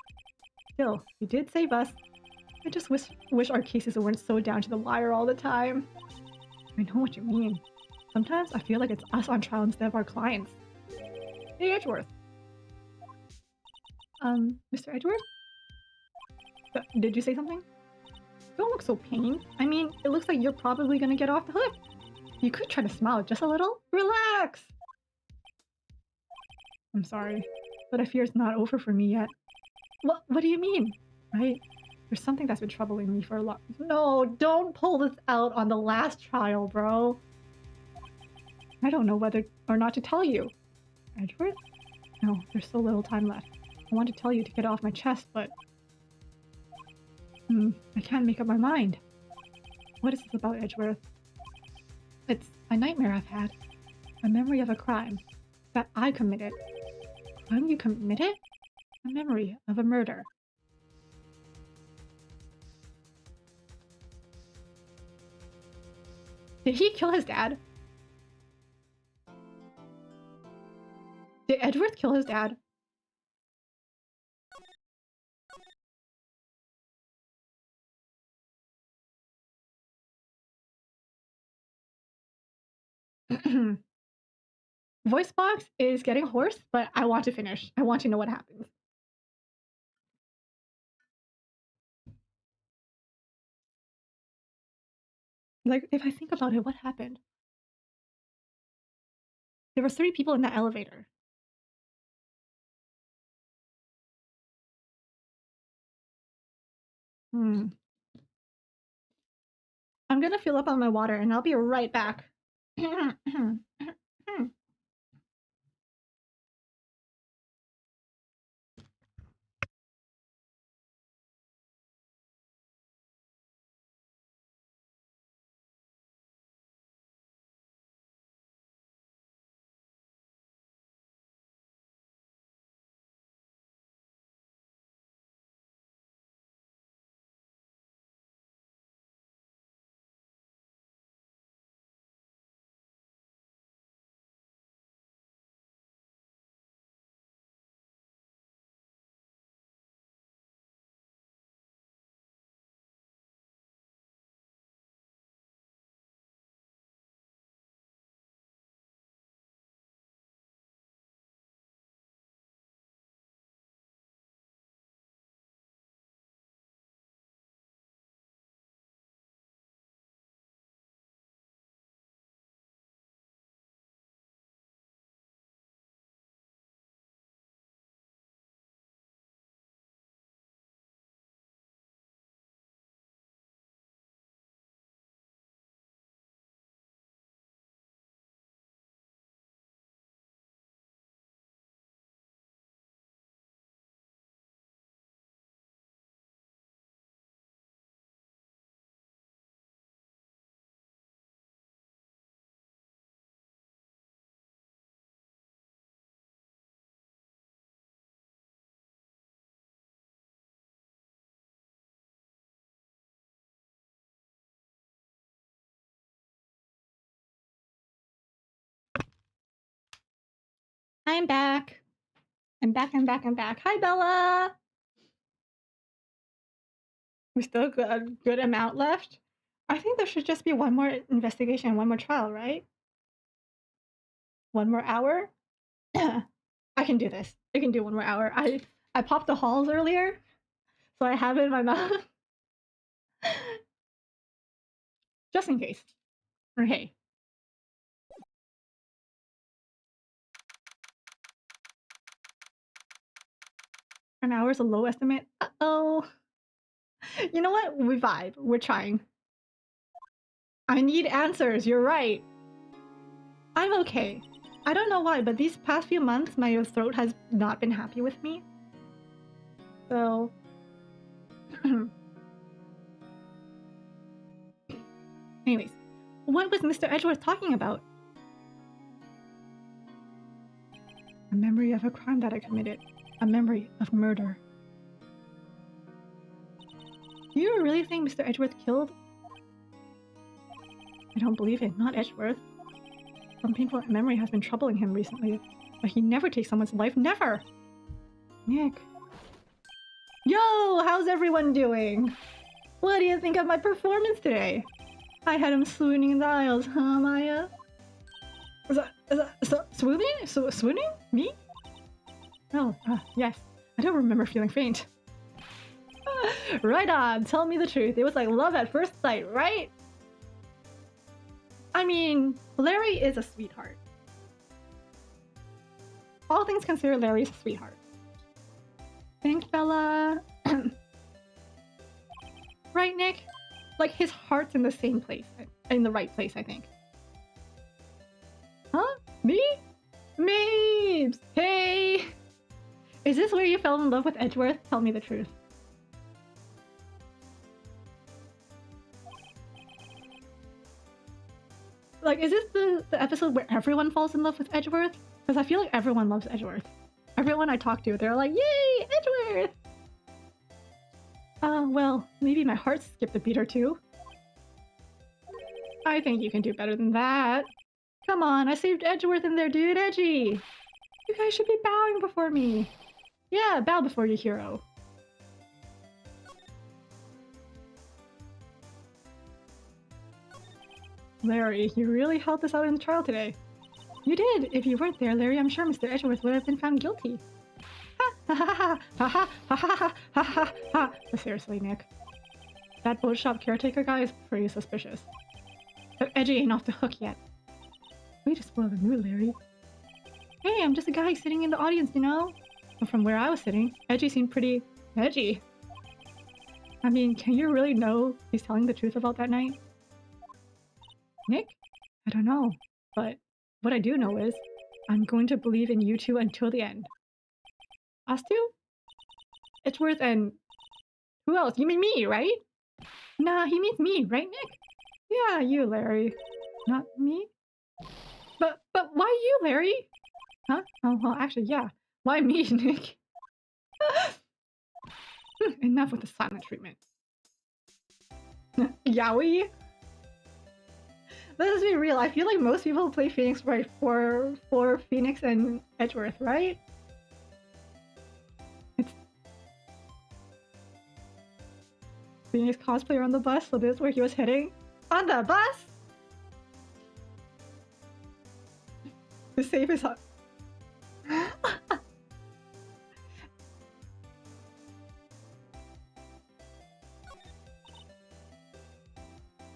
Still, he did save us. I just wish our cases weren't so down to the wire all the time. I know what you mean. Sometimes I feel like it's us on trial instead of our clients. Hey, Edgeworth. Mr. Edgeworth? Did you say something? Don't look so pained. I mean, it looks like you're probably gonna get off the hook. You could try to smile just a little. Relax! I'm sorry, but I fear it's not over for me yet. What do you mean? Right? There's something that's been troubling me for a lot. No, don't pull this out on the last trial, bro. I don't know whether or not to tell you. Edgeworth? No, there's so little time left. I want to tell you to get it off my chest, but... I can't make up my mind. What is this about, Edgeworth? It's a nightmare I've had. A memory of a crime that I committed. A crime you committed? A memory of a murder. Did he kill his dad? Did Edgeworth kill his dad? Voice box is getting hoarse, but I want to finish. I want to know what happens. Like, if I think about it, what happened? There were 3 people in that elevator. I'm gonna fill up on my water and I'll be right back. I'm back. I'm back. Hi, Bella! We still got a good amount left. I think there should just be one more investigation, one more trial, right? One more hour? I can do this. I can do one more hour. I popped the halls earlier, so I have it in my mouth. Just in case. Okay. An hour is a low estimate. Uh-oh. You know what? We vibe. We're trying. I need answers. You're right. I'm okay. I don't know why, but these past few months, my throat has not been happy with me. So... Anyways, what was Mr. Edgeworth talking about? A memory of a crime that I committed. a memory of murder. Do you really think Mr. Edgeworth killed? I don't believe it, not Edgeworth. Some painful memory has been troubling him recently, but he never takes someone's life, never! Nick. Yo, how's everyone doing? What do you think of my performance today? I had him swooning in the aisles, huh, Maya? Is that swooning? Swooning? Me? Oh, yes. I don't remember feeling faint. Right on, tell me the truth. It was like love at first sight, right? I mean, Larry is a sweetheart. All things considered, Larry's a sweetheart. Thanks, Bella. Right, Nick? Like, his heart's in the same place. In the right place, I think. Huh? Me? Mabes! Hey! Is this where you fell in love with Edgeworth? Tell me the truth. Like, is this the episode where everyone falls in love with Edgeworth? Because I feel like everyone loves Edgeworth. Everyone I talk to, they're like, yay, Edgeworth! Well, maybe my heart skipped a beat or two. I think you can do better than that. Come on, I saved Edgeworth in there, dude, Edgy! You guys should be bowing before me. Yeah, bow before your hero. Larry, you really helped us out in the trial today. You did! If you weren't there, Larry, I'm sure Mr. Edgeworth would have been found guilty. Ha ha ha ha ha ha ha ha ha ha. Seriously, Nick. That boat shop caretaker guy is pretty suspicious. But Edgy ain't off the hook yet. Way to spoil the mood, Larry. Hey, I'm just a guy sitting in the audience, you know? But from where I was sitting, Edgy seemed pretty edgy. I mean, can you really know he's telling the truth about that night? Nick? I don't know, but what I do know is I'm going to believe in you two until the end. Us two? Edgeworth and... who else? You mean me, right? Nah, he means me, right, Nick? Yeah, you, Larry. Not me? But why you, Larry? Huh? Oh, well, actually, yeah. Why me, Nick? Enough with the silent treatment. Yowie? Let's be real, I feel like most people play Phoenix right for Phoenix and Edgeworth, right? It's Phoenix cosplayer on the bus, so this is where he was heading? On the bus? To save his heart.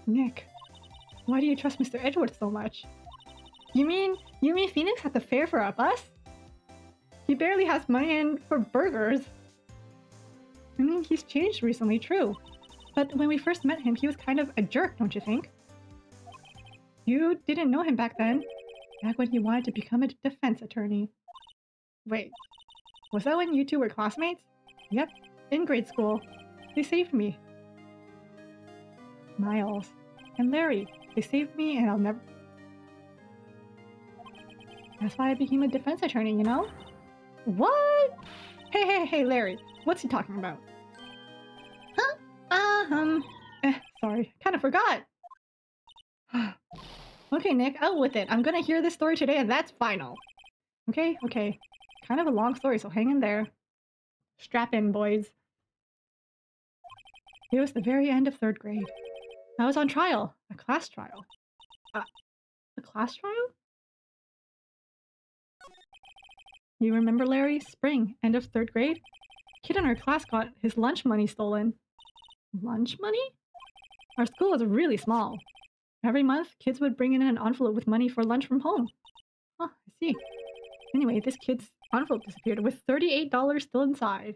Nick. Why do you trust Mr. Edgeworth so much? You mean Phoenix had to fare for a bus? He barely has money in for burgers. I mean, he's changed recently, true. But when we first met him, he was kind of a jerk, don't you think? You didn't know him back then. Back when he wanted to become a defense attorney. Wait, was that when you two were classmates? Yep, in grade school. They saved me. Miles. And Larry. They saved me and I'll never... That's why I became a defense attorney, you know? What? Hey, Larry. What's he talking about? Huh? Sorry. Kinda forgot. Okay, Nick, out with it. I'm gonna hear this story today and that's final. Okay. Kind of a long story, so hang in there. Strap in, boys. It was the very end of 3rd grade. I was on trial. A class trial. A class trial? You remember Larry? Spring, end of 3rd grade? Kid in our class got his lunch money stolen. Lunch money? Our school was really small. Every month, kids would bring in an envelope with money for lunch from home. Huh, I see. Anyway, this kid's envelope disappeared with $38 still inside.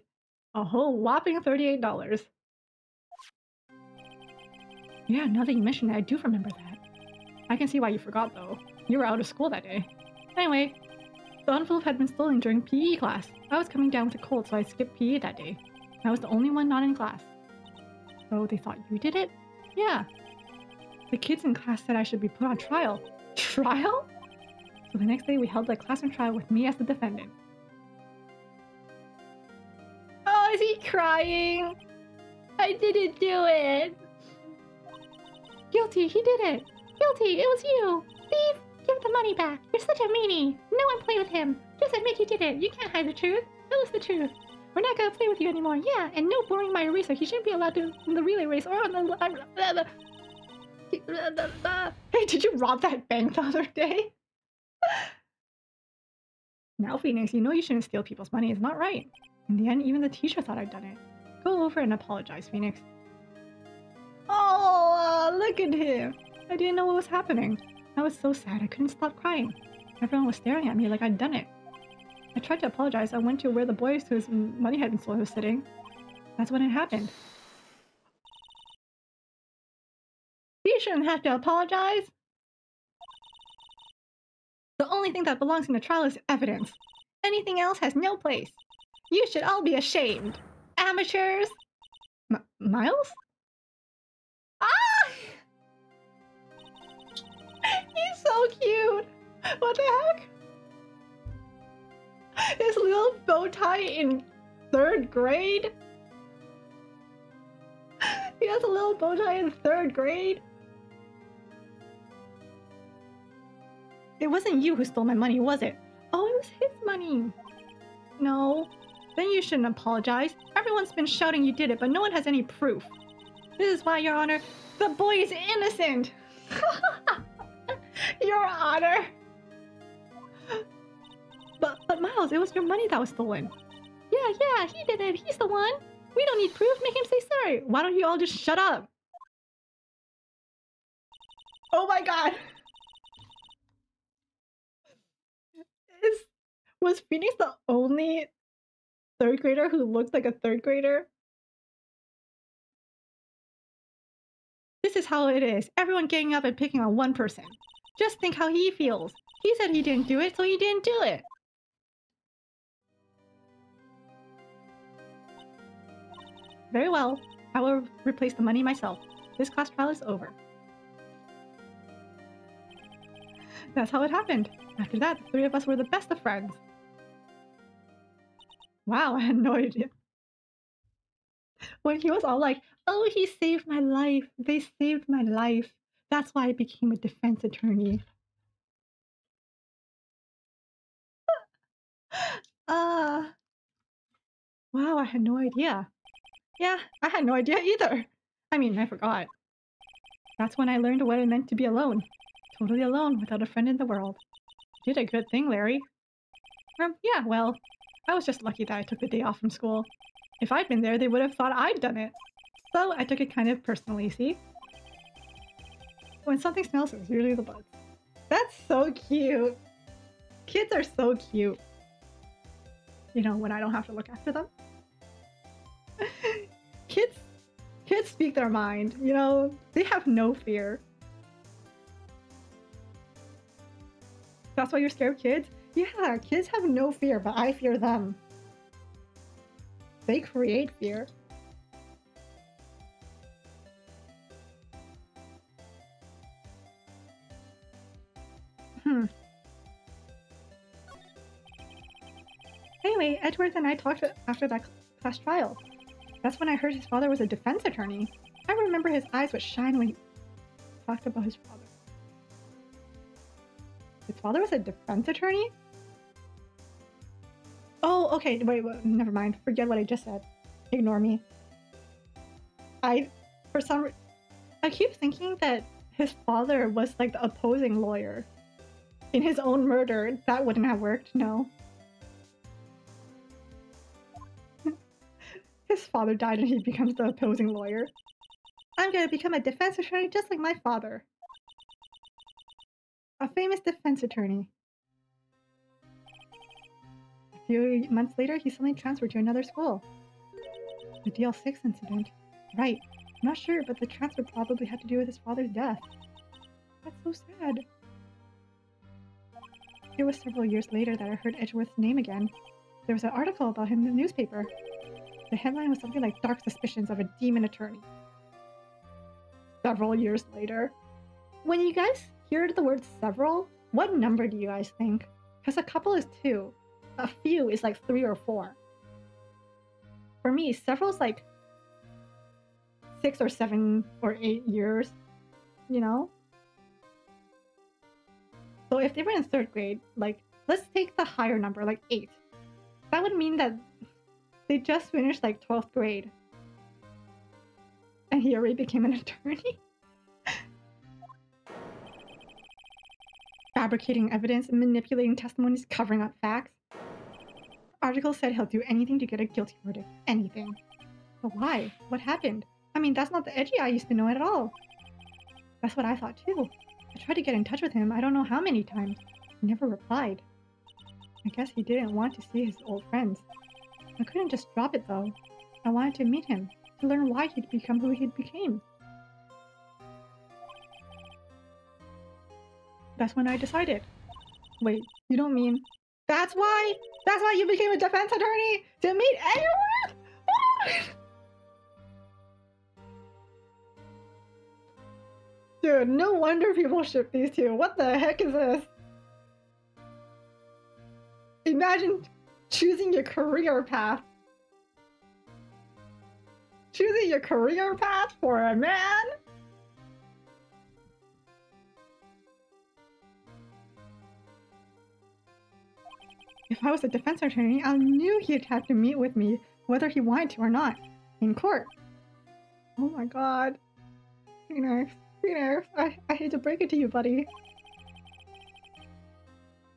A whole whopping $38. Yeah, now that you mention it, I do remember that. I can see why you forgot, though. You were out of school that day. Anyway, the envelope had been stolen during PE class. I was coming down with a cold, so I skipped PE that day. I was the only one not in class. So they thought you did it? Yeah. The kids in class said I should be put on trial. Trial? So the next day we held a classroom trial with me as the defendant. crying. I didn't do it. Guilty, he did it. Guilty, it was you. Thief, give the money back. You're such a meanie. No one play with him. Just admit you did it. You can't hide the truth. Tell us the truth. We're not gonna play with you anymore. Yeah, and no boring my eraser. He shouldn't be allowed to in the relay race or on the... Hey, did you rob that bank the other day? Now, Phoenix, you know you shouldn't steal people's money. It's not right. In the end, even the teacher thought I'd done it. Go over and apologize, Phoenix. Oh, look at him. I didn't know what was happening. I was so sad I couldn't stop crying. Everyone was staring at me like I'd done it. I tried to apologize. I went to where the boys whose money had been stolen was sitting. That's when it happened. You shouldn't have to apologize. The only thing that belongs in the trial is evidence. Anything else has no place. You should all be ashamed. Amateurs. Miles? Ah! He's so cute. What the heck? His little bow tie in 3rd grade? He has a little bow tie in 3rd grade? It wasn't you who stole my money, was it? Oh, it was his money. No. Then you shouldn't apologize. Everyone's been shouting you did it, but no one has any proof. This is why, Your Honor, the boy is innocent. Your Honor. But Miles, it was your money that was stolen. Yeah, he did it. He's the one. We don't need proof. Make him say sorry. Why don't you all just shut up? Oh my god. Was Phoenix the only 3rd grader who looked like a 3rd grader? This is how it is. Everyone getting up and picking on one person. Just think how he feels. He said he didn't do it, so he didn't do it. Very well. I will replace the money myself. This class trial is over. That's how it happened. After that, the 3 of us were the best of friends. Wow, I had no idea. When he was all like, oh, he saved my life. They saved my life. That's why I became a defense attorney. Wow, I had no idea. Yeah, I had no idea either. I mean, I forgot. That's when I learned what it meant to be alone. Totally alone, without a friend in the world. You did a good thing, Larry. Yeah, well, I was just lucky that I took the day off from school. If I'd been there, they would have thought I'd done it. So I took it kind of personally, see? When something smells, it's usually the bugs. That's so cute. Kids are so cute. You know, when I don't have to look after them. Kids speak their mind, you know? They have no fear. That's why you're scared of kids? Yeah, kids have no fear, but I fear them. They create fear. Anyway, Edward and I talked after that class trial. That's when I heard his father was a defense attorney. I remember his eyes would shine when he talked about his father. His father was a defense attorney? Oh, okay, wait, never mind. Forget what I just said. Ignore me. I keep thinking that his father was like the opposing lawyer. In his own murder, that wouldn't have worked, no. His father died and he becomes the opposing lawyer. I'm gonna become a defense attorney just like my father. A famous defense attorney. A few months later, he suddenly transferred to another school. The DL6 incident. Right. I'm not sure, but the transfer probably had to do with his father's death. That's so sad. It was several years later that I heard Edgeworth's name again. There was an article about him in the newspaper. The headline was something like Dark Suspicions of a Demon Attorney. Several years later. When you guys hear the word several, what number do you guys think? Because a couple is 2. A few is like 3 or 4. for me, several's like 6 or 7 or 8 years, you know? So if they were in 3rd grade, like, let's take the higher number, like 8. That would mean that they just finished like 12th grade. And he already became an attorney. Fabricating evidence, manipulating testimonies, covering up facts. The article said he'll do anything to get a guilty verdict. Anything. But why? What happened? I mean, that's not the Edgy I used to know at all. That's what I thought too. I tried to get in touch with him I don't know how many times. He never replied. I guess he didn't want to see his old friends. I couldn't just drop it though. I wanted to meet him, to learn why he'd become who he became. That's when I decided. Wait, you don't mean... That's why? That's why you became a defense attorney? To meet Edgeworth? Dude, no wonder people ship these two. What the heck is this? Imagine choosing your career path. Choosing your career path for a man? If I was a defense attorney, I knew he'd have to meet with me, whether he wanted to or not, in court. Oh my god. Phoenix, I hate to break it to you, buddy.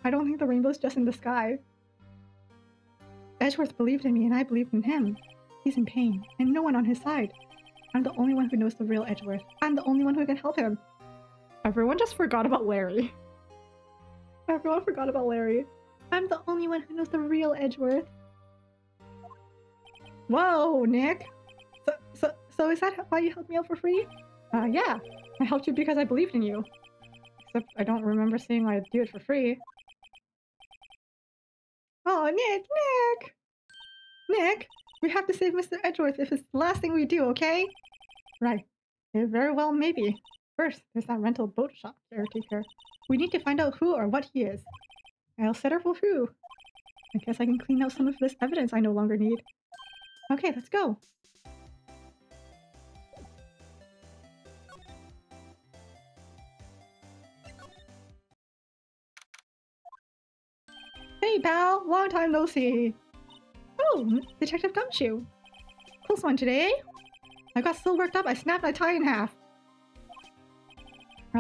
I don't think the rainbow's just in the sky. Edgeworth believed in me and I believed in him. He's in pain, and no one on his side. I'm the only one who knows the real Edgeworth. I'm the only one who can help him. Everyone just forgot about Larry. Everyone forgot about Larry. I'm the only one who knows the real Edgeworth. Whoa, Nick! So is that why you helped me out for free? Yeah. I helped you because I believed in you. Except I don't remember saying I'd do it for free. Oh, Nick! We have to save Mr. Edgeworth if it's the last thing we do, okay? Right. Yeah, very well, maybe. First, there's that rental boat shop caretaker. We need to find out who or what he is. I'll settle for who. I guess I can clean out some of this evidence I no longer need. Okay, let's go. Hey pal, long time no see. Oh, Detective Gumshoe. Close one today. I got so worked up I snapped my tie in half.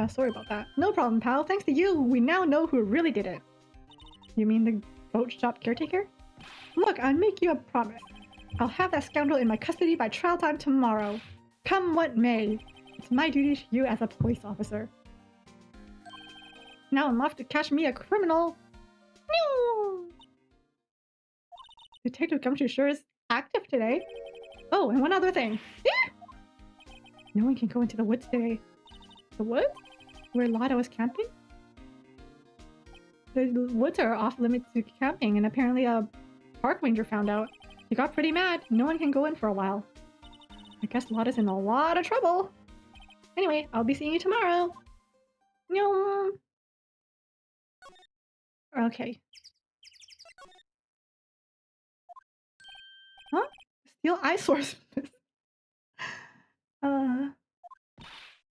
Sorry about that. No problem, pal. Thanks to you, we now know who really did it. You mean the boat shop caretaker? Look, I'll make you a promise. I'll have that scoundrel in my custody by trial time tomorrow. Come what may. It's my duty to you as a police officer. Now I'm off to catch me a criminal. No! Detective Gumshoe sure is active today. Oh, and one other thing. No one can go into the woods today. The woods? Where Lada was camping? The woods are off limits to camping, and apparently a park ranger found out. He got pretty mad. No one can go in for a while. I guess Lada's in a lot of trouble. Anyway, I'll be seeing you tomorrow. No. Okay. Huh? Steal eyesores.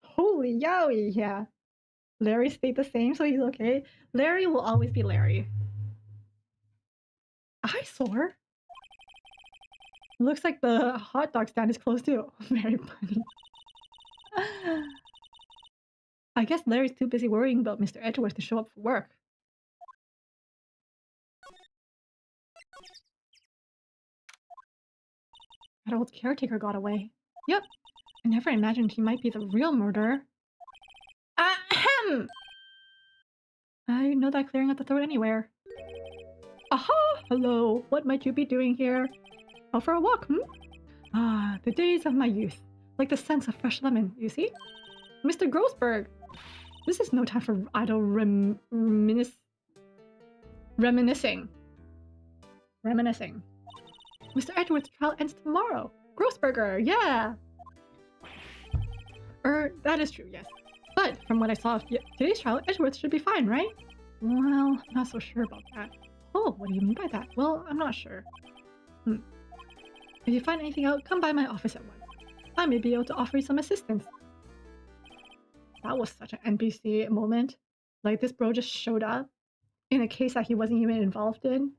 Holy yowie, yeah. Larry stayed the same, so he's okay. Larry will always be Larry. Eyesore? Looks like the hot dog stand is closed too. Very funny. I guess Larry's too busy worrying about Mr. Edgeworth to show up for work. That old caretaker got away. Yep. I never imagined he might be the real murderer. Ahem! I know that clearing out the throat anywhere. Aha! Hello! What might you be doing here? Out for a walk, Ah, the days of my youth. Like the scents of fresh lemon, you see? Mr. Grossberg! This is no time for idle reminiscing. Mr. Edgeworth's trial ends tomorrow. Grossberger, yeah! That is true, yes. But from what I saw of today's trial, Edgeworth should be fine, right? Well, I'm not so sure about that. Oh, what do you mean by that? Well, I'm not sure. If you find anything out, come by my office at once. I may be able to offer you some assistance. That was such an NPC moment. Like, this bro just showed up in a case that he wasn't even involved in.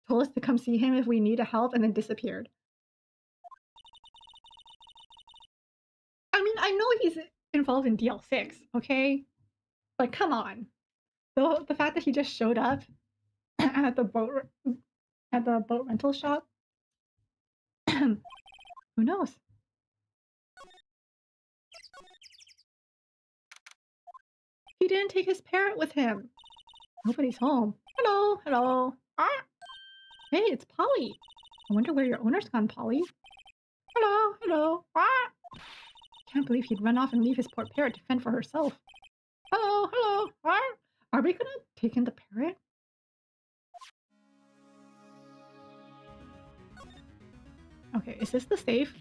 Told us to come see him if we needed help and then disappeared. I mean, I know he's involved in DL6, okay? Like, come on. The fact that he just showed up at the boat rental shop. Who knows? He didn't take his parrot with him. Nobody's home. Hello, hello. Ah. Hey, it's Polly. I wonder where your owner's gone, Polly. Hello, hello. Ah. Can't believe he'd run off and leave his poor parrot to fend for herself. Hello, hello. Ah. Are we gonna take in the parrot? Okay, is this the safe?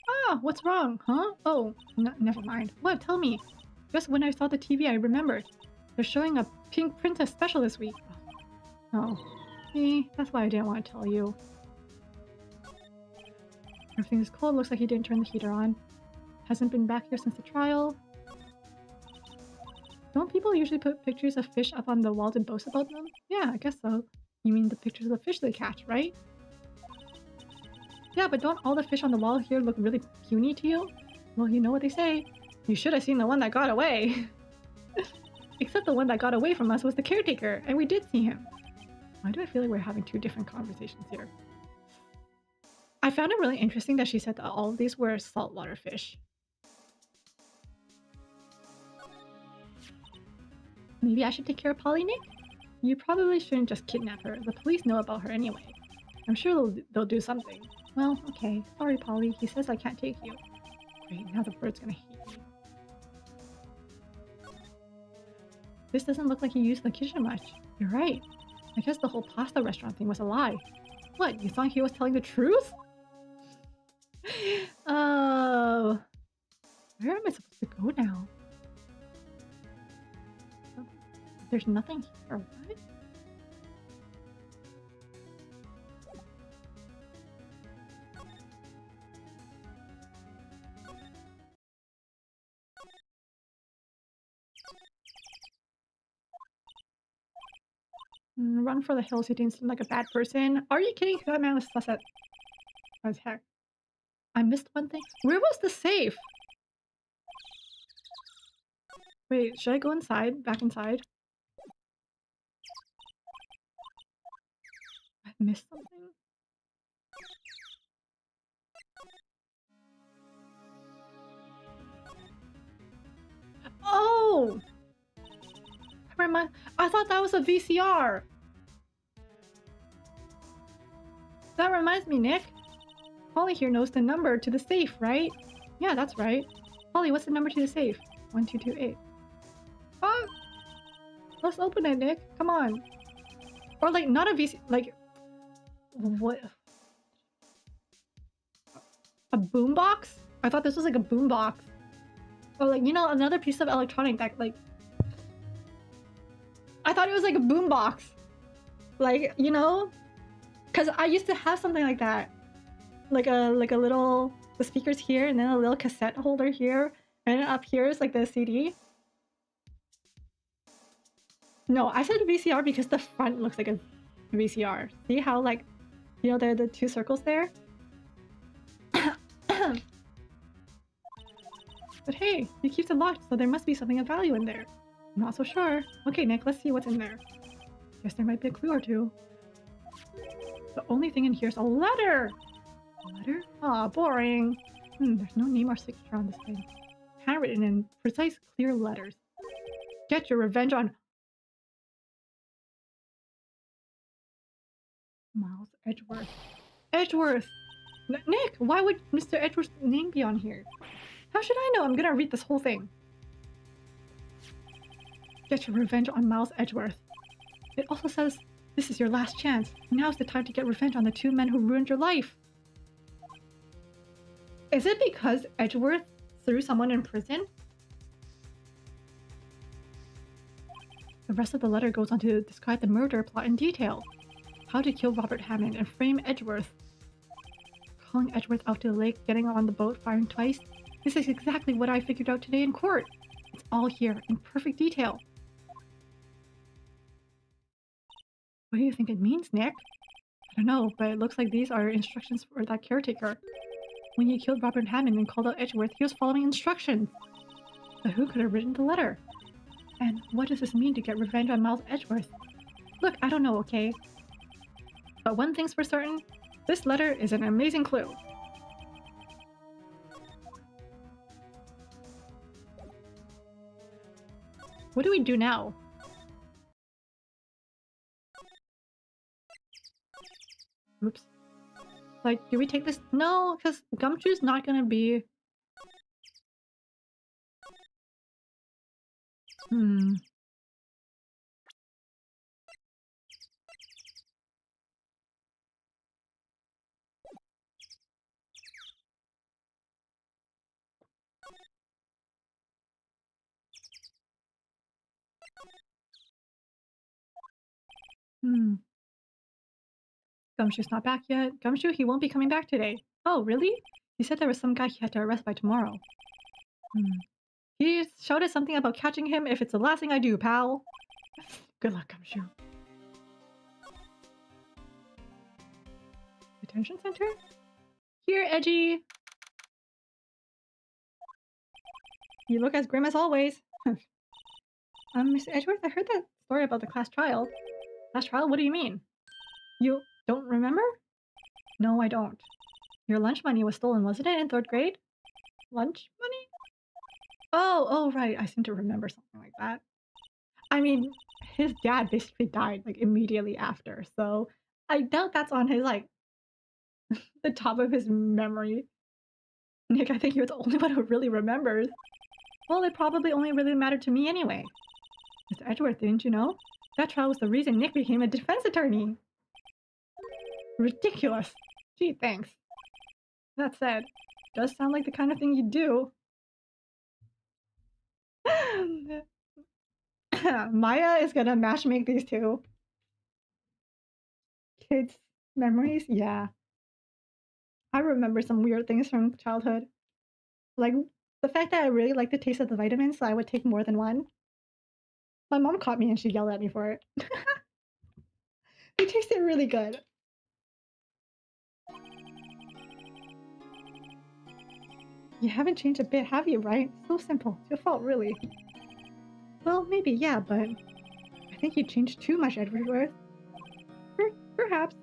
Ah, what's wrong, huh? Oh, never mind. What? Tell me. Just when I saw the TV, I remembered. They're showing a Pink Princess special this week. Oh, that's why I didn't want to tell you. Everything is cold. Looks like he didn't turn the heater on. Hasn't been back here since the trial. Don't people usually put pictures of fish up on the wall to boast about them? Yeah, I guess so. You mean the pictures of the fish they catch, right? Yeah, but don't all the fish on the wall here look really puny to you? Well, you know what they say. You should have seen the one that got away. Except the one that got away from us was the caretaker, and we did see him. Why do I feel like we're having two different conversations here? I found it really interesting that she said that all of these were saltwater fish. Maybe I should take care of Polly, Nick? You probably shouldn't just kidnap her. The police know about her anyway. I'm sure they'll do something. Well, okay. Sorry, Polly. He says I can't take you. Great, now the bird's gonna hate me. This doesn't look like he used the kitchen much. You're right. I guess the whole pasta restaurant thing was a lie. What, you thought he was telling the truth? Oh. Where am I supposed to go now? There's nothing here. What? Run for the hills. He didn't seem like a bad person. Are you kidding? That man was sus as heck. I missed one thing. Where was the safe? Wait, should I go inside? Back inside? I missed something? Oh! I thought that was a VCR! That reminds me, Nick. Polly here knows the number to the safe, right? Yeah, that's right. Polly, what's the number to the safe? 1228. Ah! Let's open it, Nick. Come on. Or like, not a VC... Like... What? A boombox? I thought this was like a boombox. Or like, you know, another piece of electronic that like... I thought it was like a boombox. Like, you know? Because I used to have something like that. Like a little... The speakers here, and then a little cassette holder here. And then up here is like the CD. No, I said VCR because the front looks like a VCR. See how like... You know, there are the two circles there? But hey, you keep it locked, so there must be something of value in there. I'm not so sure. Okay, Nick, let's see what's in there. Guess there might be a clue or two. The only thing in here is a letter! A letter? Aw, boring. There's no name or signature on this thing. Handwritten in precise, clear letters. Get your revenge on... Miles Edgeworth. Edgeworth! Nick, why would Mr. Edgeworth's name be on here? How should I know? I'm gonna read this whole thing. Get your revenge on Miles Edgeworth. It also says, this is your last chance. Now's the time to get revenge on the two men who ruined your life. Is it because Edgeworth threw someone in prison? The rest of the letter goes on to describe the murder plot in detail. How to kill Robert Hammond and frame Edgeworth. Calling Edgeworth out to the lake, getting on the boat, firing twice. This is exactly what I figured out today in court. It's all here, in perfect detail. What do you think it means, Nick? I don't know, but it looks like these are instructions for that caretaker. When he killed Robert Hammond and called out Edgeworth, he was following instructions. But who could have written the letter? And what does this mean to get revenge on Miles Edgeworth? Look, I don't know, okay? But one thing's for certain, this letter is an amazing clue. What do we do now? Oops. Like, do we take this? No, because Gumshoe's not gonna be... Gumshoe's not back yet. Gumshoe, he won't be coming back today. Oh, really? He said there was some guy he had to arrest by tomorrow. He shouted something about catching him if it's the last thing I do, pal. Good luck, Gumshoe. Detention center? Here, Edgy! You look as grim as always. Mr. Edgeworth, I heard that story about the class trial. Class trial? What do you mean? You don't remember? No, I don't. Your lunch money was stolen, wasn't it, in 3rd grade? Lunch money? Oh, right. I seem to remember something like that. I mean, his dad basically died, like, immediately after, so I doubt that's on his, like, the top of his memory. Nick, I think you're the only one who really remembers. Well, it probably only really mattered to me anyway. Mr. Edgeworth, didn't you know? That trial was the reason Nick became a defense attorney. Ridiculous. Gee, thanks. That said, does sound like the kind of thing you do. Maya is gonna matchmake these two. Kids' memories? Yeah. I remember some weird things from childhood. Like, the fact that I really like the taste of the vitamins, so I would take more than one. My mom caught me and she yelled at me for it. They tasted really good. You haven't changed a bit, have you, right? So simple. It's your fault, really. Well, maybe, yeah, but I think you changed too much, Edgeworth. Perhaps.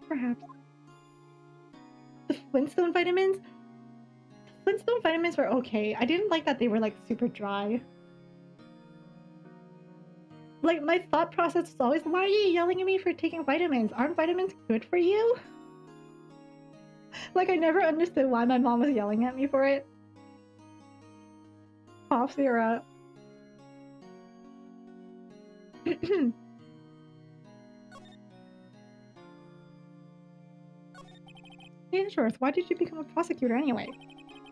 Perhaps. The Flintstone vitamins? The Flintstone vitamins were okay. I didn't like that they were, like, super dry. Like, my thought process was always, why are you yelling at me for taking vitamins? Aren't vitamins good for you? Like, I never understood why my mom was yelling at me for it. Cough syrup. Hey, Edgeworth, why did you become a prosecutor anyway?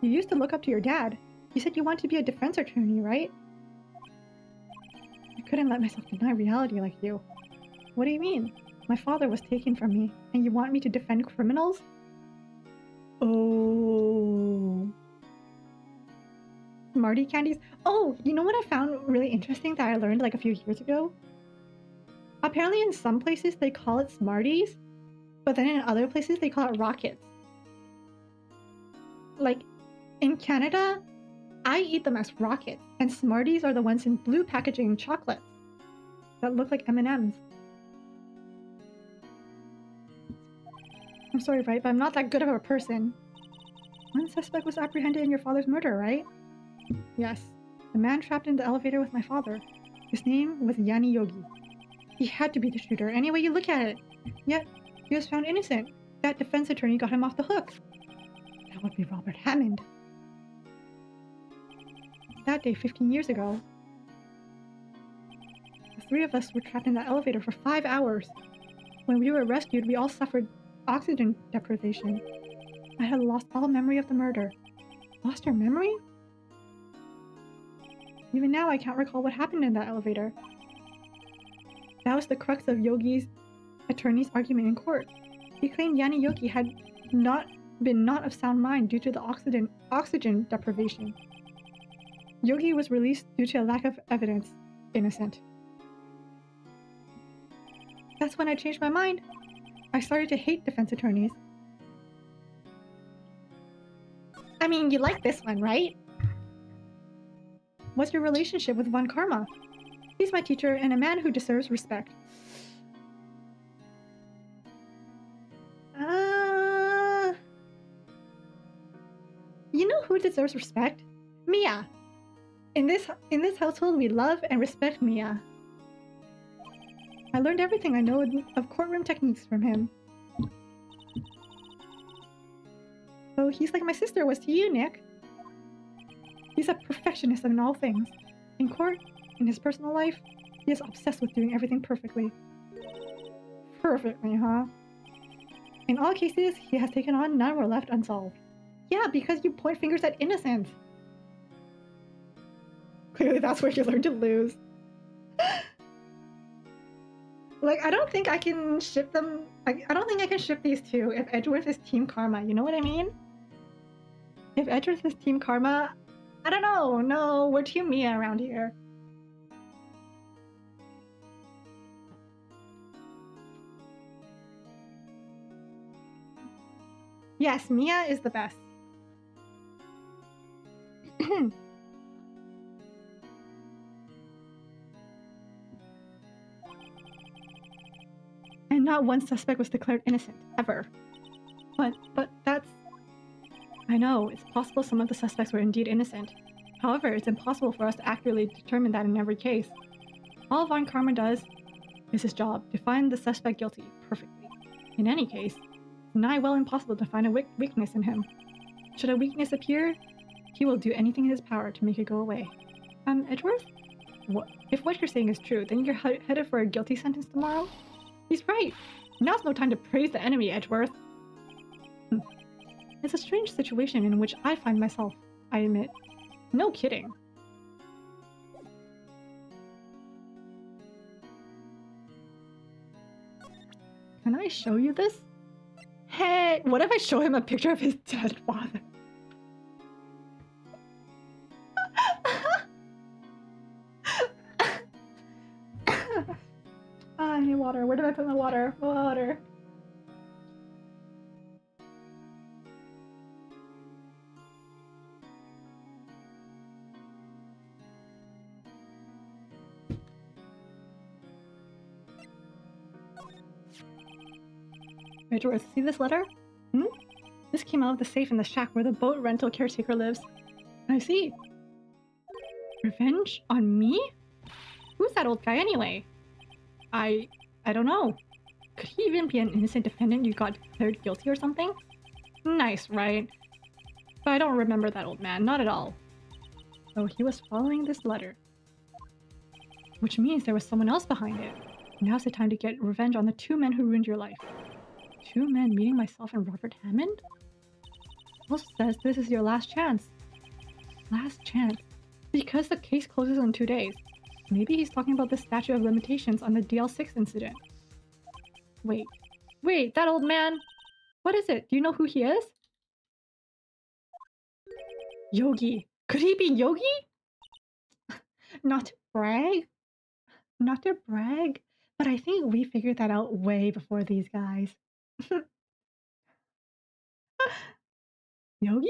You used to look up to your dad. You said you wanted to be a defense attorney, right? I couldn't let myself deny reality like you. What do you mean? My father was taken from me, and you want me to defend criminals? Oh. Smarty candies? Oh, you know what I found really interesting that I learned like a few years ago? Apparently in some places they call it Smarties, but then in other places they call it Rockets. Like, in Canada, I eat them as Rockets, and Smarties are the ones in blue packaging chocolates that look like M&Ms. I'm sorry, Wright, but I'm not that good of a person. One suspect was apprehended in your father's murder, right? Yes. The man trapped in the elevator with my father. His name was Yanni Yogi. He had to be the shooter, any way you look at it. Yet, he was found innocent. That defense attorney got him off the hook. That would be Robert Hammond. That day 15 years ago, the 3 of us were trapped in that elevator for 5 hours. When we were rescued, we all suffered oxygen deprivation. I had lost all memory of the murder. Lost your memory? Even now, I can't recall what happened in that elevator. That was the crux of Yogi's attorney's argument in court. He claimed Yanni Yogi had not of sound mind due to the oxygen deprivation. Yogi was released due to a lack of evidence. Innocent. That's when I changed my mind. I started to hate defense attorneys. I mean, you like this one, right? What's your relationship with Von Karma? He's my teacher and a man who deserves respect. You know who deserves respect? Mia. In this household, we love and respect Mia. I learned everything I know of courtroom techniques from him. So he's like my sister was to you, Nick. He's a perfectionist in all things. In court, in his personal life, he is obsessed with doing everything perfectly. Perfectly, huh? In all cases, he has taken on, none were left unsolved. Yeah, because you point fingers at innocent. Clearly that's where you learn to lose. Like, I don't think I can ship them. I don't think I can ship these two if Edgeworth is Team Karma, you know what I mean? If Edgeworth is Team Karma, I don't know. No, we're Team Mia around here. Yes, Mia is the best. And not one suspect was declared innocent, ever. But that's... I know, it's possible some of the suspects were indeed innocent. However, it's impossible for us to accurately determine that in every case. All Von Karma does is his job, to find the suspect guilty, perfectly. In any case, it's nigh well impossible to find a weakness in him. Should a weakness appear, he will do anything in his power to make it go away. Edgeworth? If what you're saying is true, then you're headed for a guilty sentence tomorrow? He's right! Now's no time to praise the enemy, Edgeworth! It's a strange situation in which I find myself, I admit. No kidding. Can I show you this? Hey, what if I show him a picture of his dead father? I need water. Where did I put my water? Water. Edgeworth, see this letter? This came out of the safe in the shack where the boat rental caretaker lives. I see. Revenge? On me? Who's that old guy anyway? I don't know. Could he even be an innocent defendant you got declared guilty or something? Nice, right? But I don't remember that old man, not at all. So he was following this letter. Which means there was someone else behind it. Now's the time to get revenge on the two men who ruined your life. 2 men meeting myself and Robert Hammond? It also says this is your last chance. Last chance? Because the case closes in 2 days. Maybe he's talking about the statute of limitations on the DL6 incident. Wait, that old man? What is it? Do you know who he is? Yogi. Could he be Yogi? Not to brag, but I think we figured that out way before these guys. Yogi?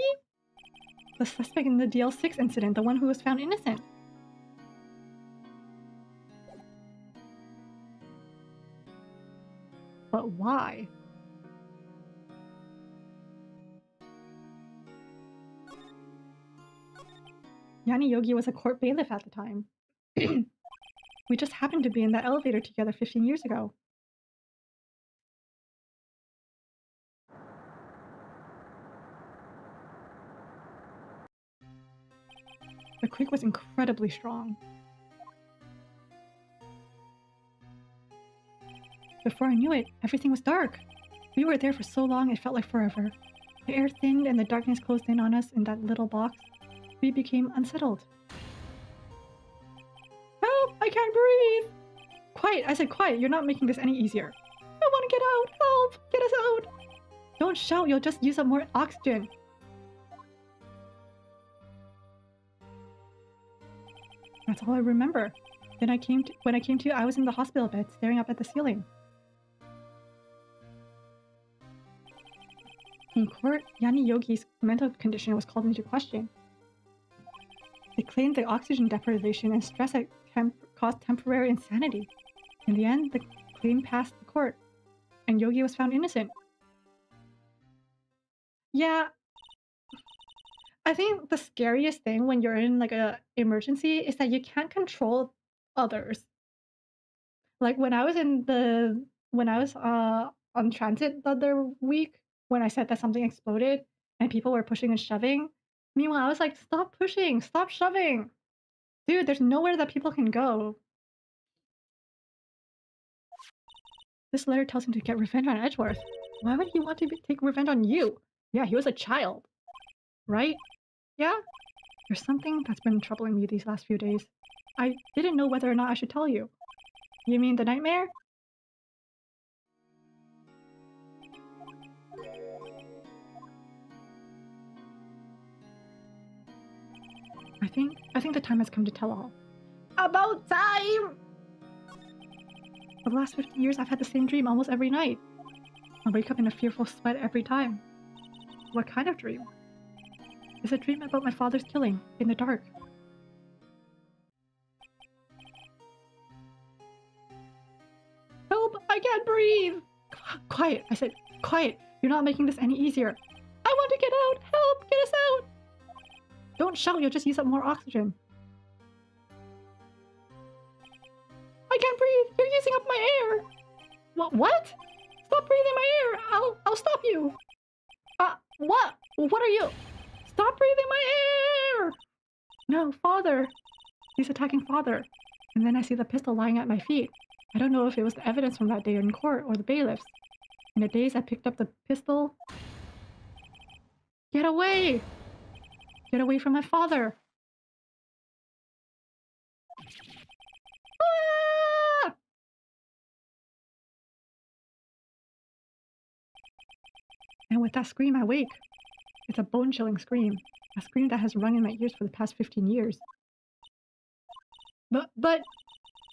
The suspect in the DL6 incident, the one who was found innocent. But why? Yanni Yogi was a court bailiff at the time. We just happened to be in that elevator together 15 years ago. The creek was incredibly strong. Before I knew it, everything was dark. We were there for so long it felt like forever. The air thinned and the darkness closed in on us in that little box. We became unsettled. Help! I can't breathe! Quiet! I said quiet! You're not making this any easier. I want to get out! Help! Get us out! Don't shout, you'll just use up more oxygen. That's all I remember. Then when I came to, I was in the hospital bed, staring up at the ceiling. In court, Yani Yogi's mental condition was called into question. They claimed the oxygen deprivation and stress caused temporary insanity. In the end, the claim passed the court, and Yogi was found innocent. Yeah, I think the scariest thing when you're in like a emergency is that you can't control others. Like when I was on transit the other week, when I said that something exploded and people were pushing and shoving, meanwhile I was like, stop pushing, stop shoving. Dude, there's nowhere that people can go. This letter tells him to get revenge on Edgeworth. Why would he want to take revenge on you? Yeah, he was a child. Right? Yeah? There's something that's been troubling me these last few days. I didn't know whether or not I should tell you. You mean the nightmare? I think the time has come to tell all. About time! For the last 15 years, I've had the same dream almost every night. I wake up in a fearful sweat every time. What kind of dream? It's a dream about my father's killing, in the dark. Help! I can't breathe! Quiet! I said, quiet! You're not making this any easier. I want to get out! Help! Get us out! Don't shout, you'll just use up more oxygen. I can't breathe! You're using up my air! What? Stop breathing my air! I'll stop you! What? What are you? Stop breathing my air! No, father! He's attacking father. And then I see the pistol lying at my feet. I don't know if it was the evidence from that day in court or the bailiffs. In a daze, I picked up the pistol. Get away! Get away from my father! Ah! And with that scream, I wake. It's a bone-chilling scream. A scream that has rung in my ears for the past 15 years. But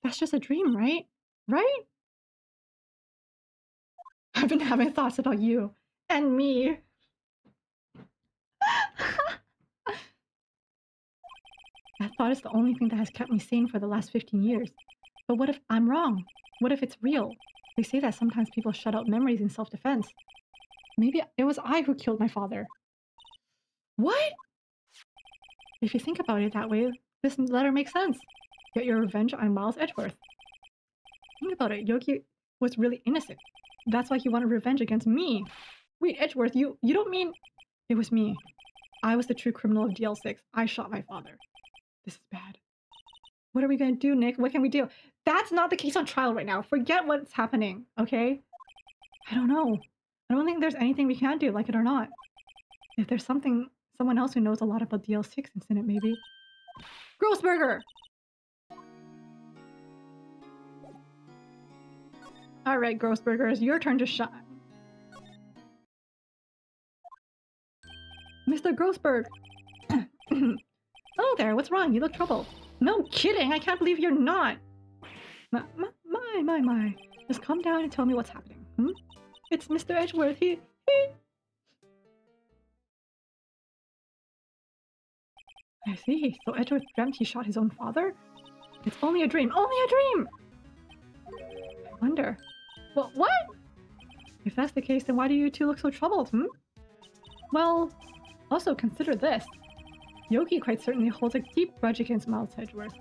that's just a dream, right? Right? I've been having thoughts about you. And me. That thought is the only thing that has kept me sane for the last 15 years. But what if I'm wrong? What if it's real? They say that sometimes people shut out memories in self-defense. Maybe it was I who killed my father. What? If you think about it that way, this letter makes sense. Get your revenge on Miles Edgeworth. Think about it, Yogi was really innocent. That's why he wanted revenge against me. Wait, Edgeworth, you don't mean... It was me. I was the true criminal of DL6. I shot my father. This is bad. What are we gonna do, Nick? What can we do? That's not the case on trial right now. Forget what's happening, okay? I don't know. I don't think there's anything we can do, like it or not. If there's someone else who knows a lot about DL6 incident, maybe. Grossberger! Alright, Grossberger, it's your turn to shine. Mr. Grossberg! Hello there, what's wrong? You look troubled. No kidding, I can't believe you're not! My. Just calm down and tell me what's happening, hmm? It's Mr. Edgeworth, he... I see, so Edgeworth dreamt he shot his own father? It's only a dream, only a dream! I wonder... What? If that's the case, then why do you two look so troubled, hmm? Well, also consider this. Yogi quite certainly holds a deep grudge against Miles Edgeworth.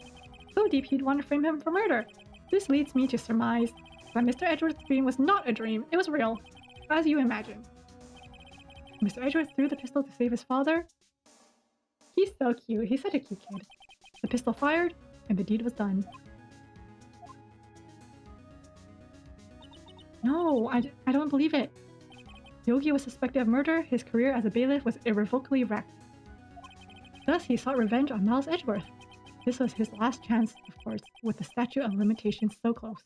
So deep he'd want to frame him for murder. This leads me to surmise that Mr. Edgeworth's dream was not a dream, it was real, as you imagine. Mr. Edgeworth threw the pistol to save his father. He's so cute, he's such a cute kid. The pistol fired, and the deed was done. No, I don't believe it. Yogi was suspected of murder, his career as a bailiff was irrevocably wrecked. Thus, he sought revenge on Miles Edgeworth. This was his last chance, of course, with the statute of limitations so close.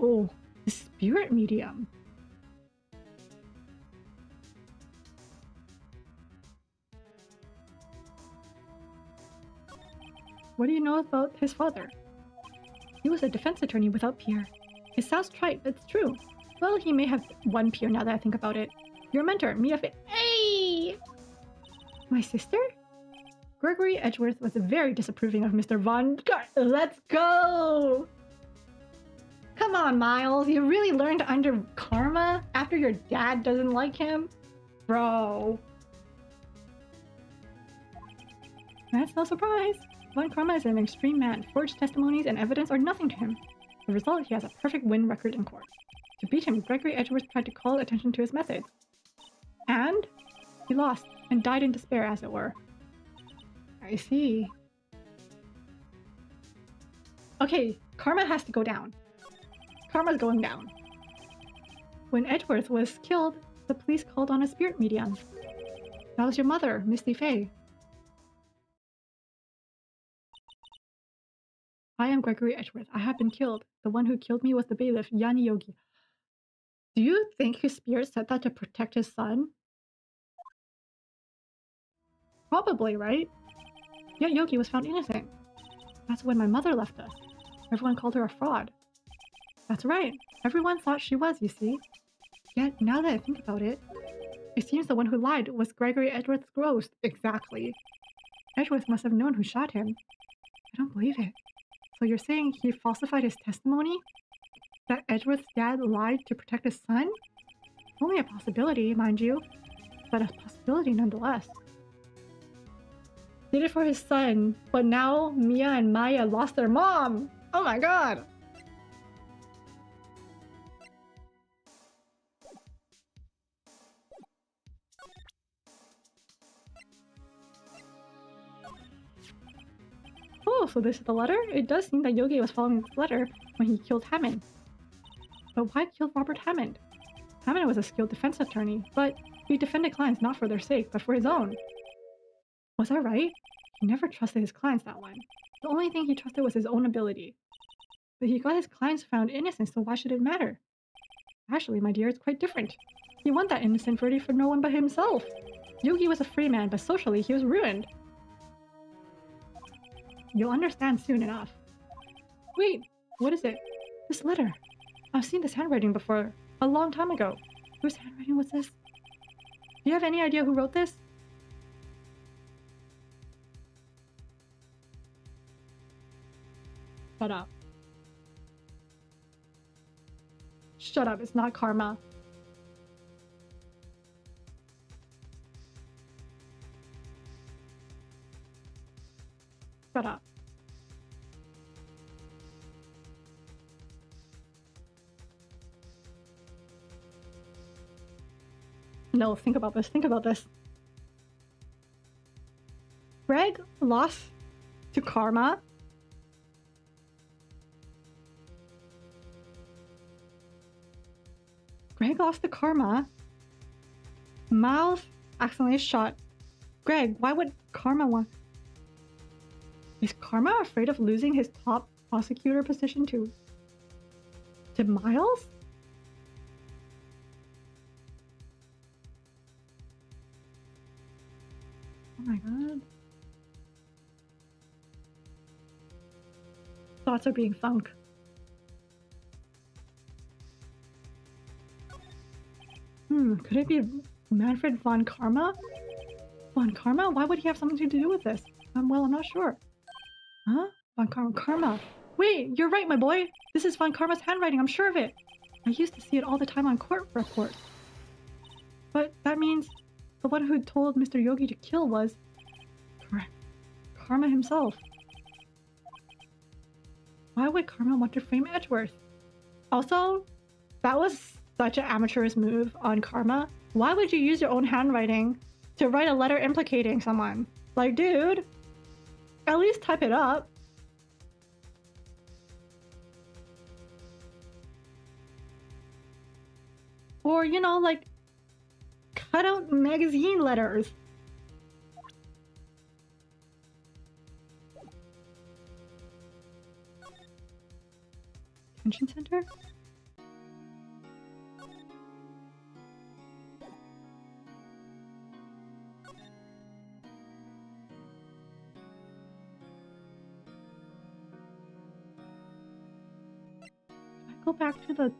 Oh, the spirit medium. What do you know about his father? He was a defense attorney without peer. It sounds trite, but it's true. Well, he may have one peer now that I think about it. Your mentor, Mia Hey! My sister? Gregory Edgeworth was very disapproving of Mr. Von Let's go! Come on, Miles. You really learned under karma after your dad doesn't like him? Bro. That's no surprise. Von Karma is an extreme man. Forged testimonies and evidence are nothing to him. The result, he has a perfect win record in court. To beat him, Gregory Edgeworth tried to call attention to his methods. And he lost, and died in despair, as it were. I see. Okay, karma has to go down. Karma's going down. When Edgeworth was killed, the police called on a spirit medium. That was your mother, Misty Faye. I am Gregory Edgeworth. I have been killed. The one who killed me was the bailiff, Yani Yogi. Do you think his spirit said that to protect his son? Probably, right? Yet Yogi was found innocent. That's when my mother left us. Everyone called her a fraud. That's right. Everyone thought she was, you see. Yet, now that I think about it, it seems the one who lied was Gregory Edgeworth's ghost. Exactly. Edgeworth must have known who shot him. I don't believe it. So you're saying he falsified his testimony? That Edgeworth's dad lied to protect his son? Only a possibility, mind you. But a possibility nonetheless. Did it for his son, but now Mia and Maya lost their mom! Oh my god! Oh, so this is the letter? It does seem that Yogi was following this letter when he killed Hammond. But why kill Robert Hammond? Hammond was a skilled defense attorney, but he defended clients not for their sake, but for his own. Was I right? He never trusted his clients that one. The only thing he trusted was his own ability. But he got his clients found innocent, so why should it matter? Actually, my dear, it's quite different. He won that innocent verdict for no one but himself. Yogi was a free man, but socially he was ruined. You'll understand soon enough. Wait, what is it? This letter. I've seen this handwriting before, a long time ago. Whose handwriting was this? Do you have any idea who wrote this? Shut up. Shut up, it's not karma. Shut up. No, think about this, think about this. Greg lost to karma. Greg lost to karma. Miles accidentally shot Greg. Why would karma want... Is Karma afraid of losing his top prosecutor position to Miles? Oh my god. Thoughts are being thunk. Could it be Manfred von Karma? Von Karma? Why would he have something to do with this? Well, I'm not sure. Huh? Von Karma. Wait, you're right, my boy. This is Von Karma's handwriting, I'm sure of it. I used to see it all the time on court reports. But that means the one who told Mr. Yogi to kill was... Correct. Karma himself. Why would Karma want to frame Edgeworth? Also, that was such an amateur's move on Karma. Why would you use your own handwriting to write a letter implicating someone? Like, dude... At least type it up. Or, you know, like, cut out magazine letters. Detention center? go back to the...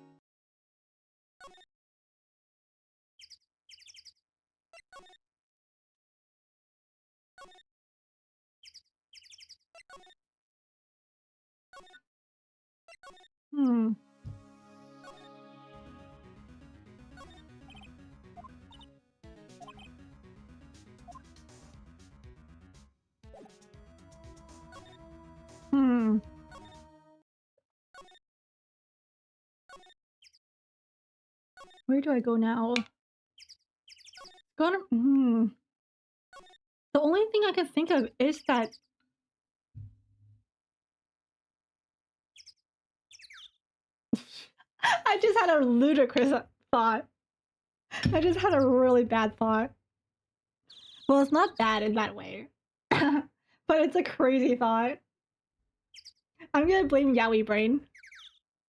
Hmm. Hmm. Where do I go now? The only thing I can think of is that... I just had a ludicrous thought. I just had a really bad thought. Well, it's not bad in that way. But it's a crazy thought. I'm gonna blame Yaoi Brain.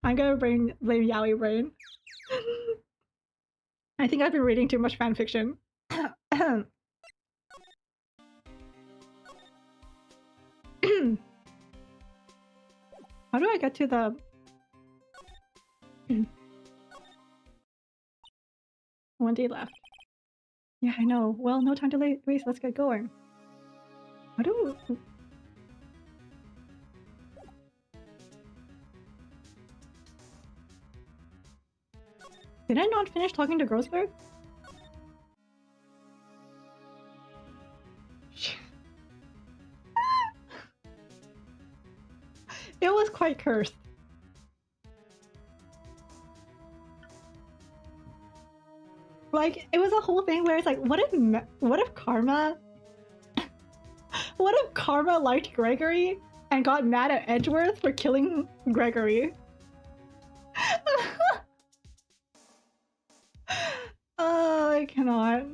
I'm gonna blame Yaoi Brain. I think I've been reading too much fanfiction. How do I get to the... One day left. Yeah, I know. Well, no time to waste. Let's get going. How do... Did I not finish talking to Grossberg? It was quite cursed. Like, it was a whole thing where it's like, what if Karma... what if Karma liked Gregory and got mad at Edgeworth for killing Gregory? Oh, I cannot.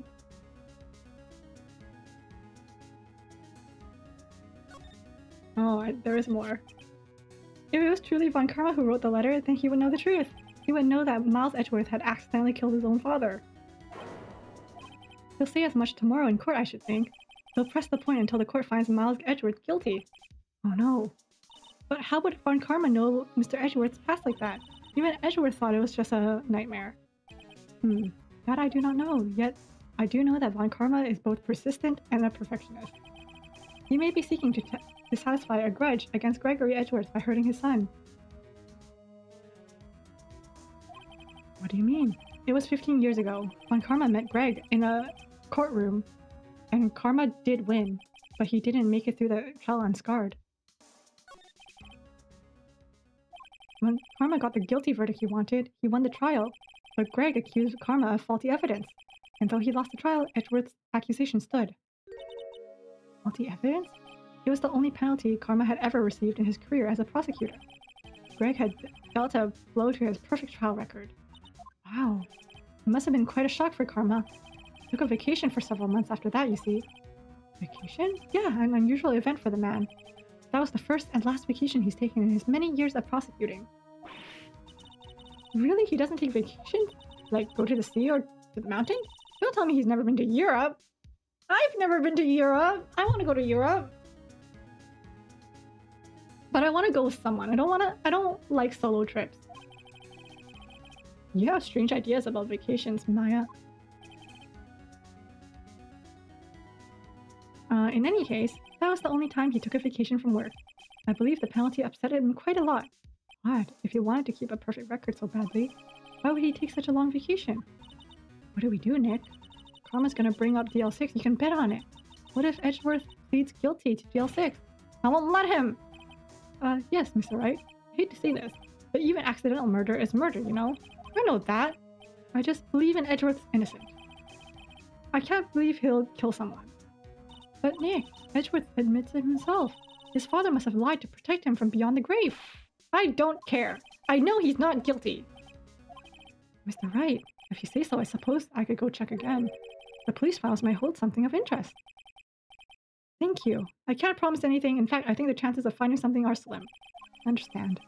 Oh, there is more. If it was truly Von Karma who wrote the letter, then he would know the truth. He would know that Miles Edgeworth had accidentally killed his own father. He'll say as much tomorrow in court, I should think. He'll press the point until the court finds Miles Edgeworth guilty. Oh no. But how would Von Karma know Mr. Edgeworth's past like that? Even Edgeworth thought it was just a nightmare. That I do not know, yet I do know that Von Karma is both persistent and a perfectionist. He may be seeking to satisfy a grudge against Gregory Edgeworth by hurting his son. What do you mean? It was 15 years ago. Von Karma met Greg in a courtroom, and Karma did win, but he didn't make it through the trial unscarred. When Karma got the guilty verdict he wanted, he won the trial, but Greg accused Karma of faulty evidence, and though he lost the trial, Edgeworth's accusation stood. Faulty evidence? It was the only penalty Karma had ever received in his career as a prosecutor. Greg had dealt a blow to his perfect trial record. Wow. It must have been quite a shock for Karma. He took a vacation for several months after that, you see. Vacation? Yeah, an unusual event for the man. That was the first and last vacation he's taken in his many years of prosecuting. Really? He doesn't take vacations? Like, go to the sea or to the mountains? Don't tell me he's never been to Europe! I've never been to Europe! I want to go to Europe! But I want to go with someone. I don't like solo trips. You have strange ideas about vacations, Maya. In any case, that was the only time he took a vacation from work. I believe the penalty upset him quite a lot. What? If he wanted to keep a perfect record so badly, why would he take such a long vacation? What do we do, Nick? Karma's gonna bring up DL6, you can bet on it. What if Edgeworth pleads guilty to DL6? I won't let him! Yes, Mr. Wright. I hate to say this, but even accidental murder is murder, you know? I know that. I just believe in Edgeworth's innocent. I can't believe he'll kill someone. But Nick, Edgeworth admits it himself. His father must have lied to protect him from beyond the grave. I don't care. I know he's not guilty. Mr. Wright, if you say so, I suppose I could go check again. The police files might hold something of interest. Thank you. I can't promise anything. In fact, I think the chances of finding something are slim. Understand.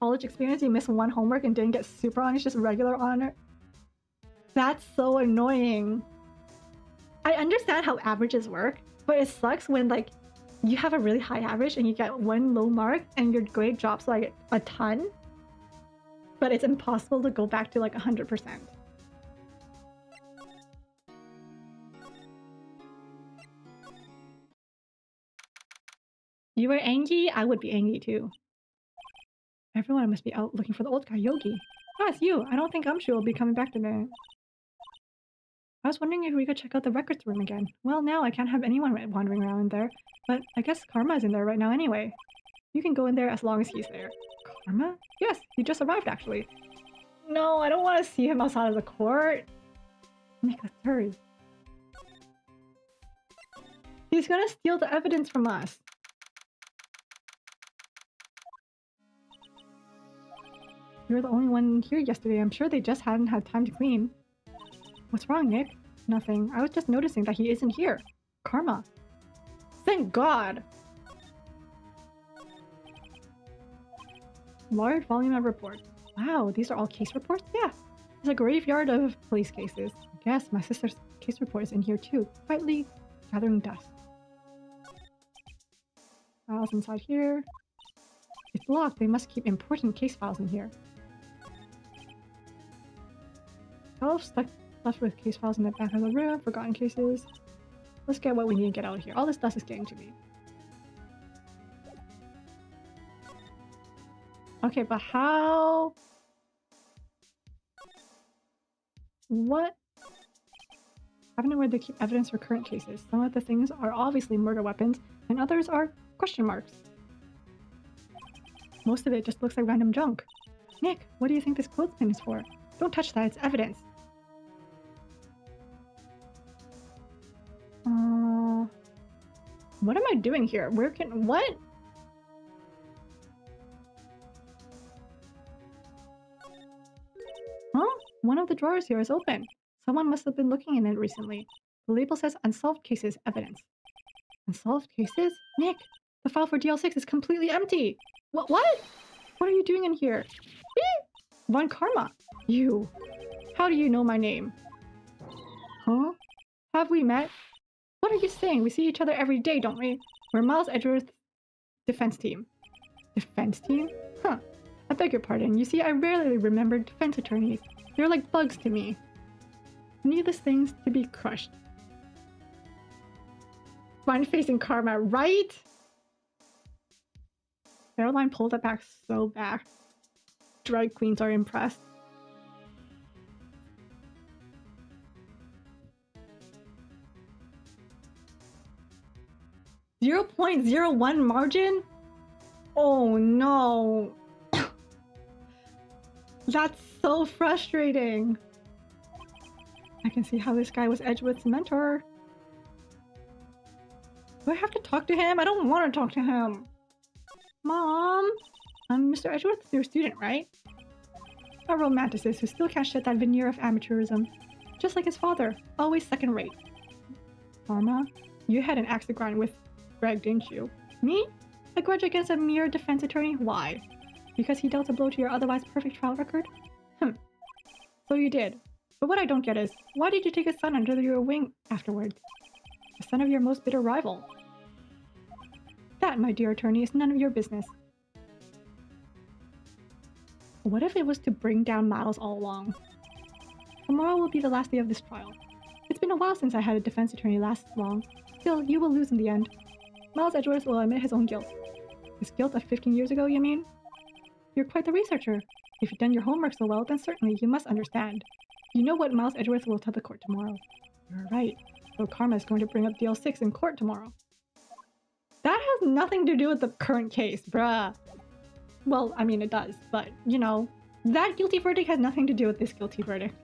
College experience, you missed one homework and didn't get super honors, just regular honor. That's so annoying. I understand how averages work, but it sucks when, like, you have a really high average and you get one low mark and your grade drops like a ton, but it's impossible to go back to like 100%. You were angry? I would be angry too. Everyone must be out looking for the old guy, Yogi. Ah, it's you. I don't think Umshu will be coming back today. I was wondering if we could check out the records room again. Well, now I can't have anyone wandering around in there, but I guess Karma's in there right now anyway. You can go in there as long as he's there. Karma? Yes, he just arrived actually. No, I don't want to see him outside of the court. Nick, let's hurry. He's gonna steal the evidence from us. You were the only one here yesterday. I'm sure they just hadn't had time to clean. What's wrong, Nick? Nothing. I was just noticing that he isn't here. Karma. Thank God! Large volume of reports. Wow, these are all case reports? Yeah. There's a graveyard of police cases. I guess my sister's case report is in here too, quietly gathering dust. Files inside here. It's locked. They must keep important case files in here. Shelf stuffed with case files in the back of the room. Forgotten cases. Let's get what we need to get out of here. All this dust is getting to me. Okay, but how? What? I don't know where they keep evidence for current cases. Some of the things are obviously murder weapons, and others are question marks. Most of it just looks like random junk. Nick, what do you think this clothespin is for? Don't touch that, it's evidence. What am I doing here? What? Huh? One of the drawers here is open. Someone must have been looking in it recently. The label says unsolved cases evidence. Unsolved cases? Nick, the file for DL6 is completely empty. What? What are you doing in here? Von Karma. You. How do you know my name? Huh? Have we met? What are you saying? We see each other every day, don't we? We're Miles Edgeworth's defense team. Defense team? Huh. I beg your pardon. You see, I rarely remember defense attorneys. They're like bugs to me. Needless things to be crushed. Front-facing Karma, right? Caroline pulled it back so back. Drag queens are impressed. .01 margin? Oh no. That's so frustrating. I can see how this guy was Edgeworth's mentor. Do I have to talk to him? I don't want to talk to him. Mom? I'm Mr. Edgeworth's new student, right? A romanticist who still can't shed that veneer of amateurism. Just like his father, always second rate. Karma, you had an axe to grind with Greg, didn't you? Me? A grudge against a mere defense attorney? Why? Because he dealt a blow to your otherwise perfect trial record? So you did. But what I don't get is, why did you take his son under your wing afterwards? The son of your most bitter rival. That, my dear attorney, is none of your business. What if it was to bring down Miles all along? Tomorrow will be the last day of this trial. It's been a while since I had a defense attorney last long. Still, you will lose in the end. Miles Edgeworth will admit his own guilt. His guilt of 15 years ago, you mean? You're quite the researcher. If you've done your homework so well, then certainly you must understand. You know what Miles Edgeworth will tell the court tomorrow. You're right. So Karma is going to bring up DL6 in court tomorrow. That has nothing to do with the current case, bruh. Well, I mean it does, but, you know, that guilty verdict has nothing to do with this guilty verdict.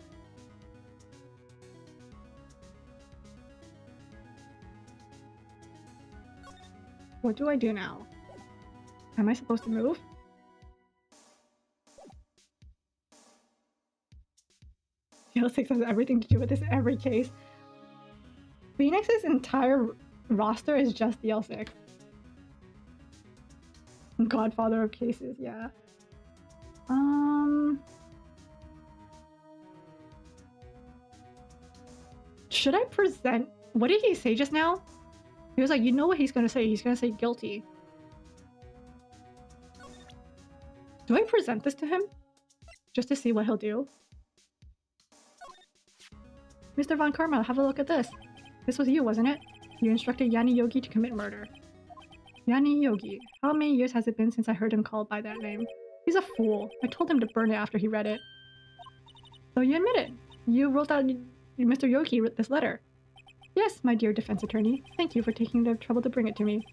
What do I do now? Am I supposed to move? DL6 has everything to do with this in every case. Phoenix's entire roster is just DL6. Godfather of cases, yeah. Should I present... What did he say just now? He was like, you know what he's gonna say? He's gonna say guilty. Do I present this to him? Just to see what he'll do? Mr. Von Karma, have a look at this. This was you, wasn't it? You instructed Yanni Yogi to commit murder. Yanni Yogi. How many years has it been since I heard him called by that name? He's a fool. I told him to burn it after he read it. So you admit it. You wrote that Mr. Yogi wrote this letter. Yes, my dear defense attorney. Thank you for taking the trouble to bring it to me.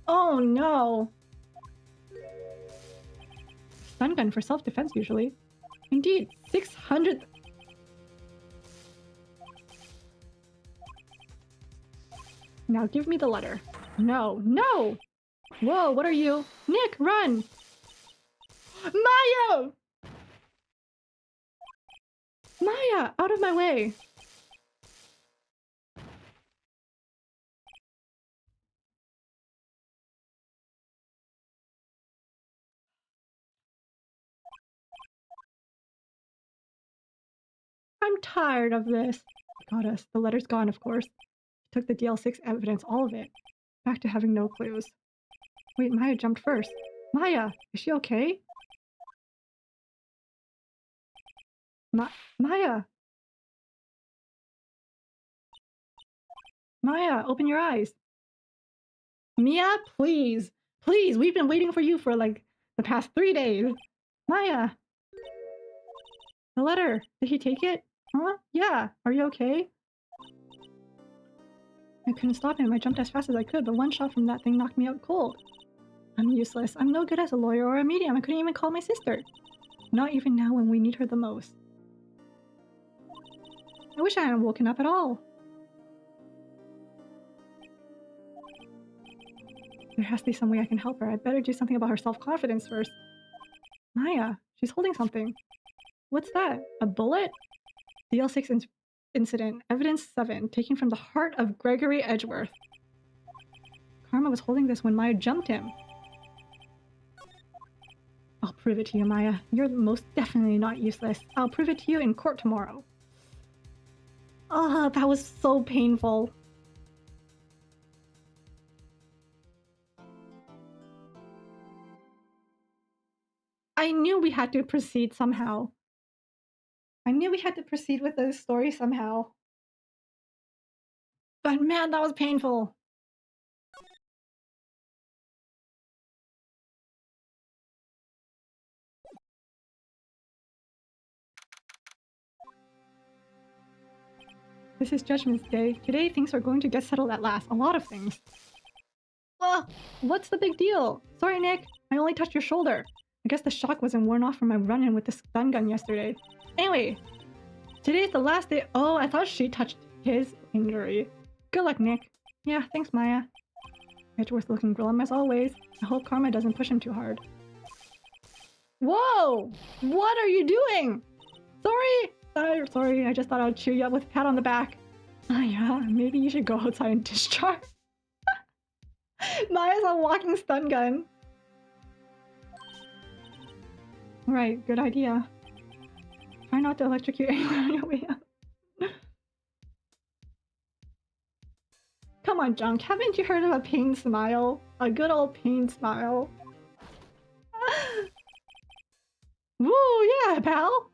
Oh no! Stun gun for self-defense usually. Indeed, 600... Now give me the letter. No, no! Whoa, what are you? Nick, run! Maya! Maya, out of my way! I'm tired of this. Got us. The letter's gone, of course. Took the DL6 evidence, all of it. Back to having no clues. Wait, Maya jumped first. Maya, is she okay? Maya! Maya, open your eyes. Mia, please. Please, we've been waiting for you for like the past 3 days. Maya! The letter. Did he take it? Huh? Yeah. Are you okay? I couldn't stop him. I jumped as fast as I could, but one shot from that thing knocked me out cold. I'm useless. I'm no good as a lawyer or a medium. I couldn't even call my sister. Not even now when we need her the most. I wish I hadn't woken up at all. There has to be some way I can help her. I'd better do something about her self-confidence first. Maya, she's holding something. What's that? A bullet? DL6 incident. Evidence 7. Taken from the heart of Gregory Edgeworth. Karma was holding this when Maya jumped him. I'll prove it to you, Maya. You're most definitely not useless. I'll prove it to you in court tomorrow. Ah, that was so painful. I knew we had to proceed somehow. I knew we had to proceed with the story somehow. But man, that was painful. This is Judgment Day. Today things are going to get settled at last. A lot of things. What's the big deal? Sorry, Nick. I only touched your shoulder. I guess the shock wasn't worn off from my run-in with the stun gun yesterday. Anyway, today's the last day. Oh, I thought she touched his injury. Good luck, Nick. Yeah, thanks, Maya. Edgeworth looking glum as always. I hope Karma doesn't push him too hard. Whoa! What are you doing? Sorry, I just thought I'd cheer you up with a pat on the back. Oh yeah, maybe you should go outside and discharge. Maya's a walking stun gun. Right, good idea. Try not to electrocute anyone on your way up. Come on, Junk, haven't you heard of a pain smile? A good old pain smile. Woo, yeah, pal!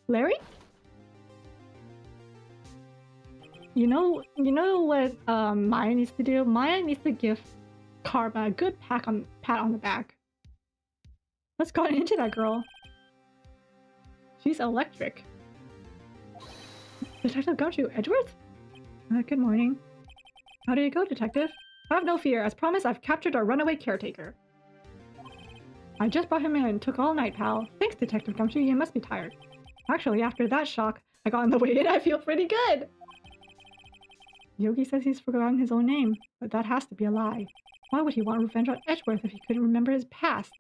Larry? You know what Maya needs to do? Maya needs to give Karma a good pat on the back. What's gotten into that girl? She's electric. Detective Gumshoe, Edgeworth? Good morning. How did it go, Detective? Have no fear. As promised, I've captured our runaway caretaker. I just brought him in and took all night, pal. Thanks, Detective Gumshoe. You must be tired. Actually, after that shock I got on the way in, I feel pretty good. Yogi says he's forgotten his own name, but that has to be a lie. Why would he want revenge on Edgeworth if he couldn't remember his past?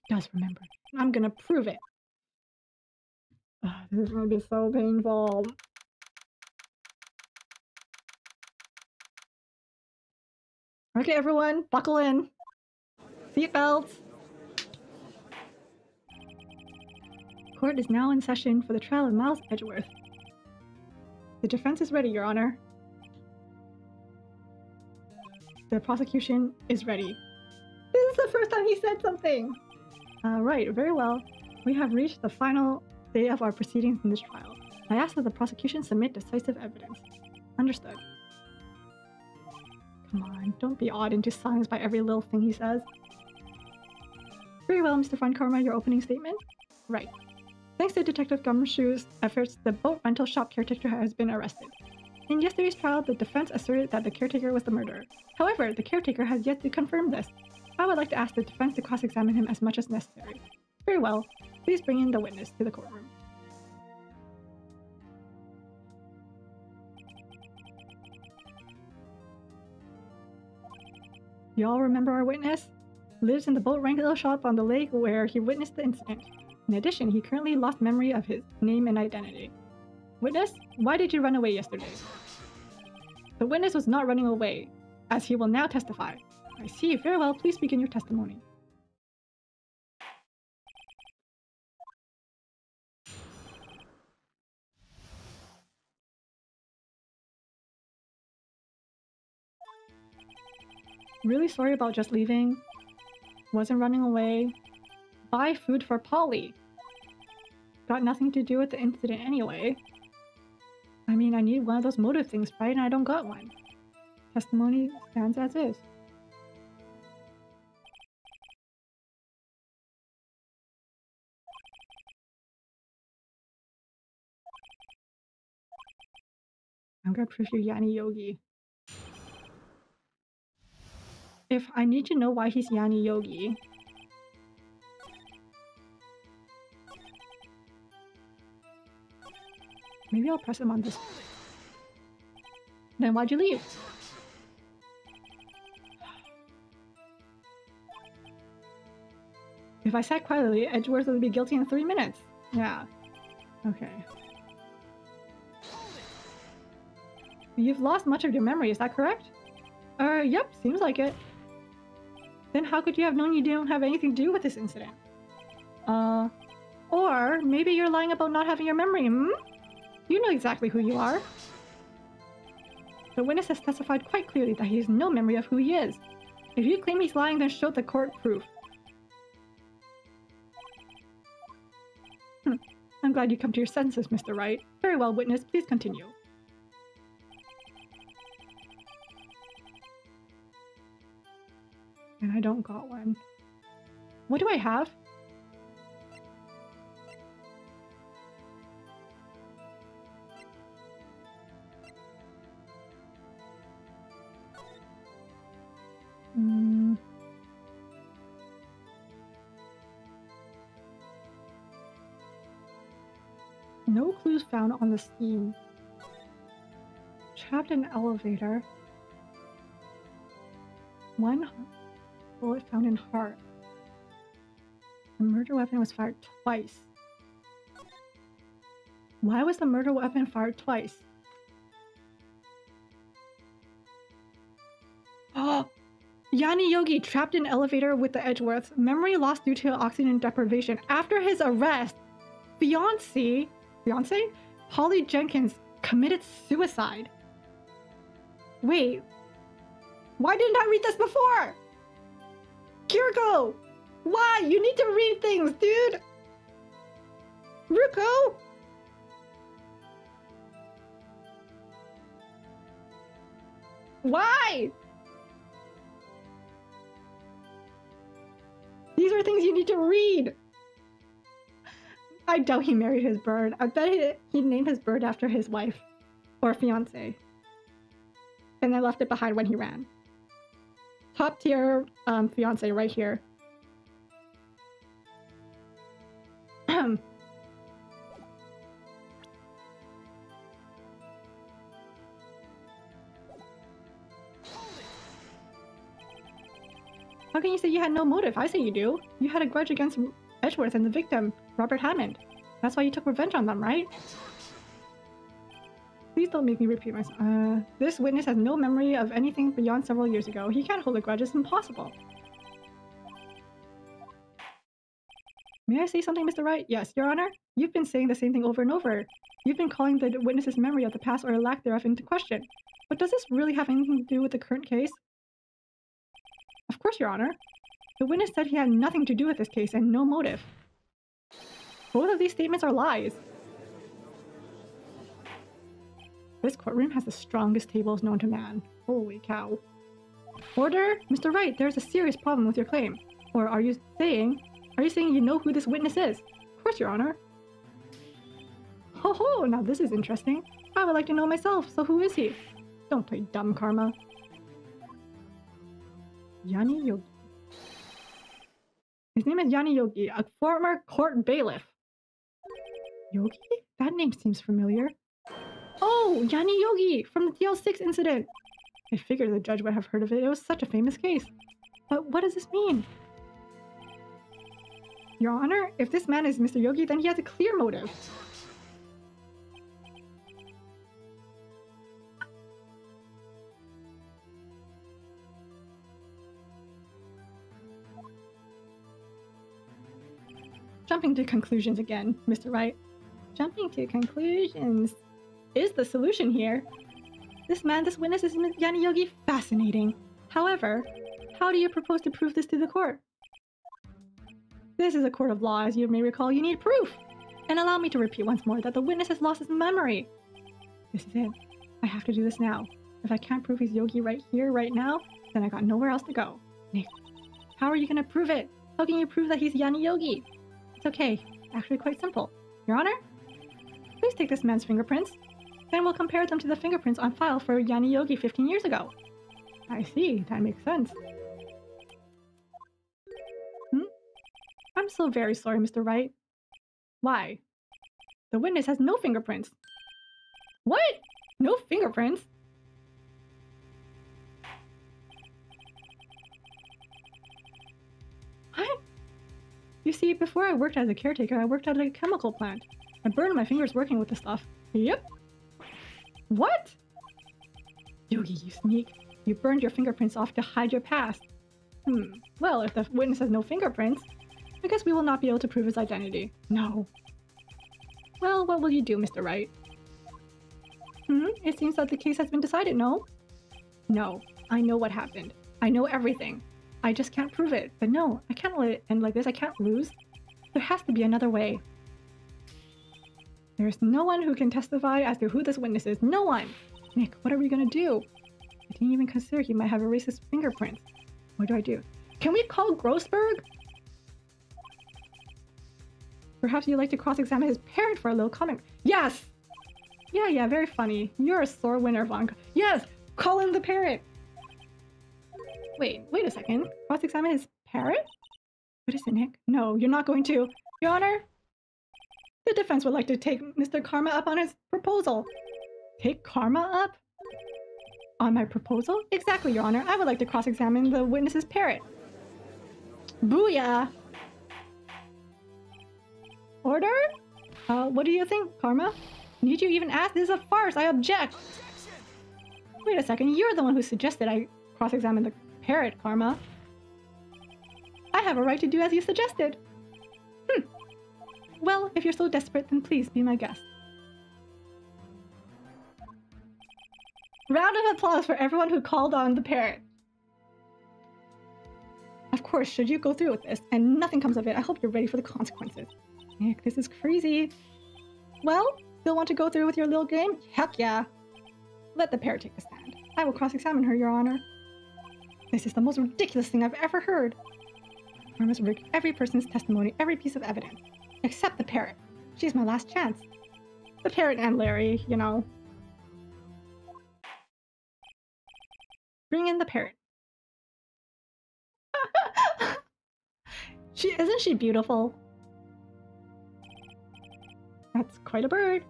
He does remember. I'm gonna prove it. This is gonna be so painful. Okay, everyone, buckle in. Seatbelts. Court is now in session for the trial of Miles Edgeworth. The defense is ready, Your Honor. The prosecution is ready. This is the first time he said something! Right, very well. We have reached the final day of our proceedings in this trial. I ask that the prosecution submit decisive evidence. Understood. Come on, don't be awed into silence by every little thing he says. Very well, Mr. Von Karma, your opening statement? Right. Thanks to Detective Gumshoe's efforts, the boat rental shop caretaker has been arrested. In yesterday's trial, the defense asserted that the caretaker was the murderer. However, the caretaker has yet to confirm this. I would like to ask the defense to cross-examine him as much as necessary. Very well. Please bring in the witness to the courtroom. You all remember our witness? Lives in the boat rental shop on the lake where he witnessed the incident. In addition, he currently lost memory of his name and identity. Witness, why did you run away yesterday? The witness was not running away, as he will now testify. I see. Very well. Please begin your testimony. Really sorry about just leaving. Wasn't running away. Buy food for Polly. Got nothing to do with the incident anyway. I mean, I need one of those motive things, right? And I don't got one. Testimony stands as is. I'm gonna prove you Yanni Yogi. If I need to know why he's Yanni Yogi. Maybe I'll press him on this. Then why'd you leave? If I sat quietly, Edgeworth would be guilty in 3 minutes. Yeah. Okay. You've lost much of your memory, is that correct? Yep, seems like it. Then how could you have known you didn't have anything to do with this incident? Or maybe you're lying about not having your memory, hmm? You know exactly who you are. The witness has testified quite clearly that he has no memory of who he is. If you claim he's lying, then show the court proof. I'm glad you come to your senses, Mr. Wright. Very well, witness, please continue. And I don't got one. What do I have? No clues found on the scene. Trapped in an elevator. One bullet found in heart. The murder weapon was fired twice. Why was the murder weapon fired twice? Oh! Yanni Yogi trapped in elevator with the Edgeworths. Memory lost due to oxygen deprivation. After his arrest, fiance Polly Jenkins committed suicide. Wait. Why didn't I read this before? Kirruko! Why? You need to read things, dude! Ruko! Why? These are things you need to read! I doubt he married his bird. I bet he named his bird after his wife. Or fiance. And then left it behind when he ran. Top tier fiance right here. How can you say you had no motive? I say you do. You had a grudge against Edgeworth and the victim, Robert Hammond. That's why you took revenge on them, right? Please don't make me repeat myself. This witness has no memory of anything beyond several years ago. He can't hold a grudge. It's impossible. May I say something, Mr. Wright? Yes, Your Honor. You've been saying the same thing over and over. You've been calling the witness's memory of the past or lack thereof into question. But does this really have anything to do with the current case? Of course, Your Honor. The witness said he had nothing to do with this case and no motive. Both of these statements are lies. This courtroom has the strongest tables known to man. Holy cow. Order! Mr. Wright, there's a serious problem with your claim. Or are you saying you know who this witness is? Of course, Your Honor. Ho ho, now this is interesting. I would like to know myself, so who is he? Don't play dumb, Karma. Yanni Yogi. His name is Yanni Yogi, a former court bailiff. Yogi? That name seems familiar. Oh, Yanni Yogi from the TL6 incident. I figured the judge would have heard of it. It was such a famous case. But what does this mean? Your Honor, if this man is Mr. Yogi, then he has a clear motive. Jumping to conclusions again, Mr. Wright. Jumping to conclusions is the solution here. This witness is Yanni Yogi. Fascinating. However, how do you propose to prove this to the court? This is a court of law, as you may recall. You need proof. And allow me to repeat once more that the witness has lost his memory. This is it. I have to do this now. If I can't prove he's Yogi right here, right now, then I got nowhere else to go. Nick, how are you going to prove it? How can you prove that he's Yanni Yogi? It's okay. Actually quite simple. Your Honor, please take this man's fingerprints. Then we'll compare them to the fingerprints on file for Yanni Yogi 15 years ago. I see. That makes sense. I'm so very sorry, Mr. Wright. Why? The witness has no fingerprints. What? No fingerprints? What? You see, before I worked as a caretaker, I worked at a chemical plant. I burned my fingers working with the stuff. Yep. What? Yogi, you sneak. You burned your fingerprints off to hide your past. Well, if the witness has no fingerprints, I guess we will not be able to prove his identity. No. Well, what will you do, Mr. Wright? It seems that the case has been decided, no? No. I know what happened. I know everything. I just can't prove it. But no, I can't let it end like this. I can't lose. There has to be another way. There's no one who can testify as to who this witness is. No one! Nick, what are we gonna do? I didn't even consider he might have erased his fingerprints. What do I do? Can we call Grossberg? Perhaps you'd like to cross-examine his parent for a little comment. Yes! Yeah, very funny. You're a sore winner, Vanka. Yes! Call in the parent! Wait a second. Cross-examine his parent? What is it, Nick? No, you're not going to. Your Honor? The defense would like to take Mr. Karma up on his proposal. Take Karma up? On my proposal? Exactly, Your Honor. I would like to cross-examine the witness's parent. Booyah! Order? What do you think, Karma? Need you even ask? This is a farce. I object. Wait a second. You're the one who suggested I cross-examine the parrot, Karma. I have a right to do as you suggested. Well, if you're so desperate, then please be my guest. Round of applause for everyone who called on the parrot. Of course, should you go through with this and nothing comes of it, I hope you're ready for the consequences. Nick, this is crazy. Well, still want to go through with your little game? Heck yeah. Let the parrot take the stand. I will cross-examine her, Your Honor. This is the most ridiculous thing I've ever heard. I must rig every person's testimony, every piece of evidence. Except the parrot. She's my last chance. The parrot and Larry, you know. Bring in the parrot. Isn't she beautiful? That's quite a bird.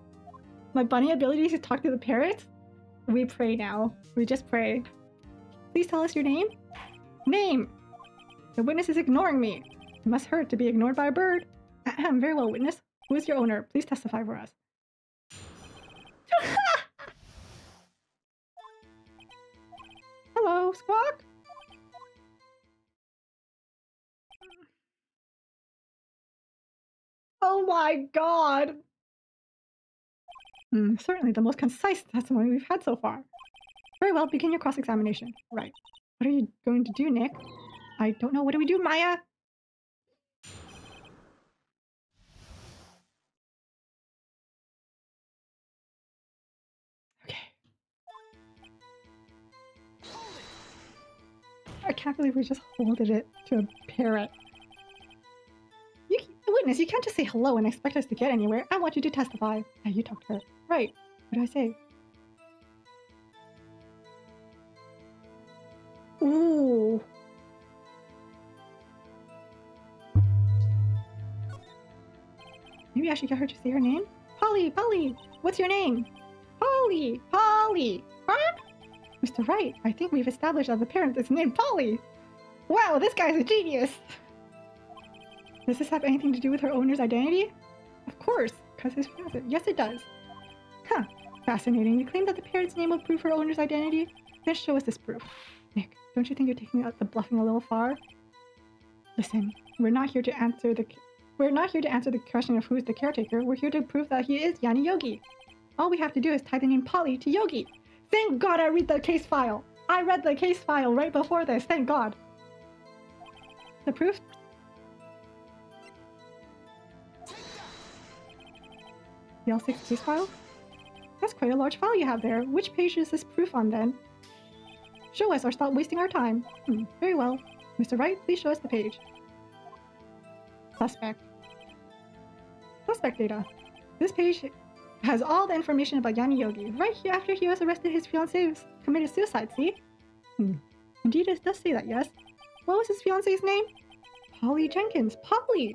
My bunny ability to talk to the parrot? We pray now. We just pray. Please tell us your name. Name! The witness is ignoring me. It must hurt to be ignored by a bird. Very well, witness. Who is your owner? Please testify for us. Hello, Squawk? Oh my god! Certainly the most concise testimony we've had so far. Very well, begin your cross-examination. Right. What are you going to do, Nick? I don't know. What do we do, Maya? Okay. I can't believe we just holded it to a parrot. Witness, you can't just say hello and expect us to get anywhere. I want you to testify. Yeah, you talk to her. Right. What do I say? Ooh. Maybe I should get her to say her name? Polly, Polly, what's your name? Polly, Polly. Huh? Mr. Wright, I think we've established that the parent is named Polly. Wow, this guy's a genius. Does this have anything to do with her owner's identity? Of course, because his fiancé. Yes, it does. Huh. Fascinating. You claim that the parent's name will prove her owner's identity? Then show us this proof. Nick, don't you think you're taking out the bluffing a little far? Listen, we're not here to answer the question of who's the caretaker. We're here to prove that he is Yanni Yogi. All we have to do is tie the name Polly to Yogi. Thank God I read the case file. I read the case file right before this. Thank God. The proof? The L6 case file? That's quite a large file you have there. Which page is this proof on then? Show us or stop wasting our time. Very well. Mr. Wright, please show us the page. Suspect. Suspect data. This page has all the information about Yanni Yogi. Right here after he was arrested, his fiancée committed suicide, see? Indeed, it does say that, yes. What was his fiancée's name? Polly Jenkins. Polly!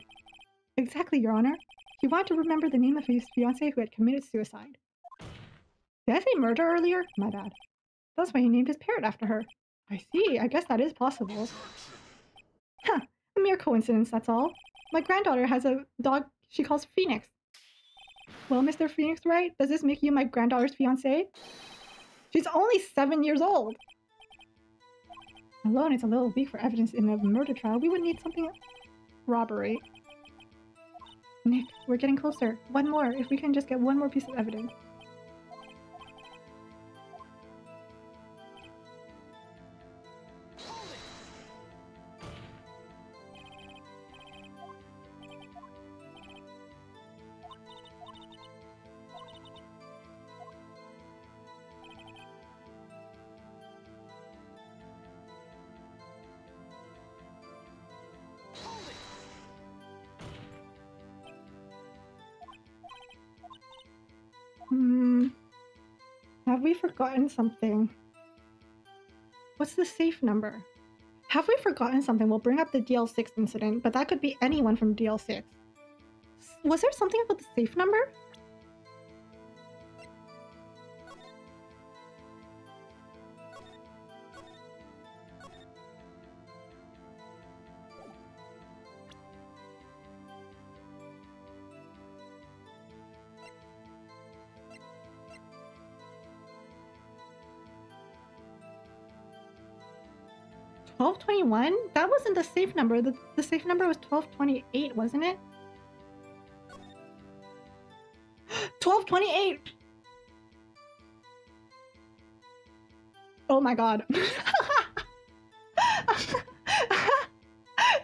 Exactly, Your Honor. He wanted to remember the name of his fiancée who had committed suicide. Did I say murder earlier? My bad. That's why he named his parrot after her. I see. I guess that is possible. Huh. A mere coincidence, that's all. My granddaughter has a dog she calls Phoenix. Well, Mr. Phoenix Wright, does this make you my granddaughter's fiancé? She's only 7 years old! Alone, it's a little weak for evidence in a murder trial. We would need something... robbery. Nick, we're getting closer. One more, if we can just get one more piece of evidence. Have we forgotten something? What's the safe number? Have we forgotten something? We'll bring up the DL6 incident, but that could be anyone from DL6. Was there something about the safe number? $1221? That wasn't the safe number. The safe number was 1228, wasn't it? 1228! Oh my god.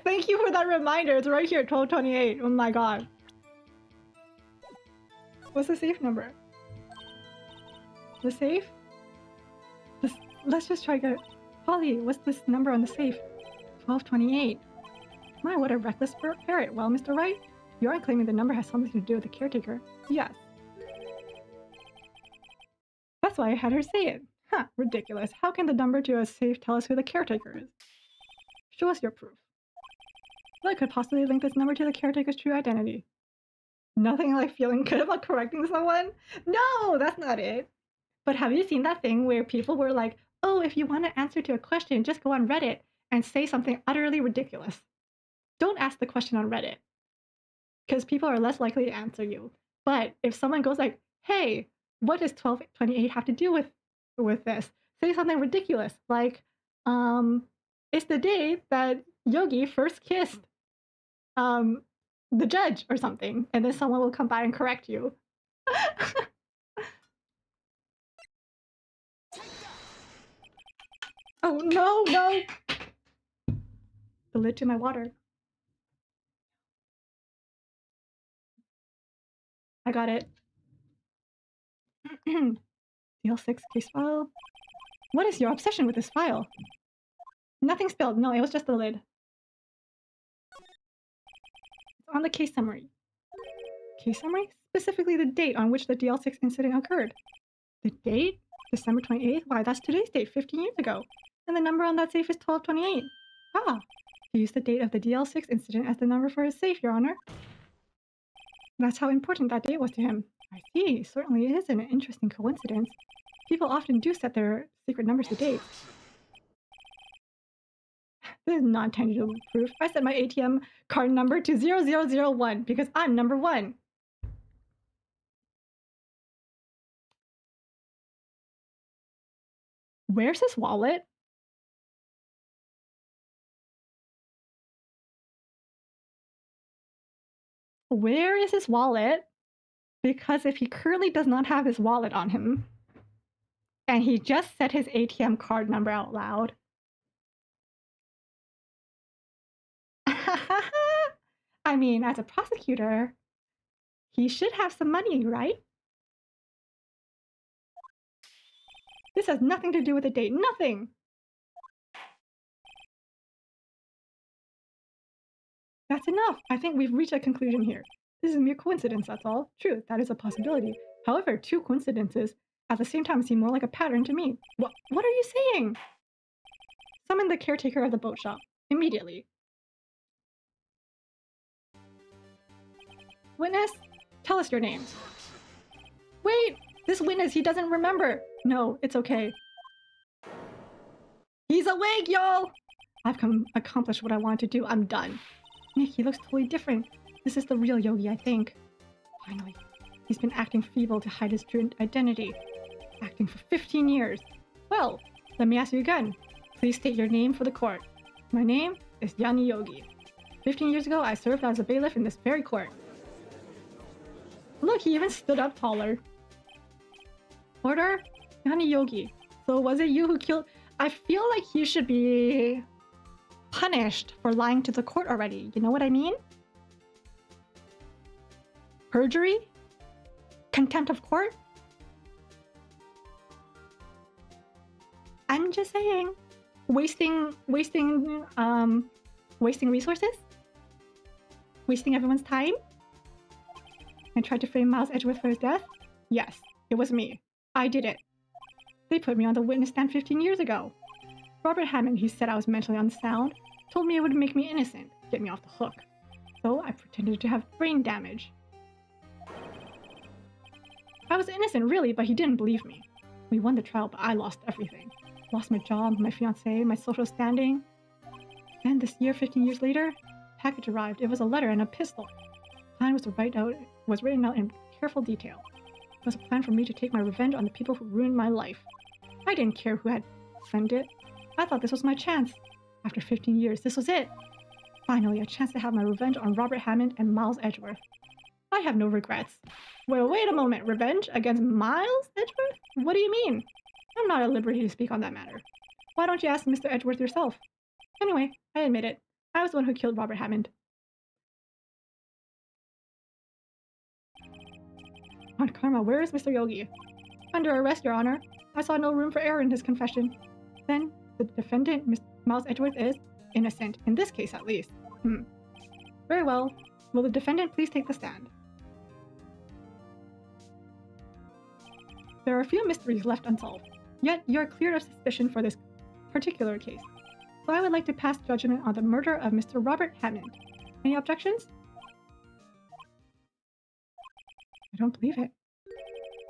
Thank you for that reminder. It's right here at 1228. Oh my god. What's the safe number? The safe? Let's just try to... Polly, what's this number on the safe? 1228. My, what a reckless parrot. Well, Mr. Wright, you aren't claiming the number has something to do with the caretaker. Yes. That's why I had her say it. Huh, ridiculous. How can the number to a safe tell us who the caretaker is? Show us your proof. What could possibly link this number to the caretaker's true identity? Nothing like feeling good about correcting someone? No, that's not it. But have you seen that thing where people were like, oh, if you want to answer to a question, just go on Reddit and say something utterly ridiculous. Don't ask the question on Reddit, because people are less likely to answer you. But if someone goes like, hey, what does 1228 have to do with this? Say something ridiculous, like, it's the day that Yogi first kissed the judge or something, and then someone will come by and correct you. Oh, no, no! the lid to my water. I got it. DL6 case file. What is your obsession with this file? Nothing spilled. No, it was just the lid. It's on the case summary. Case summary? Specifically the date on which the DL6 incident occurred. The date? December 28th? Why, that's today's date, 15 years ago. And the number on that safe is 1228. Ah, he used the date of the DL6 incident as the number for his safe, Your Honor. That's how important that date was to him. I see. Certainly it is an interesting coincidence. People often do set their secret numbers to dates. This is non-tangible proof. I set my ATM card number to 0001 because I'm number 1. Where's his wallet? Where is his wallet? Because if he currently does not have his wallet on him, and he just said his ATM card number out loud. I mean, as a prosecutor, he should have some money, right? This has nothing to do with the date. Nothing! That's enough. I think we've reached a conclusion here. This is a mere coincidence, that's all. True, that is a possibility. However, 2 coincidences at the same time seem more like a pattern to me. What are you saying? Summon the caretaker of the boat shop. Immediately. Witness, tell us your name. Wait! This witness, he doesn't remember! No, it's okay. He's awake, y'all! I've accomplished what I wanted to do. I'm done. Nick, he looks totally different. This is the real Yogi, I think. Finally. He's been acting feeble to hide his true identity. Acting for 15 years. Well, let me ask you again. Please state your name for the court. My name is Yanni Yogi. 15 years ago, I served as a bailiff in this very court. Look, he even stood up taller. Order? Yanni Yogi. So was it you who killed... I feel like he should be punished for lying to the court already. You know what I mean? Perjury? Contempt of court? I'm just saying. Wasting resources? Wasting everyone's time? I tried to frame Miles Edgeworth for his death? Yes, it was me. I did it. They put me on the witness stand 15 years ago. Robert Hammond, who said I was mentally unsound, told me it would make me innocent, get me off the hook. So I pretended to have brain damage. I was innocent, really, but he didn't believe me. We won the trial, but I lost everything. Lost my job, my fiancé, my social standing. And this year, 15 years later, a package arrived. It was a letter and a pistol. The plan was written out in careful detail. It was a plan for me to take my revenge on the people who ruined my life. I didn't care who had sent it. I thought this was my chance. After 15 years, this was it. Finally, a chance to have my revenge on Robert Hammond and Miles Edgeworth. I have no regrets. Well, wait a moment. Revenge against Miles Edgeworth? What do you mean? I'm not at liberty to speak on that matter. Why don't you ask Mr. Edgeworth yourself? Anyway, I admit it. I was the one who killed Robert Hammond. Aunt Karma, where is Mr. Yogi? Under arrest, Your Honor. I saw no room for error in his confession. Then, the defendant, Miles Edgeworth, is innocent. In this case, at least. Very well. Will the defendant please take the stand? There are a few mysteries left unsolved. Yet, you are cleared of suspicion for this particular case. So I would like to pass judgment on the murder of Mr. Robert Hammond. Any objections? I don't believe it.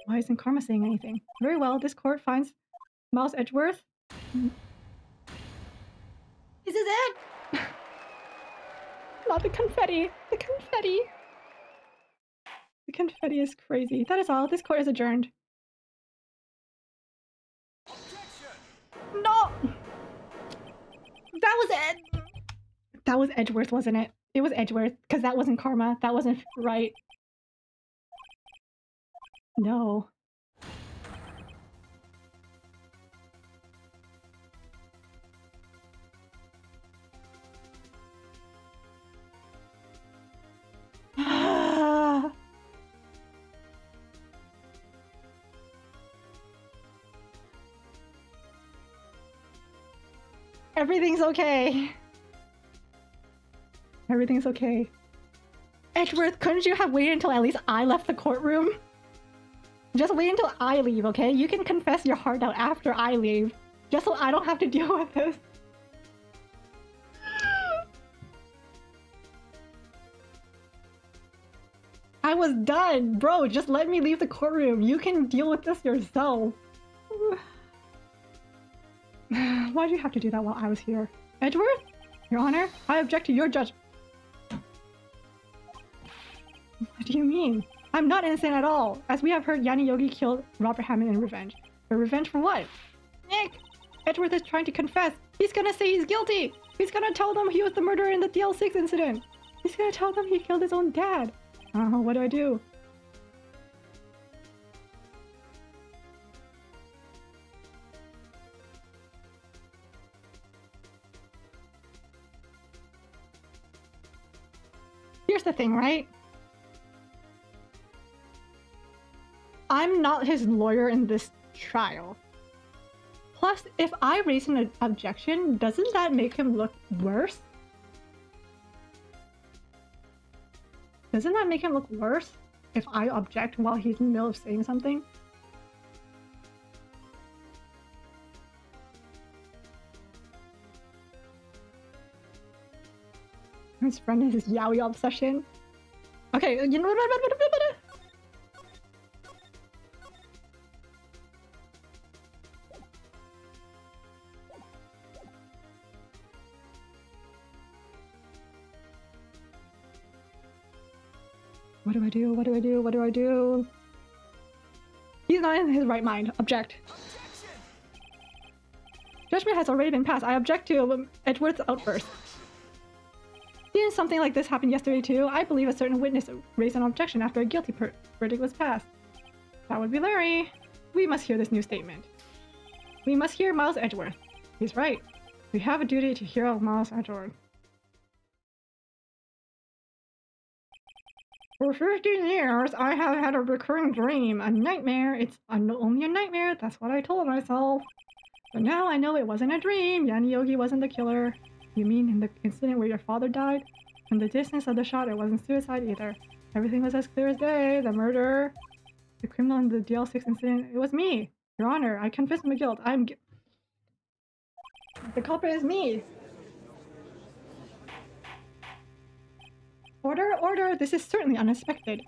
Why isn't Karma saying anything? Very well, this court finds Miles Edgeworth. This is it! Not the confetti! The confetti! The confetti is crazy. That is all. This court is adjourned. No! That was it! That was Edgeworth, wasn't it? It was Edgeworth, because that wasn't Karma. That wasn't Wright. No. Everything's okay. Everything's okay. Edgeworth, couldn't you have waited until at least I left the courtroom? Just wait until I leave, okay? You can confess your heart out after I leave. Just so I don't have to deal with this. I was done! Bro, just let me leave the courtroom. You can deal with this yourself. Why'd you have to do that while I was here? Edgeworth? Your Honor, I object to your judgment. What do you mean? I'm not innocent at all. As we have heard, Yanni Yogi killed Robert Hammond in revenge. But revenge for what? Nick! Edgeworth is trying to confess. He's gonna say he's guilty! He's gonna tell them he was the murderer in the DL6 incident! He's gonna tell them he killed his own dad! What do I do? Here's the thing, right? I'm not his lawyer in this trial. Plus, if I raise an objection, doesn't that make him look worse? Doesn't that make him look worse if I object while he's in the middle of saying something? His friend is his yaoi obsession. Okay, you know what? What do I do? What do I do? What do I do? He's not in his right mind. Object. Judgment has already been passed. I object to Edgeworth's outburst. Didn't something like this happen yesterday too? I believe a certain witness raised an objection after a guilty verdict was passed. That would be Larry. We must hear this new statement. We must hear Miles Edgeworth. He's right. We have a duty to hear Miles Edgeworth. For 15 years, I have had a recurring dream. A nightmare. It's only a nightmare. That's what I told myself. But now I know it wasn't a dream. Yanni Yogi wasn't the killer. You mean in the incident where your father died? From the distance of the shot, it wasn't suicide either. Everything was as clear as day. The murderer, the criminal in the DL6 incident, it was me. Your Honor, I confess my guilt. The culprit is me. Order, order! This is certainly unexpected.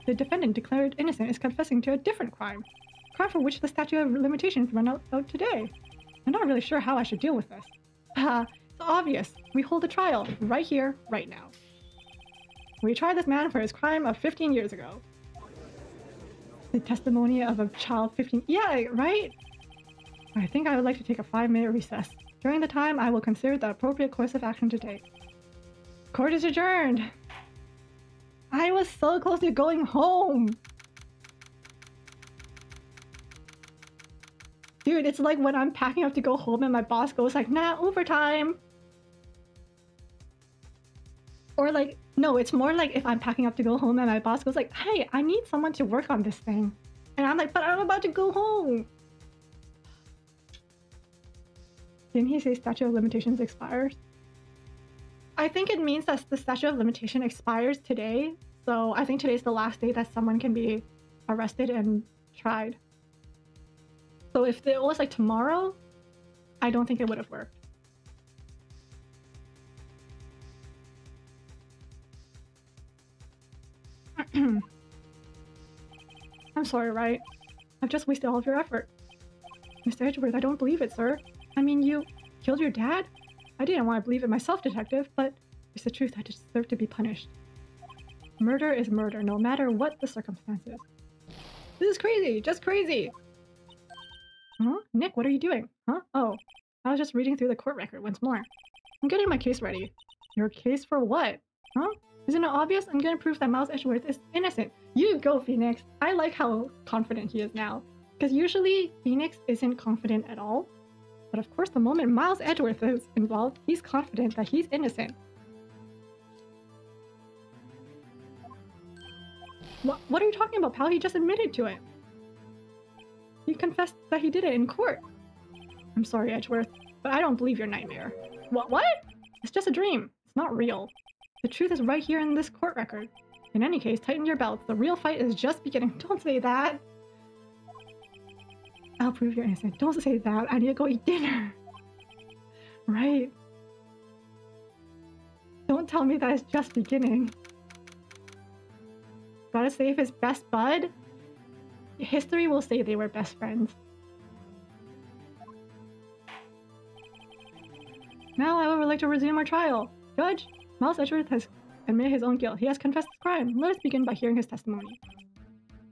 The defendant declared innocent is confessing to a different crime. Crime for which the statute of limitations ran out today. I'm not really sure how I should deal with this. It's obvious. We hold a trial, right here, right now. We tried this man for his crime of 15 years ago. The testimony of a child 15... Yeah, right? I think I would like to take a 5-minute recess. During the time, I will consider the appropriate course of action to take. Court is adjourned! I was so close to going home! Dude, it's like when I'm packing up to go home and my boss goes like, nah, overtime! Or like, no, it's more like if I'm packing up to go home and my boss goes like, hey, I need someone to work on this thing. And I'm like, but I'm about to go home! Didn't he say statute of limitations expires? I think it means that the statute of limitation expires today. So I think today's the last day that someone can be arrested and tried. So if it was like tomorrow, I don't think it would have worked. I'm sorry, Wright. I've just wasted all of your effort. Mr. Edgeworth, I don't believe it, sir. I mean, you killed your dad? I didn't want to believe it myself, detective, but it's the truth. I deserve to be punished. Murder is murder, no matter what the circumstances. This is crazy! Just crazy! Huh? Nick, what are you doing? Huh? Oh, I was just reading through the court record once more. I'm getting my case ready. Your case for what? Huh? Isn't it obvious? I'm gonna prove that Miles Edgeworth is innocent. You go, Phoenix! I like how confident he is now. Because usually, Phoenix isn't confident at all. But of course, the moment Miles Edgeworth is involved, he's confident that he's innocent. What are you talking about, pal? He just admitted to it. He confessed that he did it in court. I'm sorry, Edgeworth. But I don't believe your nightmare. What? It's just a dream. It's not real. The truth is right here in this court record. In any case, tighten your belts. The real fight is just beginning. Don't say that. I'll prove you're innocent. Don't say that. I need to go eat dinner. Right. Don't tell me that it's just beginning. Gotta save his best bud? History will say they were best friends. Now I would like to resume our trial. Judge, Miles Edgeworth has admitted his own guilt. He has confessed his crime. Let us begin by hearing his testimony.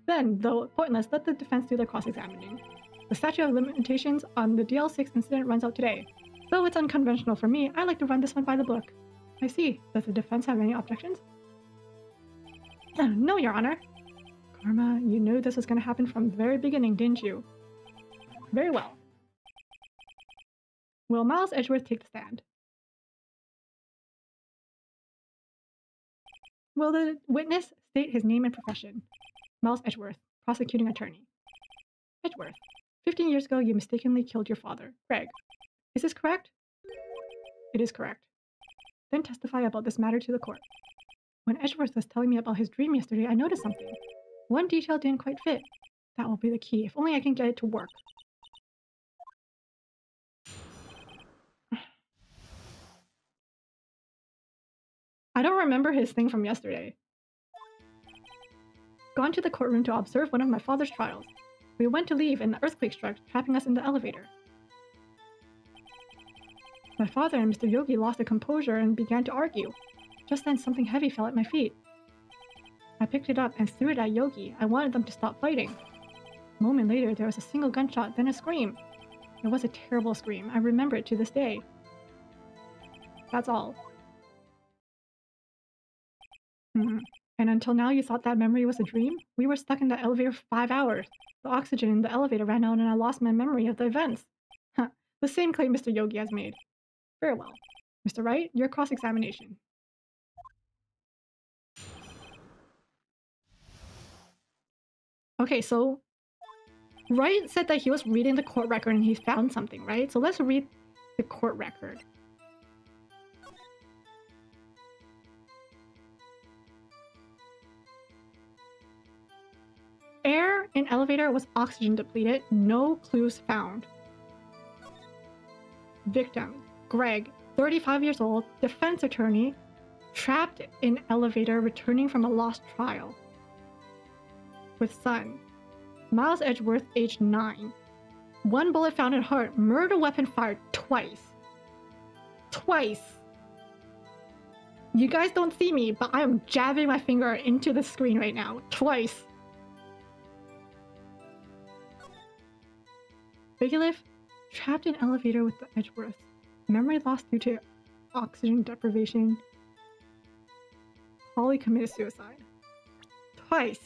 Then, though pointless, let the defense do their cross-examining. The statute of limitations on the DL6 incident runs out today. Though it's unconventional for me, I like to run this one by the book. I see. Does the defense have any objections? No, Your Honor. Karma, you knew this was going to happen from the very beginning, didn't you? Very well. Will Miles Edgeworth take the stand? Will the witness state his name and profession? Miles Edgeworth, prosecuting attorney. Edgeworth, 15 years ago you mistakenly killed your father, Greg. Is this correct? It is correct. Then testify about this matter to the court. When Edgeworth was telling me about his dream yesterday, I noticed something. One detail didn't quite fit. That will be the key, if only I can get it to work. I don't remember his thing from yesterday. Gone to the courtroom to observe one of my father's trials. We went to leave and the earthquake struck, trapping us in the elevator. My father and Mr. Yogi lost their composure and began to argue. Just then something heavy fell at my feet. I picked it up and threw it at Yogi. I wanted them to stop fighting. A moment later, there was a single gunshot, then a scream. It was a terrible scream. I remember it to this day. That's all. And until now you thought that memory was a dream? We were stuck in the elevator for 5 hours. The oxygen in the elevator ran out and I lost my memory of the events. The same claim Mr. Yogi has made. Very well. Mr. Wright, your cross-examination. Okay, so Wright said that he was reading the court record and he found something, right? So let's read the court record. Air in elevator was oxygen depleted. No clues found. Victim, Greg, 35 years old, defense attorney, trapped in elevator returning from a lost trial. With son, Miles Edgeworth, age 9. One bullet found in heart, murder weapon fired twice. Twice. You guys don't see me, but I am jabbing my finger into the screen right now. Twice. Bigiliff, trapped in elevator with the Edgeworth. Memory lost due to oxygen deprivation. Holly committed suicide. Twice.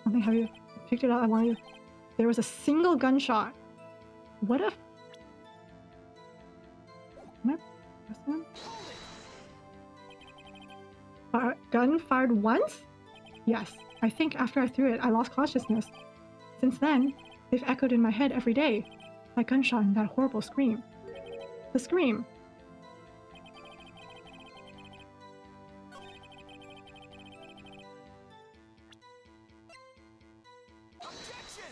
Something heavy. I picked it up. I want you. There was a single gunshot. What if? Am I pressing? Gun fired once? Yes. I think after I threw it, I lost consciousness. Since then, they've echoed in my head every day. That gunshot and that horrible scream. The scream. Objection!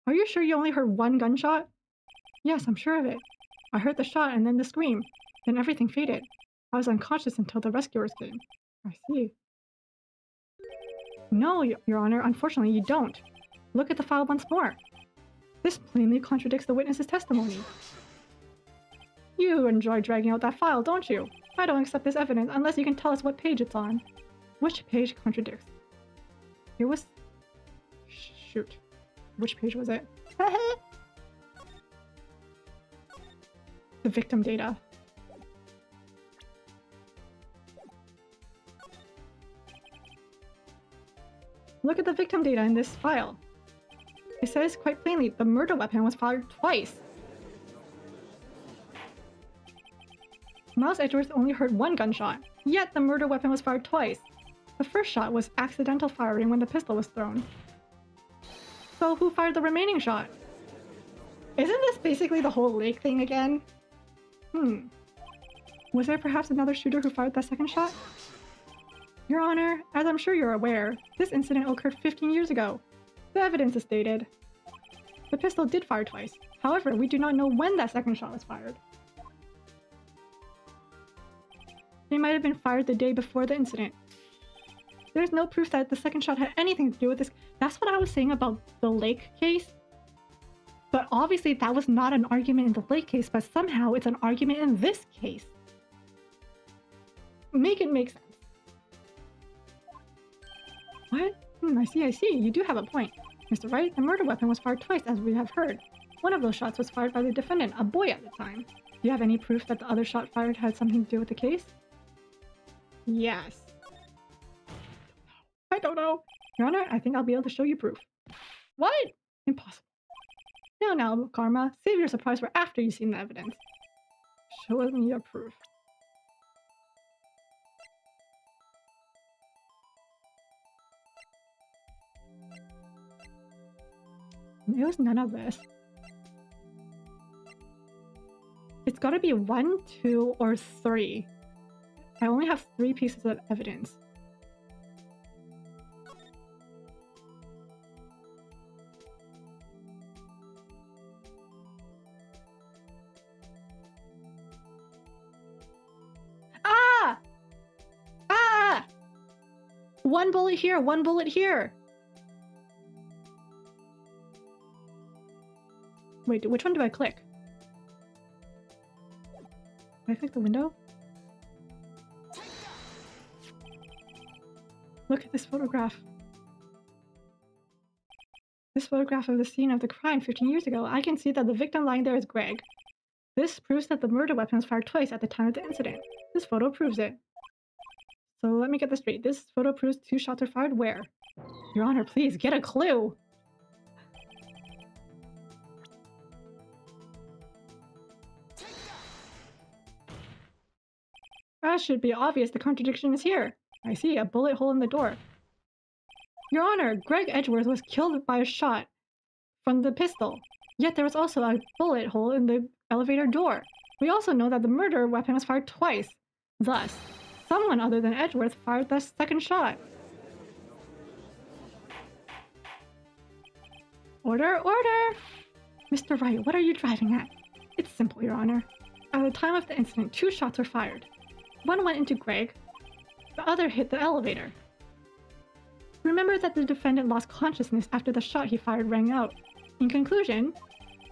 Are you sure you only heard one gunshot? Yes, I'm sure of it. I heard the shot and then the scream. Then everything faded. I was unconscious until the rescuers came. I see. No, Your Honor, unfortunately you don't. Look at the file once more. This plainly contradicts the witness's testimony. You enjoy dragging out that file, don't you? I don't accept this evidence unless you can tell us what page it's on. Which page contradicts? It was... Shoot. Which page was it? The victim data. Look at the victim data in this file. It says quite plainly the murder weapon was fired twice. Miles Edgeworth only heard one gunshot, yet the murder weapon was fired twice. The first shot was accidental firing when the pistol was thrown. So who fired the remaining shot? Isn't this basically the whole lake thing again? Was there perhaps another shooter who fired that second shot? Your Honor, as I'm sure you're aware, this incident occurred 15 years ago. The evidence is dated. The pistol did fire twice. However, we do not know when that second shot was fired. They might have been fired the day before the incident. There's no proof that the second shot had anything to do with this. That's what I was saying about the lake case. But obviously that was not an argument in the lake case, but somehow it's an argument in this case. Make it make sense. What? I see. You do have a point. Mr. Wright, the murder weapon was fired twice, as we have heard. One of those shots was fired by the defendant, a boy at the time. Do you have any proof that the other shot fired had something to do with the case? Yes. I don't know. Your Honor, I think I'll be able to show you proof. What? Impossible. Now, Karma, save your surprise for after you've seen the evidence. Show me your proof. It was none of this. It's gotta be 1, 2, or 3. I only have 3 pieces of evidence. One bullet here, one bullet here. Wait, which one do I click? Do I click the window? Look at this photograph. This photograph of the scene of the crime 15 years ago. I can see that the victim lying there is Greg. This proves that the murder weapon was fired twice at the time of the incident. This photo proves it. So let me get this straight. This photo proves 2 shots are fired where? Your Honor, please, get a clue! That should be obvious. The contradiction is here. I see a bullet hole in the door. Your Honor, Greg Edgeworth was killed by a shot from the pistol. Yet there was also a bullet hole in the elevator door. We also know that the murder weapon was fired twice. Thus, someone other than Edgeworth fired the second shot. Order! Mr. Wright, what are you driving at? It's simple, Your Honor. At the time of the incident, 2 shots were fired. One went into Greg, the other hit the elevator. Remember that the defendant lost consciousness after the shot he fired rang out. In conclusion,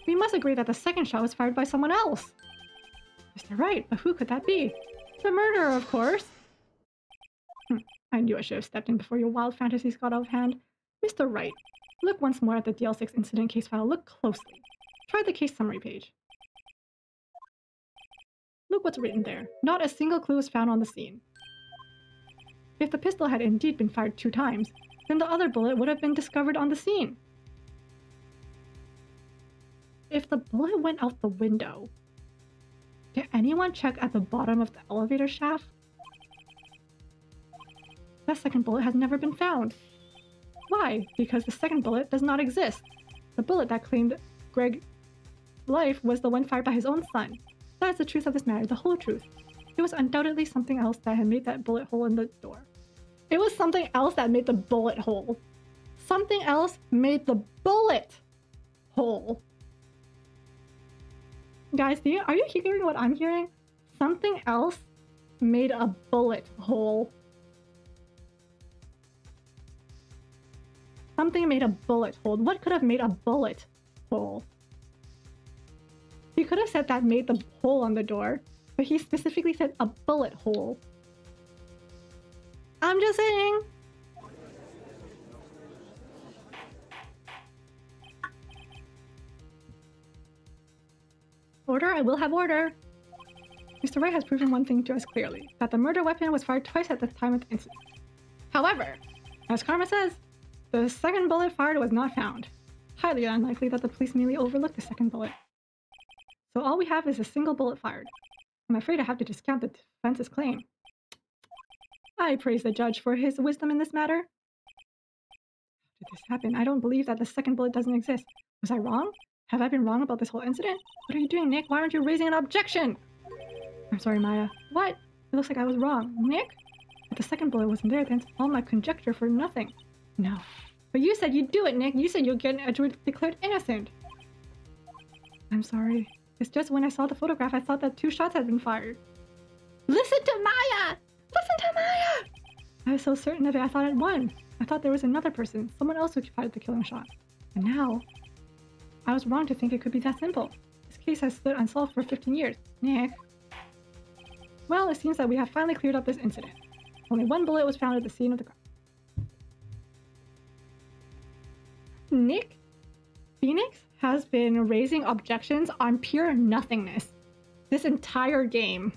we must agree that the second shot was fired by someone else. Mr. Wright, but who could that be? The murderer, of course. I knew I should have stepped in before your wild fantasies got out of hand. Mr. Wright, look once more at the DL6 incident case file. Look closely. Try the case summary page. Look what's written there. Not a single clue was found on the scene. If the pistol had indeed been fired 2 times, then the other bullet would have been discovered on the scene. If the bullet went out the window, did anyone check at the bottom of the elevator shaft? That second bullet has never been found. Why? Because the second bullet does not exist. The bullet that claimed Greg's life was the one fired by his own son. That is the truth of this matter, the whole truth. It was undoubtedly something else that had made that bullet hole in the door. It was something else that made the bullet hole. Something else made the bullet hole. Guys, are you hearing what I'm hearing? Something else made a bullet hole. Something made a bullet hole. What could have made a bullet hole? He could have said that made the hole on the door, but he specifically said a bullet hole. I'm just saying. Order, I will have order. Mr. Wright has proven one thing to us clearly, that the murder weapon was fired twice at the time of the incident. However, as Karma says, the second bullet fired was not found. Highly unlikely that the police merely overlooked the second bullet. So all we have is a single bullet fired. I'm afraid I have to discount the defense's claim. I praise the judge for his wisdom in this matter. did this happen? I don't believe that the second bullet doesn't exist. Was I wrong? Have I been wrong about this whole incident? What are you doing, Nick? Why aren't you raising an objection? I'm sorry, Maya. What? It looks like I was wrong. Nick? If the second bullet wasn't there, then it's all my conjecture for nothing. No. But you said you'd do it, Nick. You said you'd get Edward declared innocent. I'm sorry. It's just when I saw the photograph, I thought that 2 shots had been fired. Listen to Maya! Listen to Maya! I was so certain of it, I thought it won. I thought there was another person, someone else who fired the killing shot. And now, I was wrong to think it could be that simple. This case has stood unsolved for 15 years. Nick. Well, it seems that we have finally cleared up this incident. Only 1 bullet was found at the scene of the crime. Nick Phoenix has been raising objections on pure nothingness this entire game.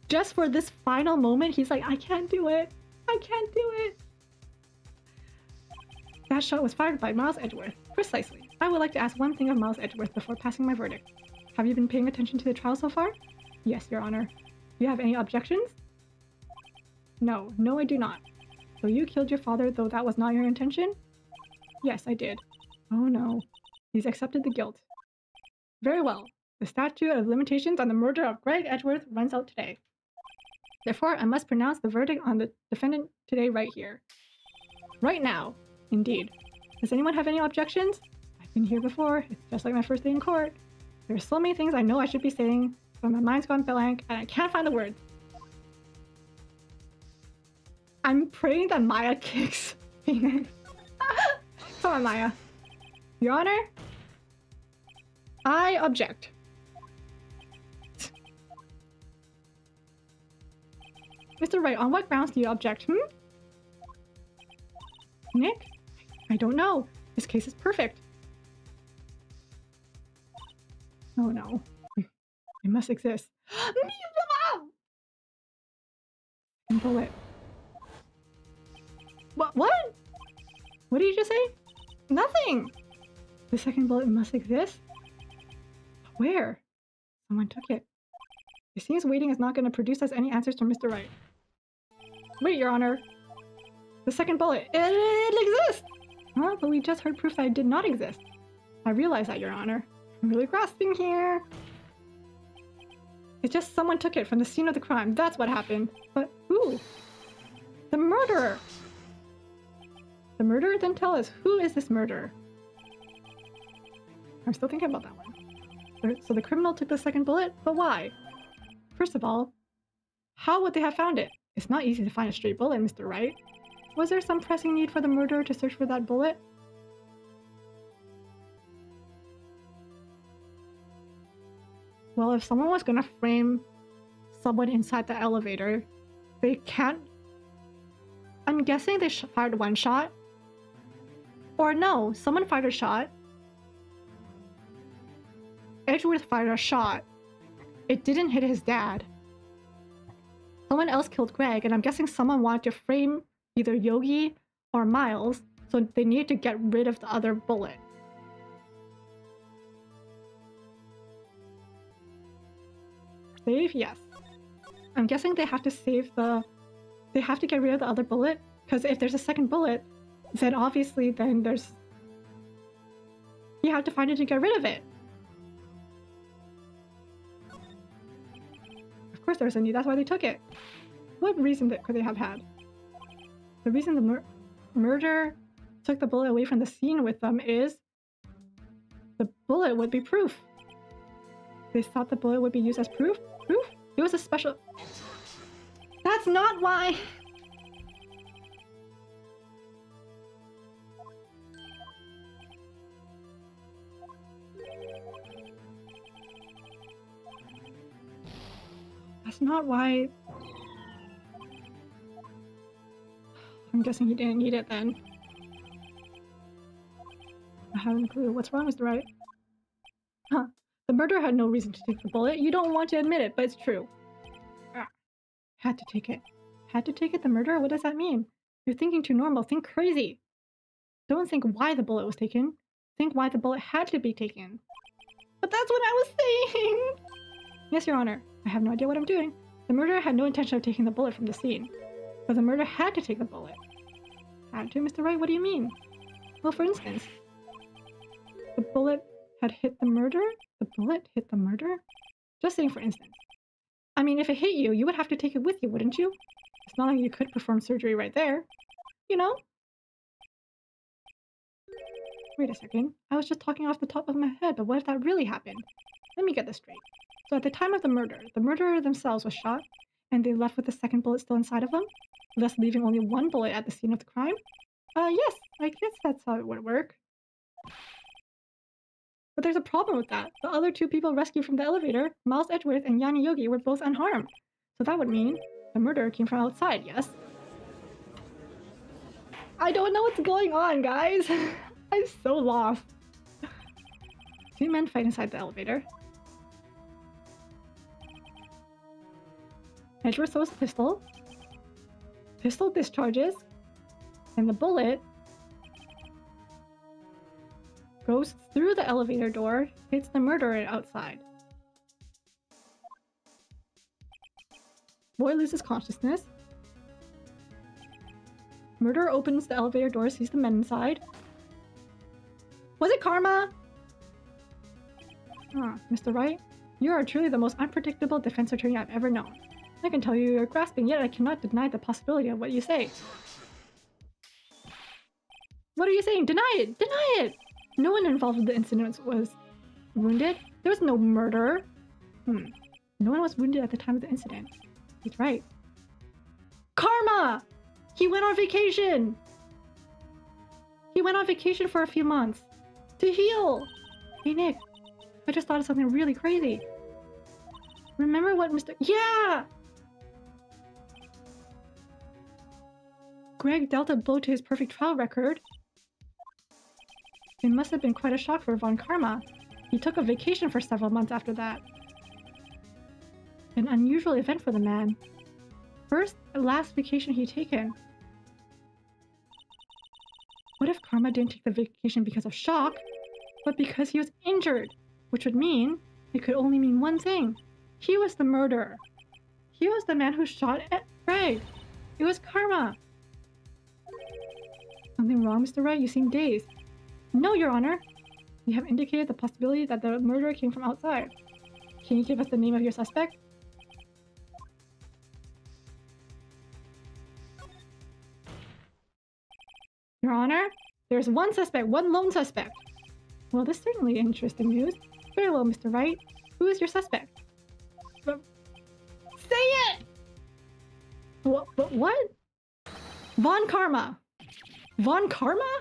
Just for this final moment, he's like, I can't do it. I can't do it. That shot was fired by Miles Edgeworth. Precisely. I would like to ask one thing of Miles Edgeworth before passing my verdict. Have you been paying attention to the trial so far? Yes, Your Honor. Do you have any objections? No. No, I do not. So you killed your father, though that was not your intention? Yes, I did. Oh no. He's accepted the guilt. Very well. The statute of limitations on the murder of Greg Edgeworth runs out today. Therefore, I must pronounce the verdict on the defendant today right here. Right now. Indeed. Does anyone have any objections? I've been here before. It's just like my first day in court. There are so many things I know I should be saying, but my mind's gone blank and I can't find the words. I'm praying that Maya kicks Phoenix. Come on, Maya. Your Honor, I object. Mr. Wright, on what grounds do you object, Nick? I don't know. This case is perfect. Oh no. It must exist. Bullet. What? What did you just say? Nothing! The second bullet must exist? Where? Someone took it. It seems waiting is not going to produce us any answers from Mr. Wright. Wait, Your Honor. The second bullet. It exists! Huh? But we just heard proof that it did not exist. I realize that, Your Honor. I'm really grasping here. It's just someone took it from the scene of the crime. That's what happened. But who? The murderer! The murderer? Then tell us, who is this murderer? I'm still thinking about that one. So the criminal took the second bullet? But why? First of all, how would they have found it? It's not easy to find a stray bullet, Mr. Wright. Was there some pressing need for the murderer to search for that bullet? Well, if someone was gonna frame someone inside the elevator, they can't... I'm guessing they fired 1 shot. Or no, someone fired a shot. Edgeworth fired a shot. It didn't hit his dad. Someone else killed Greg, and I'm guessing someone wanted to frame either Yogi or Miles, so they need to get rid of the other bullet. Save? Yes. I'm guessing they have to save the... They have to get rid of the other bullet, because if there's a second bullet, then obviously then there's... You have to find it to get rid of it. Of course there's a need, that's why they took it. What reason could they have had? The reason the murderer took the bullet away from the scene with them is... The bullet would be proof. They thought the bullet would be used as proof? Proof? It was a special... That's not why! That's not why... I'm guessing he didn't need it then. I haven't a clue. What's wrong, Mr. Wright? Huh. The murderer had no reason to take the bullet. You don't want to admit it, but it's true. Ah. Had to take it. Had to take it, the murderer? What does that mean? You're thinking too normal. Think crazy. Don't think why the bullet was taken. Think why the bullet had to be taken. But that's what I was saying! Yes, Your Honor. I have no idea what I'm doing. The murderer had no intention of taking the bullet from the scene. But the murderer had to take the bullet. Had to, Mr. Wright? What do you mean? Well, for instance, the bullet had hit the murderer? The bullet hit the murderer? Just saying, for instance. I mean, if it hit you, you would have to take it with you, wouldn't you? It's not like you could perform surgery right there. You know? Wait a second. I was just talking off the top of my head, but what if that really happened? Let me get this straight. So at the time of the murderer themselves was shot, and they left with the second bullet still inside of them, thus leaving only one bullet at the scene of the crime? Yes, I guess that's how it would work. But there's a problem with that. The other two people rescued from the elevator, Miles Edgeworth and Yanni Yogi, were both unharmed. So that would mean the murderer came from outside, yes? I don't know what's going on, guys. I'm so lost. Two men fight inside the elevator. Edgeworth throws a pistol. Pistol discharges. And the bullet goes through the elevator door, hits the murderer outside. Boy loses consciousness. Murderer opens the elevator door, sees the men inside. Was it karma? Mr. Wright, you are truly the most unpredictable defense attorney I've ever known. I can tell you're grasping, yet I cannot deny the possibility of what you say. What are you saying? Deny it! Deny it! No one involved in the incident was wounded. There was no murder. No one was wounded at the time of the incident. He's right. Karma! He went on vacation! He went on vacation for a few months. To heal! Hey Nick, I just thought of something really crazy. Remember what Mr. Yeah! Greg dealt a blow to his perfect trial record. It must have been quite a shock for Von Karma. He took a vacation for several months after that. An unusual event for the man. First, last vacation he'd taken. What if Karma didn't take the vacation because of shock, but because he was injured? Which would mean, it could only mean one thing. He was the murderer. He was the man who shot at Greg. It was Karma. Something wrong, Mr. Wright? You seem dazed. No, Your Honor. You have indicated the possibility that the murderer came from outside. Can you give us the name of your suspect? Your Honor, there's one suspect, one lone suspect. Well, this is certainly interesting news. Very well, Mr. Wright. Who is your suspect? Say it! What? Von Karma. Von Karma?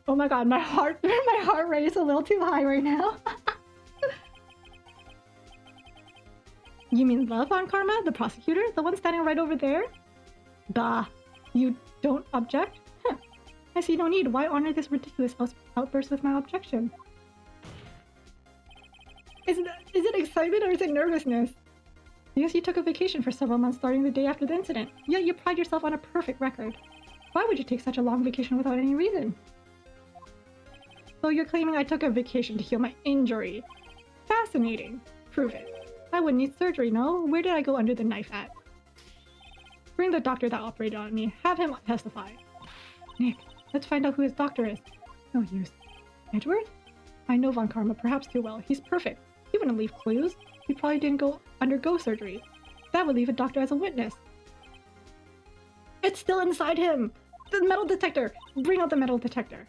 Oh my god, my heart rate is a little too high right now. You mean the Von Karma? The prosecutor? The one standing right over there? Bah. You don't object? Huh. I see no need. Why honor this ridiculous outburst with my objection? Is it excitement or is it nervousness? Yes, you took a vacation for several months starting the day after the incident. Yet you pride yourself on a perfect record. Why would you take such a long vacation without any reason? So you're claiming I took a vacation to heal my injury. Fascinating. Prove it. I wouldn't need surgery, no? Where did I go under the knife at? Bring the doctor that operated on me. Have him testify. Nick, let's find out who his doctor is. No use. Edgeworth? I know Von Karma perhaps too well. He's perfect. He wouldn't leave clues. He probably didn't undergo surgery. That would leave a doctor as a witness. It's still inside him! The metal detector! Bring out the metal detector!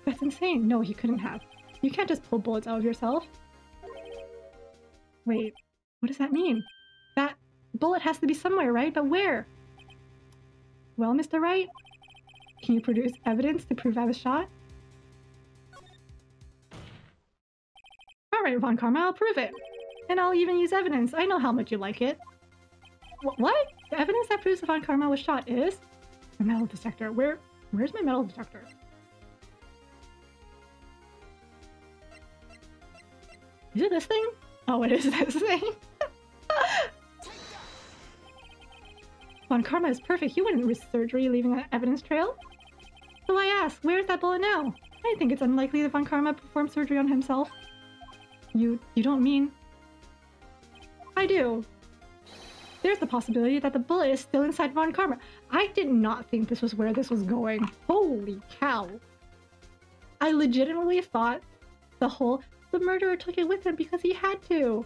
That's insane. No, he couldn't have. You can't just pull bullets out of yourself. Wait, what does that mean? That bullet has to be somewhere, right? But where? Well, Mr. Wright, can you produce evidence to prove I was shot? Alright, Von Karma, I'll prove it. And I'll even use evidence. I know how much you like it. What? The evidence that proves Von Karma was shot is... the metal detector. Where's my metal detector? Is it this thing? Oh, it is this thing. Von Karma is perfect. He wouldn't risk surgery leaving an evidence trail. So I ask, where's that bullet now? I think it's unlikely that Von Karma performed surgery on himself. You don't mean... I do. There's the possibility that the bullet is still inside Von Karma. I did not think this was where this was going. Holy cow. I legitimately thought the murderer took it with him because he had to.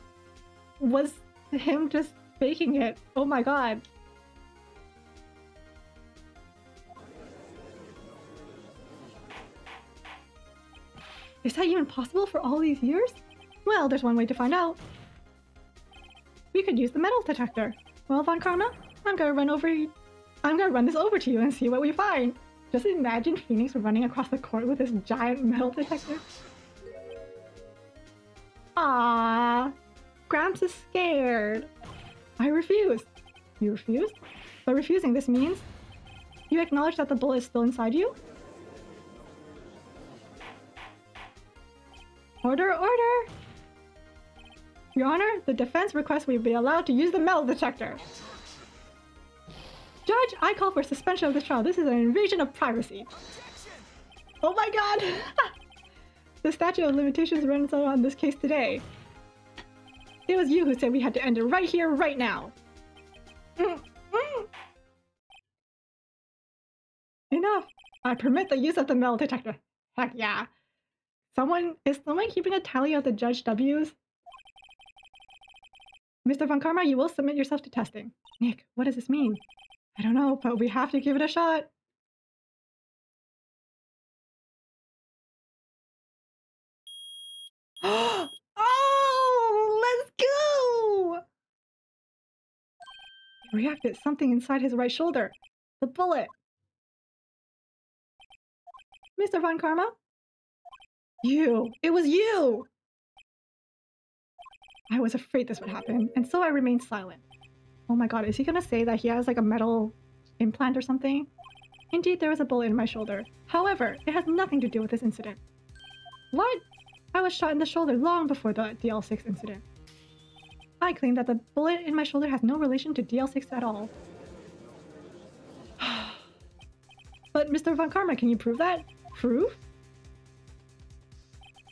Was him just faking it. Oh my god. Is that even possible for all these years? Well, there's one way to find out. We could use the metal detector. Well, Von Karma, I'm gonna run this over to you and see what we find. Just imagine Phoenix running across the court with this giant metal detector. Ah, Gramps is scared. I refuse. You refuse? By refusing, this means you acknowledge that the bullet is still inside you? Order, order! Your Honor, the defense requests we be allowed to use the metal detector. Judge, I call for suspension of this trial. This is an invasion of privacy. Oh my god! The statute of limitations runs out on this case today. It was you who said we had to end it right here, right now. Enough! I permit the use of the metal detector. Heck yeah. Is someone keeping a tally of the Judge W's? Mr. Von Karma, you will submit yourself to testing. Nick, what does this mean? I don't know, but we have to give it a shot. Oh, let's go! He reacted. Something inside his right shoulder. The bullet. Mr. Von Karma? You! It was you! I was afraid this would happen, and so I remained silent. Oh my god, is he gonna say that he has like a metal implant or something? Indeed, there was a bullet in my shoulder. However, it has nothing to do with this incident. What? I was shot in the shoulder long before the DL6 incident. I claim that the bullet in my shoulder has no relation to DL6 at all. But Mr. Von Karma, can you prove that? Prove?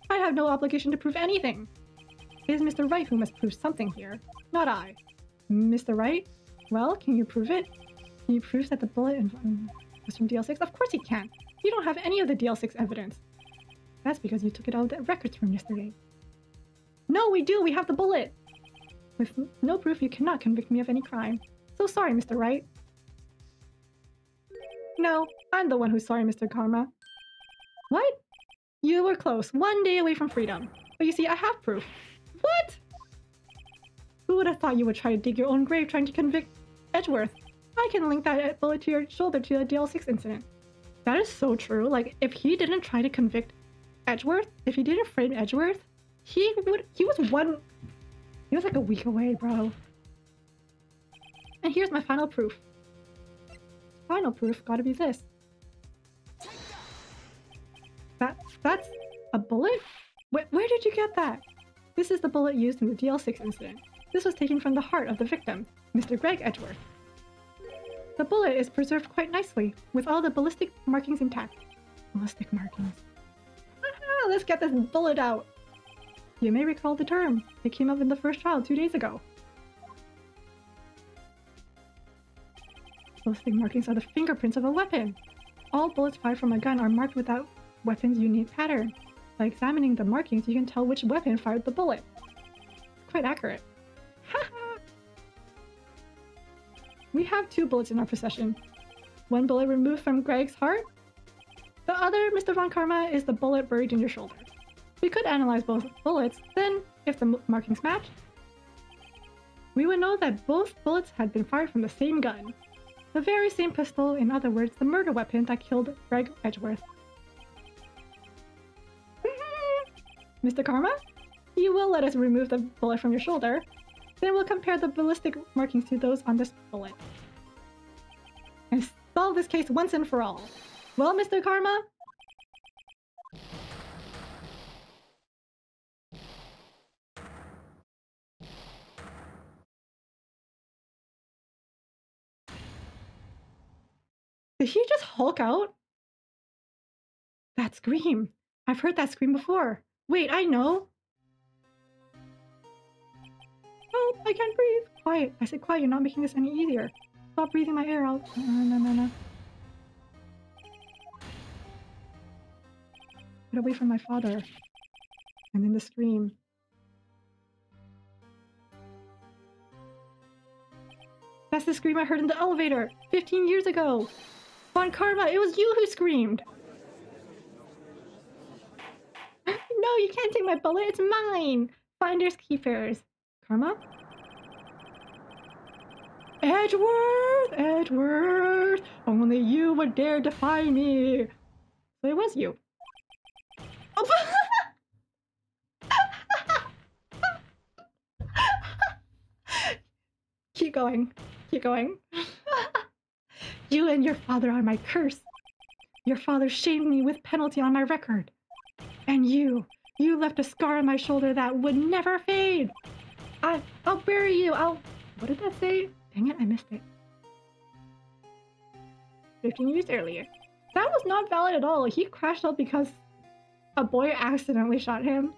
I have no obligation to prove anything. It is Mr. Wright who must prove something here, not I. Mr. Wright? Well, can you prove it? Can you prove that the bullet was from DL6? Of course he can. You don't have any of the DL6 evidence. That's because you took it out of the records from yesterday. No, we do! We have the bullet! With no proof, you cannot convict me of any crime. So sorry, Mr. Wright. No, I'm the one who's sorry, Mr. Karma. What? You were close, 1 day away from freedom. But you see, I have proof. What? Who would have thought you would try to dig your own grave trying to convict Edgeworth? I can link that bullet to your shoulder to the DL6 incident. That is so true. Like, if he didn't try to convict Edgeworth, if he didn't frame Edgeworth, he was like a week away, bro. And here's my final proof. Final proof gotta be this. That's a bullet? Where did you get that? This is the bullet used in the DL6 incident. This was taken from the heart of the victim, Mr. Greg Edgeworth. The bullet is preserved quite nicely, with all the ballistic markings intact. Ballistic markings. Let's get this bullet out! You may recall the term. It came up in the first trial 2 days ago. Ballistic markings are the fingerprints of a weapon. All bullets fired from a gun are marked with that weapon's unique pattern. By examining the markings, you can tell which weapon fired the bullet. It's quite accurate. We have 2 bullets in our possession. One bullet removed from Greg's heart. The other, Mr. Von Karma, is the bullet buried in your shoulder. We could analyze both bullets, then, if the markings match, we would know that both bullets had been fired from the same gun. The very same pistol, in other words, the murder weapon that killed Greg Edgeworth. Mr. Karma, you will let us remove the bullet from your shoulder. Then we'll compare the ballistic markings to those on this bullet. And solve this case once and for all. Well, Mr. Karma? Did he just Hulk out? That scream. I've heard that scream before. Wait, I know. Help! I can't breathe. Quiet. I said quiet. You're not making this any easier. Stop breathing my air out. No. Get away from my father. And then the scream. That's the scream I heard in the elevator 15 years ago. Von Karma, it was you who screamed. No, you can't take my bullet. It's mine. Finders keepers. Karma? Edgeworth! Only you would dare defy me. So it was you. Oh. Keep going. Keep going. You and your father are my curse. Your father shamed me with penalty on my record. And you left a scar on my shoulder that would never fade. I'll bury you. What did that say? Dang it, I missed it. 15 years earlier. That was not valid at all. He crashed out because a boy accidentally shot him.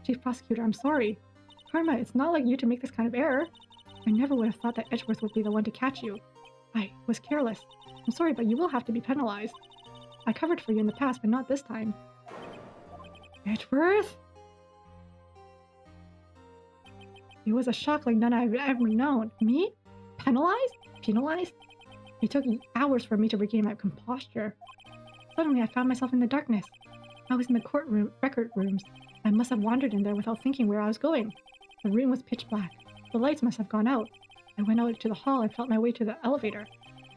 Chief Prosecutor, I'm sorry. Karma, it's not like you to make this kind of error. I never would have thought that Edgeworth would be the one to catch you. I was careless. I'm sorry, but you will have to be penalized. I covered for you in the past, but not this time. Edgeworth? It was a shock like none I've ever known. Me? Penalized? Penalized? It took hours for me to regain my composure. Suddenly, I found myself in the darkness. I was in the record rooms. I must have wandered in there without thinking where I was going. The room was pitch black. The lights must have gone out. I went out to the hall and felt my way to the elevator.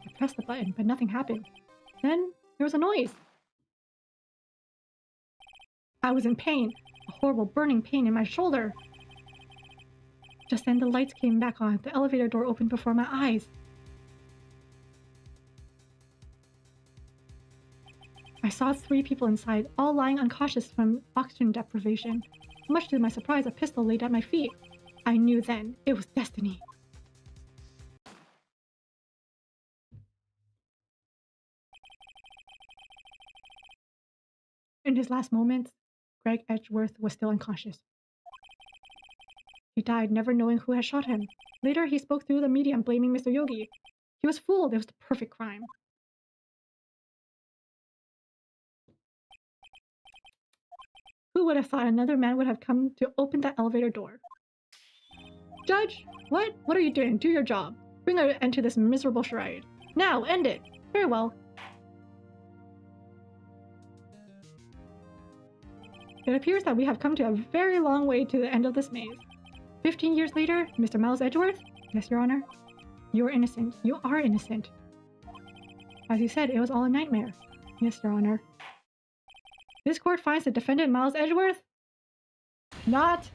I pressed the button, but nothing happened. Then, there was a noise. I was in pain. A horrible burning pain in my shoulder. Just then, the lights came back on. The elevator door opened before my eyes. I saw 3 people inside, all lying unconscious from oxygen deprivation. Much to my surprise, a pistol laid at my feet. I knew then it was destiny. In his last moments, Greg Edgeworth was still unconscious. He died never knowing who had shot him. Later, he spoke through the medium blaming Mr. Yogi. He was fooled. It was the perfect crime. Who would have thought another man would have come to open that elevator door? Judge, what? What are you doing? Do your job. Bring an end to this miserable charade. Now, end it. Very well. It appears that we have come to a very long way to the end of this maze. 15 years later, Mr. Miles Edgeworth? Yes, Your Honor. You are innocent. You are innocent. As you said, it was all a nightmare. Yes, Your Honor. This court finds the defendant, Miles Edgeworth, not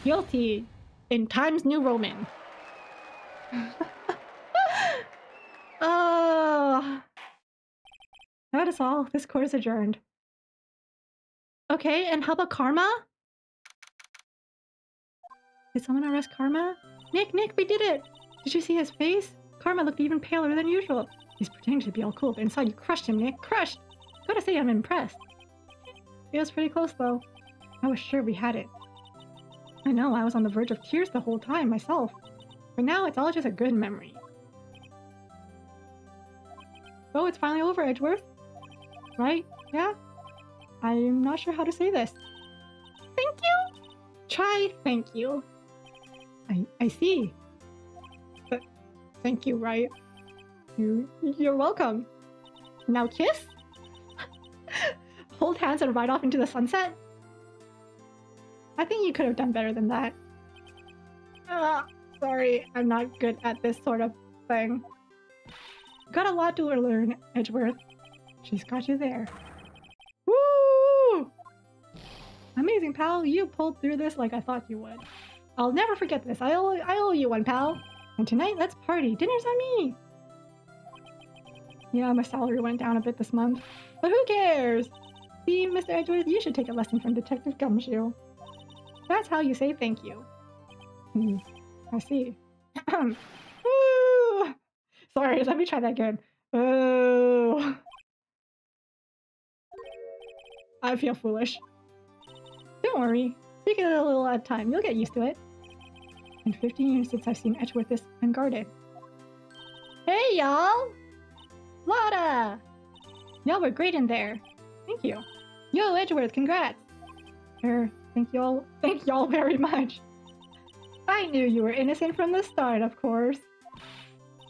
guilty in Times New Roman. That is all. This court is adjourned. Okay, and how about Karma? Did someone arrest Karma? Nick, we did it! Did you see his face? Karma looked even paler than usual. He's pretending to be all cool, but inside you crushed him, Nick. Crushed! Gotta say, I'm impressed. It was pretty close, though. I was sure we had it. I know, I was on the verge of tears the whole time, myself. But now it's all just a good memory. Oh, it's finally over, Edgeworth. Right? Yeah? I'm not sure how to say this. Thank you? Try thank you. I see. But thank you, right? You're welcome. Now kiss? Hold hands and ride off into the sunset? I think you could have done better than that. Sorry, I'm not good at this sort of thing. Got a lot to learn, Edgeworth. She's got you there. Woo! Amazing, pal. You pulled through this like I thought you would. I'll never forget this. I owe you one, pal. And tonight, let's party. Dinner's on me. Yeah, my salary went down a bit this month. But who cares? See, Mr. Edgeworth, you should take a lesson from Detective Gumshoe. That's how you say thank you. I see. Woo! Sorry, let me try that again. Oh. I feel foolish. Don't worry. Take it a little at a time. You'll get used to it. been 15 years since I've seen Edgeworth this unguarded. Hey, y'all! Lotta! Y'all were great in there. Thank you. Yo, Edgeworth, congrats! Thank y'all very much. I knew you were innocent from the start, of course.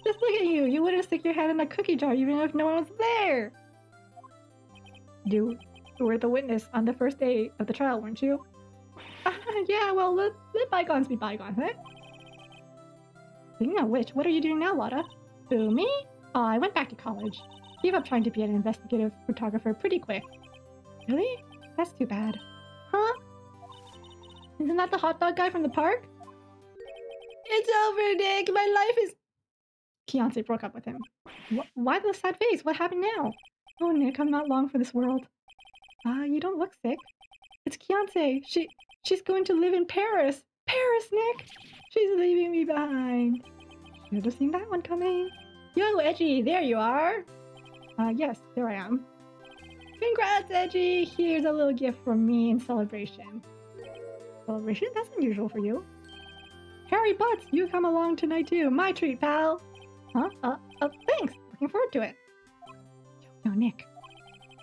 Just look at you. You wouldn't stick your hand in a cookie jar even if no one was there. You were the witness on the first day of the trial, weren't you? Yeah, well, let bygones be bygones, eh? Speaking of which, what are you doing now, Lotta? Who, me? Oh, I went back to college. Gave up trying to be an investigative photographer pretty quick. Really? That's too bad. Huh? Isn't that the hot dog guy from the park? It's over, Nick! My life is... Fiancé broke up with him. Why the sad face? What happened now? Oh, Nick, I'm not long for this world. You don't look sick. It's Fiancé. She's going to live in Paris. Paris, Nick! She's leaving me behind. Should have seen that one coming. Yo, Edgy, there you are. Yes, there I am. Congrats, Edgy! Here's a little gift from me in celebration. Celebration? That's unusual for you. Harry Butts, you come along tonight too. My treat, pal. Huh? Thanks. Looking forward to it. Yo, Nick.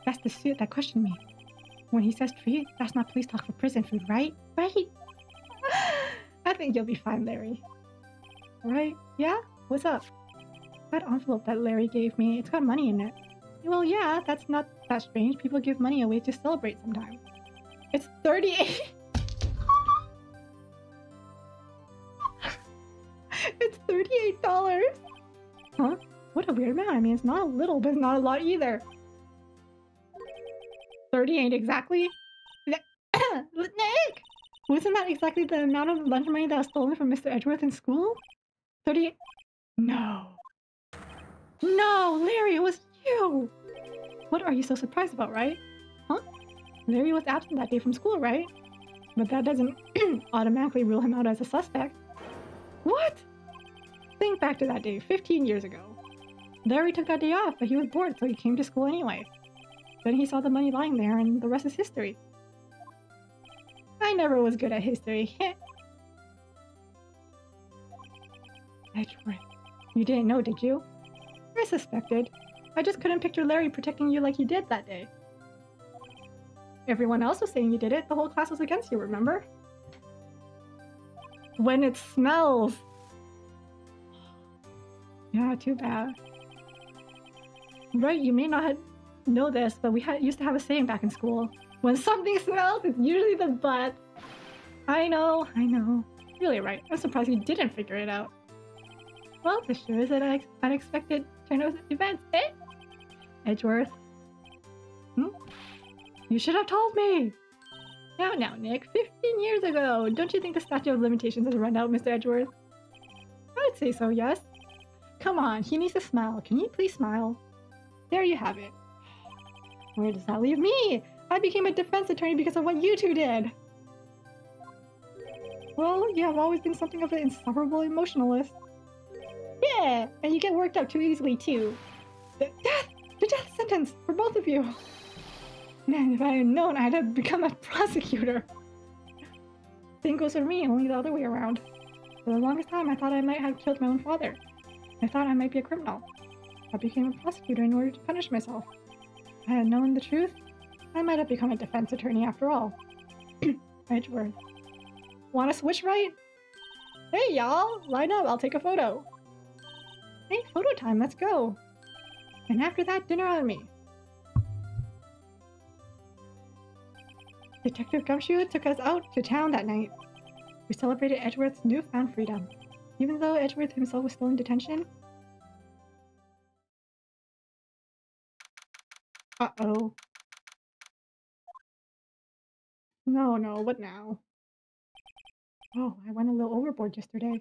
That's the suit that questioned me. When he says treat, that's not police talk for prison food, right? Right? I think you'll be fine, Larry. Right? Yeah? What's up? That envelope that Larry gave me, it's got money in it. Well, yeah, that's not that strange. People give money away to celebrate sometimes. It's 38. It's $38. Huh? What a weird amount. I mean, it's not a little, but it's not a lot either. 38 exactly? Nick! Wasn't that exactly the amount of lunch money that was stolen from Mr. Edgeworth in school? 38? No. No, Larry, it was you! What are you so surprised about, right? Huh? Larry was absent that day from school, right? But that doesn't automatically rule him out as a suspect. What? Think back to that day, 15 years ago. Larry took that day off, but he was bored, so he came to school anyway. Then he saw the money lying there, and the rest is history. I never was good at history. Edgeworth. You didn't know, did you? I suspected. I just couldn't picture Larry protecting you like he did that day. Everyone else was saying you did it. The whole class was against you, remember? When it smells! Yeah, too bad. Right, you may not know this, but we used to have a saying back in school. When something smells, it's usually the butt. I know. Really right. I'm surprised you didn't figure it out. Well, this sure is an unexpected turn of events, eh? Edgeworth. You should have told me! Now, Nick. 15 years ago! Don't you think the statute of limitations has run out, Mr. Edgeworth? I'd say so, yes. Come on, he needs to smile. Can you please smile? There you have it. Where does that leave me? I became a defense attorney because of what you two did! Well, you have always been something of an insufferable emotionalist. Yeah, and you get worked up too easily, too. The death sentence for both of you! Man, if I had known, I'd have become a prosecutor. Same goes for me, only the other way around. For the longest time, I thought I might have killed my own father. I thought I might be a criminal. I became a prosecutor in order to punish myself. If I had known the truth, I might have become a defense attorney after all. Edgeworth. Wanna switch, right? Hey, y'all! Line up, I'll take a photo. Hey, photo time, let's go. And after that, dinner on me. Detective Gumshoe took us out to town that night. We celebrated Edgeworth's newfound freedom, even though Edgeworth himself was still in detention. Uh-oh. No, what now? Oh, I went a little overboard yesterday.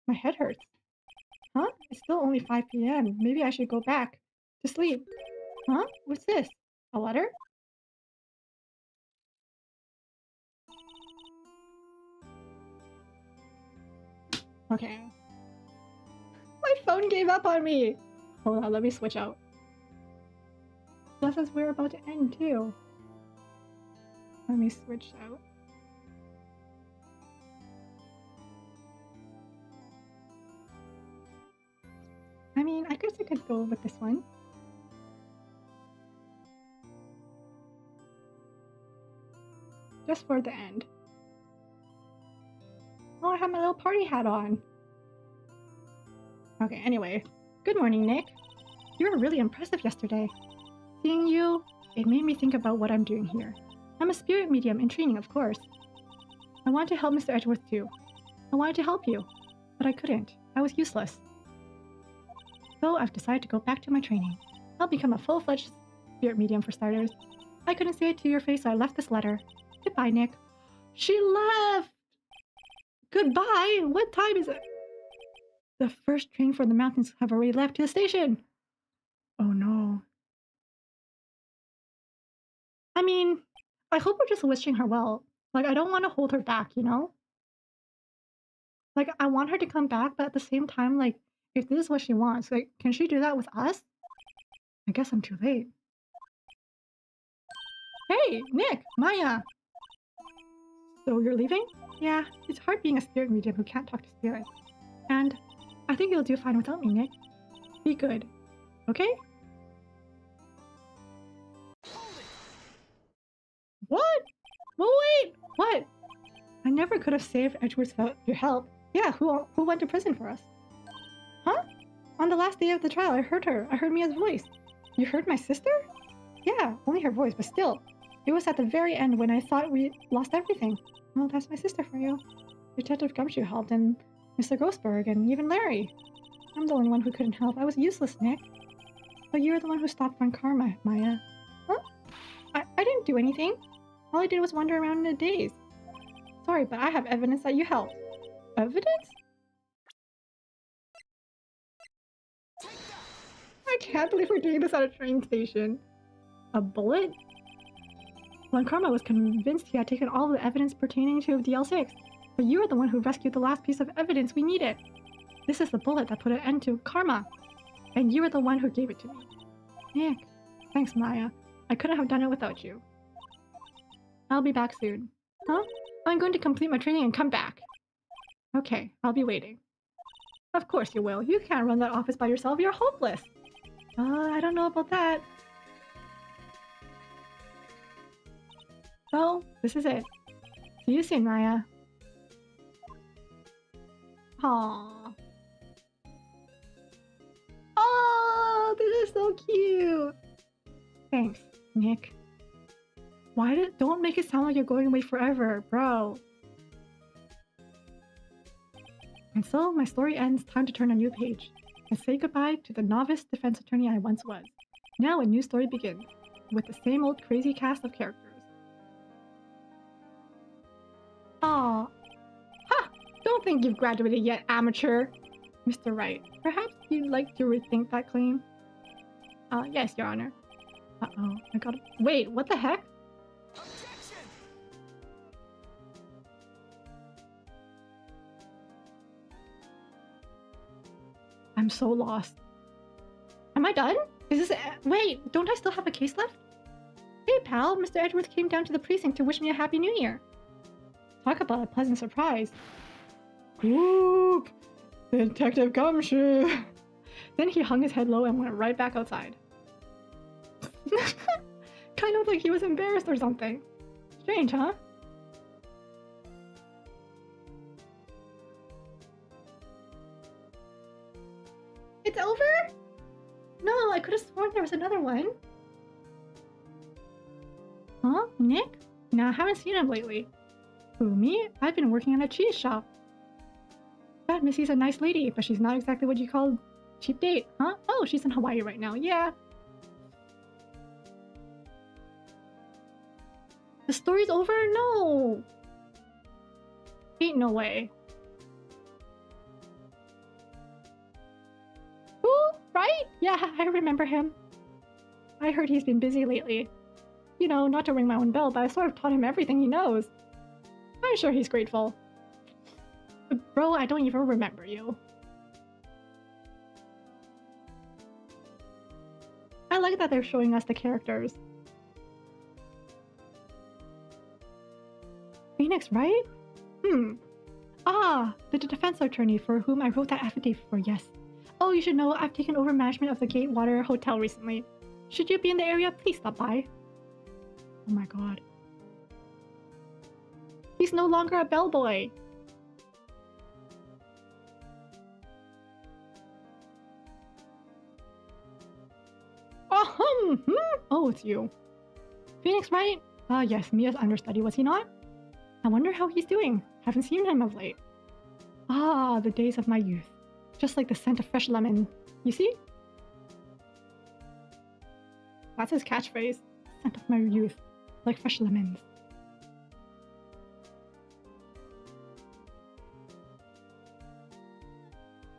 My head hurts. Huh? It's still only 5 p.m. Maybe I should go back to sleep. Huh? What's this? A letter? Okay. My phone gave up on me! Hold on, let me switch out. Plus, as we're about to end, too. Let me switch out. I mean, I guess I could go with this one. Just for the end. Oh, I have my little party hat on. Okay, anyway. Good morning, Nick. You were really impressive yesterday. Seeing you, it made me think about what I'm doing here. I'm a spirit medium in training, of course. I wanted to help Mr. Edgeworth too. I wanted to help you, but I couldn't. I was useless. So I've decided to go back to my training. I'll become a full-fledged spirit medium for starters. I couldn't say it to your face, so I left this letter. Goodbye, Nick. She left! Goodbye? What time is it? The first train for the mountains have already left to the station. Oh no. I mean, I hope we're just wishing her well. Like, I don't want to hold her back, you know? Like, I want her to come back, but at the same time, like, if this is what she wants, like, can she do that with us? I guess I'm too late. Hey, Nick, Maya! So you're leaving? Yeah, it's hard being a spirit medium who can't talk to spirits. And I think you'll do fine without me, Nick. Be good. Okay? What? Well, wait! What? I never could have saved Edgeworth without your help. Yeah, who went to prison for us? Huh? On the last day of the trial, I heard her. I heard Mia's voice. You heard my sister? Yeah, only her voice, but still. It was at the very end when I thought we lost everything. Well, that's my sister for you. Detective Gumshoe helped, and Mr. Grossberg, and even Larry. I'm the only one who couldn't help. I was useless, Nick. But you're the one who stopped on karma, Maya. Huh? I didn't do anything. All I did was wander around in a daze. Sorry, but I have evidence that you helped. Evidence? I can't believe we're doing this at a train station. A bullet? When Karma was convinced he had taken all the evidence pertaining to DL6, but you were the one who rescued the last piece of evidence we needed. This is the bullet that put an end to Karma, and you were the one who gave it to me. Nick. Thanks, Maya. I couldn't have done it without you. I'll be back soon. Huh? I'm going to complete my training and come back. Okay, I'll be waiting. Of course you will. You can't run that office by yourself. You're hopeless. I don't know about that. So, this is it. See you soon, Maya. Aww. Oh, this is so cute. Thanks, Nick. Don't make it sound like you're going away forever, bro. And so my story ends. Time to turn a new page and say goodbye to the novice defense attorney I once was. Now a new story begins with the same old crazy cast of characters. Aw. Ha! Don't think you've graduated yet, amateur. Mr. Wright, perhaps you'd like to rethink that claim? Yes, Your Honor. Uh-oh, I gotta— Wait, what the heck? Objection! I'm so lost. Am I done? Is this— Wait, don't I still have a case left? Hey pal, Mr. Edgeworth came down to the precinct to wish me a happy new year. Talk about a pleasant surprise. Whoop! Detective Gumshoe! Then he hung his head low and went right back outside. Kind of like he was embarrassed or something. Strange, huh? It's over? No, I could have sworn there was another one. Huh? Nick? No, I haven't seen him lately. Who, me? I've been working at a cheese shop. That Missy's a nice lady, but she's not exactly what you call cheap date, huh? Oh, she's in Hawaii right now, yeah. The story's over? No! Ain't no way. Who? Right? Yeah, I remember him. I heard he's been busy lately. You know, not to ring my own bell, but I sort of taught him everything he knows. I'm sure he's grateful. But bro, I don't even remember you. I like that they're showing us the characters. Phoenix, right? Ah, the defense attorney for whom I wrote that affidavit for, yes. Oh, you should know I've taken over management of the Gatewater Hotel recently. Should you be in the area, please stop by. Oh my god. He's no longer a bellboy. Oh, it's you. Phoenix, right? Ah, yes, Mia's understudy, was he not? I wonder how he's doing. Haven't seen him of late. Ah, the days of my youth. Just like the scent of fresh lemon. You see? That's his catchphrase. Scent of my youth. Like fresh lemons.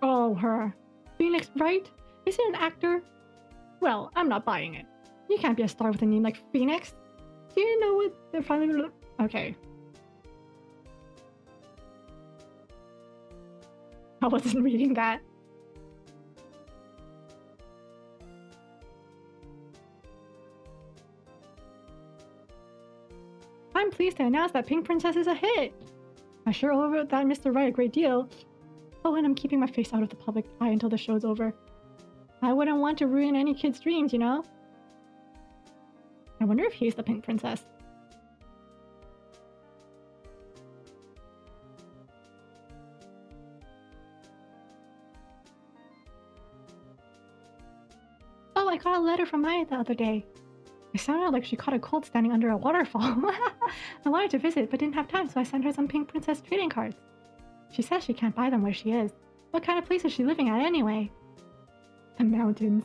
Oh, her. Phoenix, right? Is he an actor? Well, I'm not buying it. You can't be a star with a name like Phoenix. Do you know what they're finally... Okay. I wasn't reading that. I'm pleased to announce that Pink Princess is a hit. I sure owe that Mr. Wright a great deal. Oh, and I'm keeping my face out of the public eye until the show's over. I wouldn't want to ruin any kid's dreams, you know? I wonder if he's the Pink Princess. Oh, I got a letter from Maya the other day. It sounded like she caught a cold standing under a waterfall. I wanted to visit, but didn't have time, so I sent her some Pink Princess trading cards. She says she can't buy them where she is. What kind of place is she living at anyway? The mountains.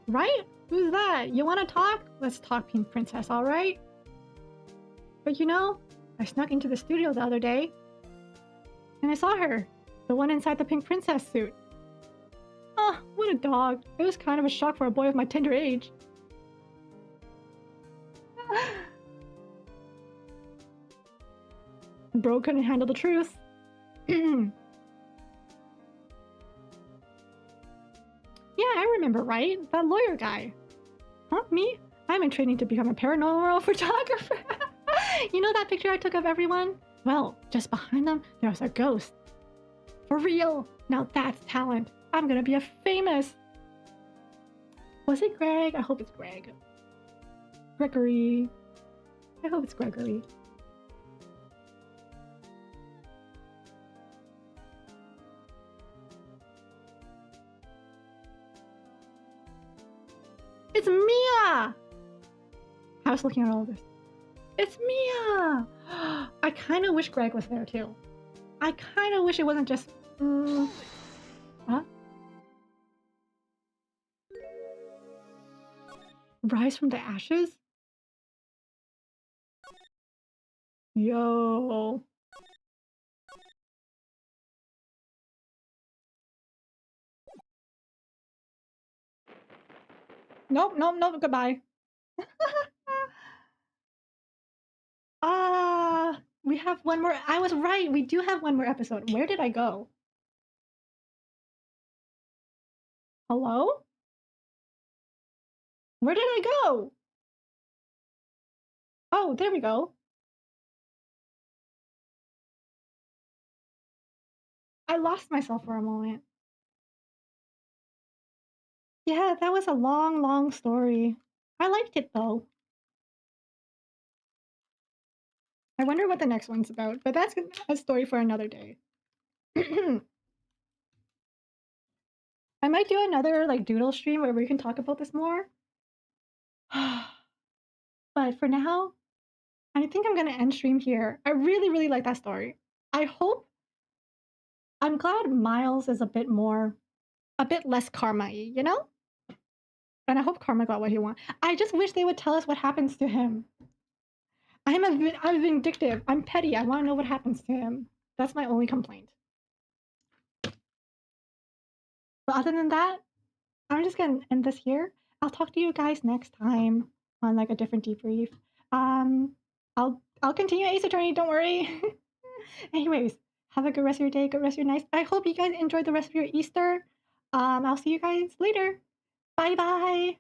Right? Who's that? You want to talk? Let's talk, Pink Princess, alright? But you know, I snuck into the studio the other day, and I saw her. The one inside the Pink Princess suit. Oh, what a dog. It was kind of a shock for a boy of my tender age. Bro couldn't handle the truth. Yeah, I remember, right? That lawyer guy. Huh? Me? I'm in training to become a paranormal photographer. You know that picture I took of everyone? Well, just behind them, there's a ghost. For real. Now that's talent. I'm gonna be a famous. Was it Greg? I hope it's Greg. Gregory. I hope it's Gregory. It's Mia! I was looking at all this. It's Mia! I kind of wish Greg was there too. I kind of wish it wasn't just... What? Rise from the ashes? Yo. Nope, nope, nope, goodbye. We have one more. I was right. We do have one more episode. Where did I go? Hello? Where did I go? Oh, there we go. I lost myself for a moment. Yeah, that was a long, long story. I liked it though. I wonder what the next one's about, but that's a story for another day. I might do another like doodle stream where we can talk about this more. But for now, I think I'm gonna end stream here. I really, really like that story. I'm glad Miles is a bit less karma-y, you know? And I hope Karma got what he wants. I just wish they would tell us what happens to him. I'm vindictive. I'm petty. I want to know what happens to him. That's my only complaint. But other than that, I'm just gonna end this here. I'll talk to you guys next time on like a different debrief. I'll continue Ace Attorney. Don't worry. Anyways, Have a good rest of your day, good rest of your night. I hope you guys enjoyed the rest of your Easter. I'll see you guys later. Bye bye.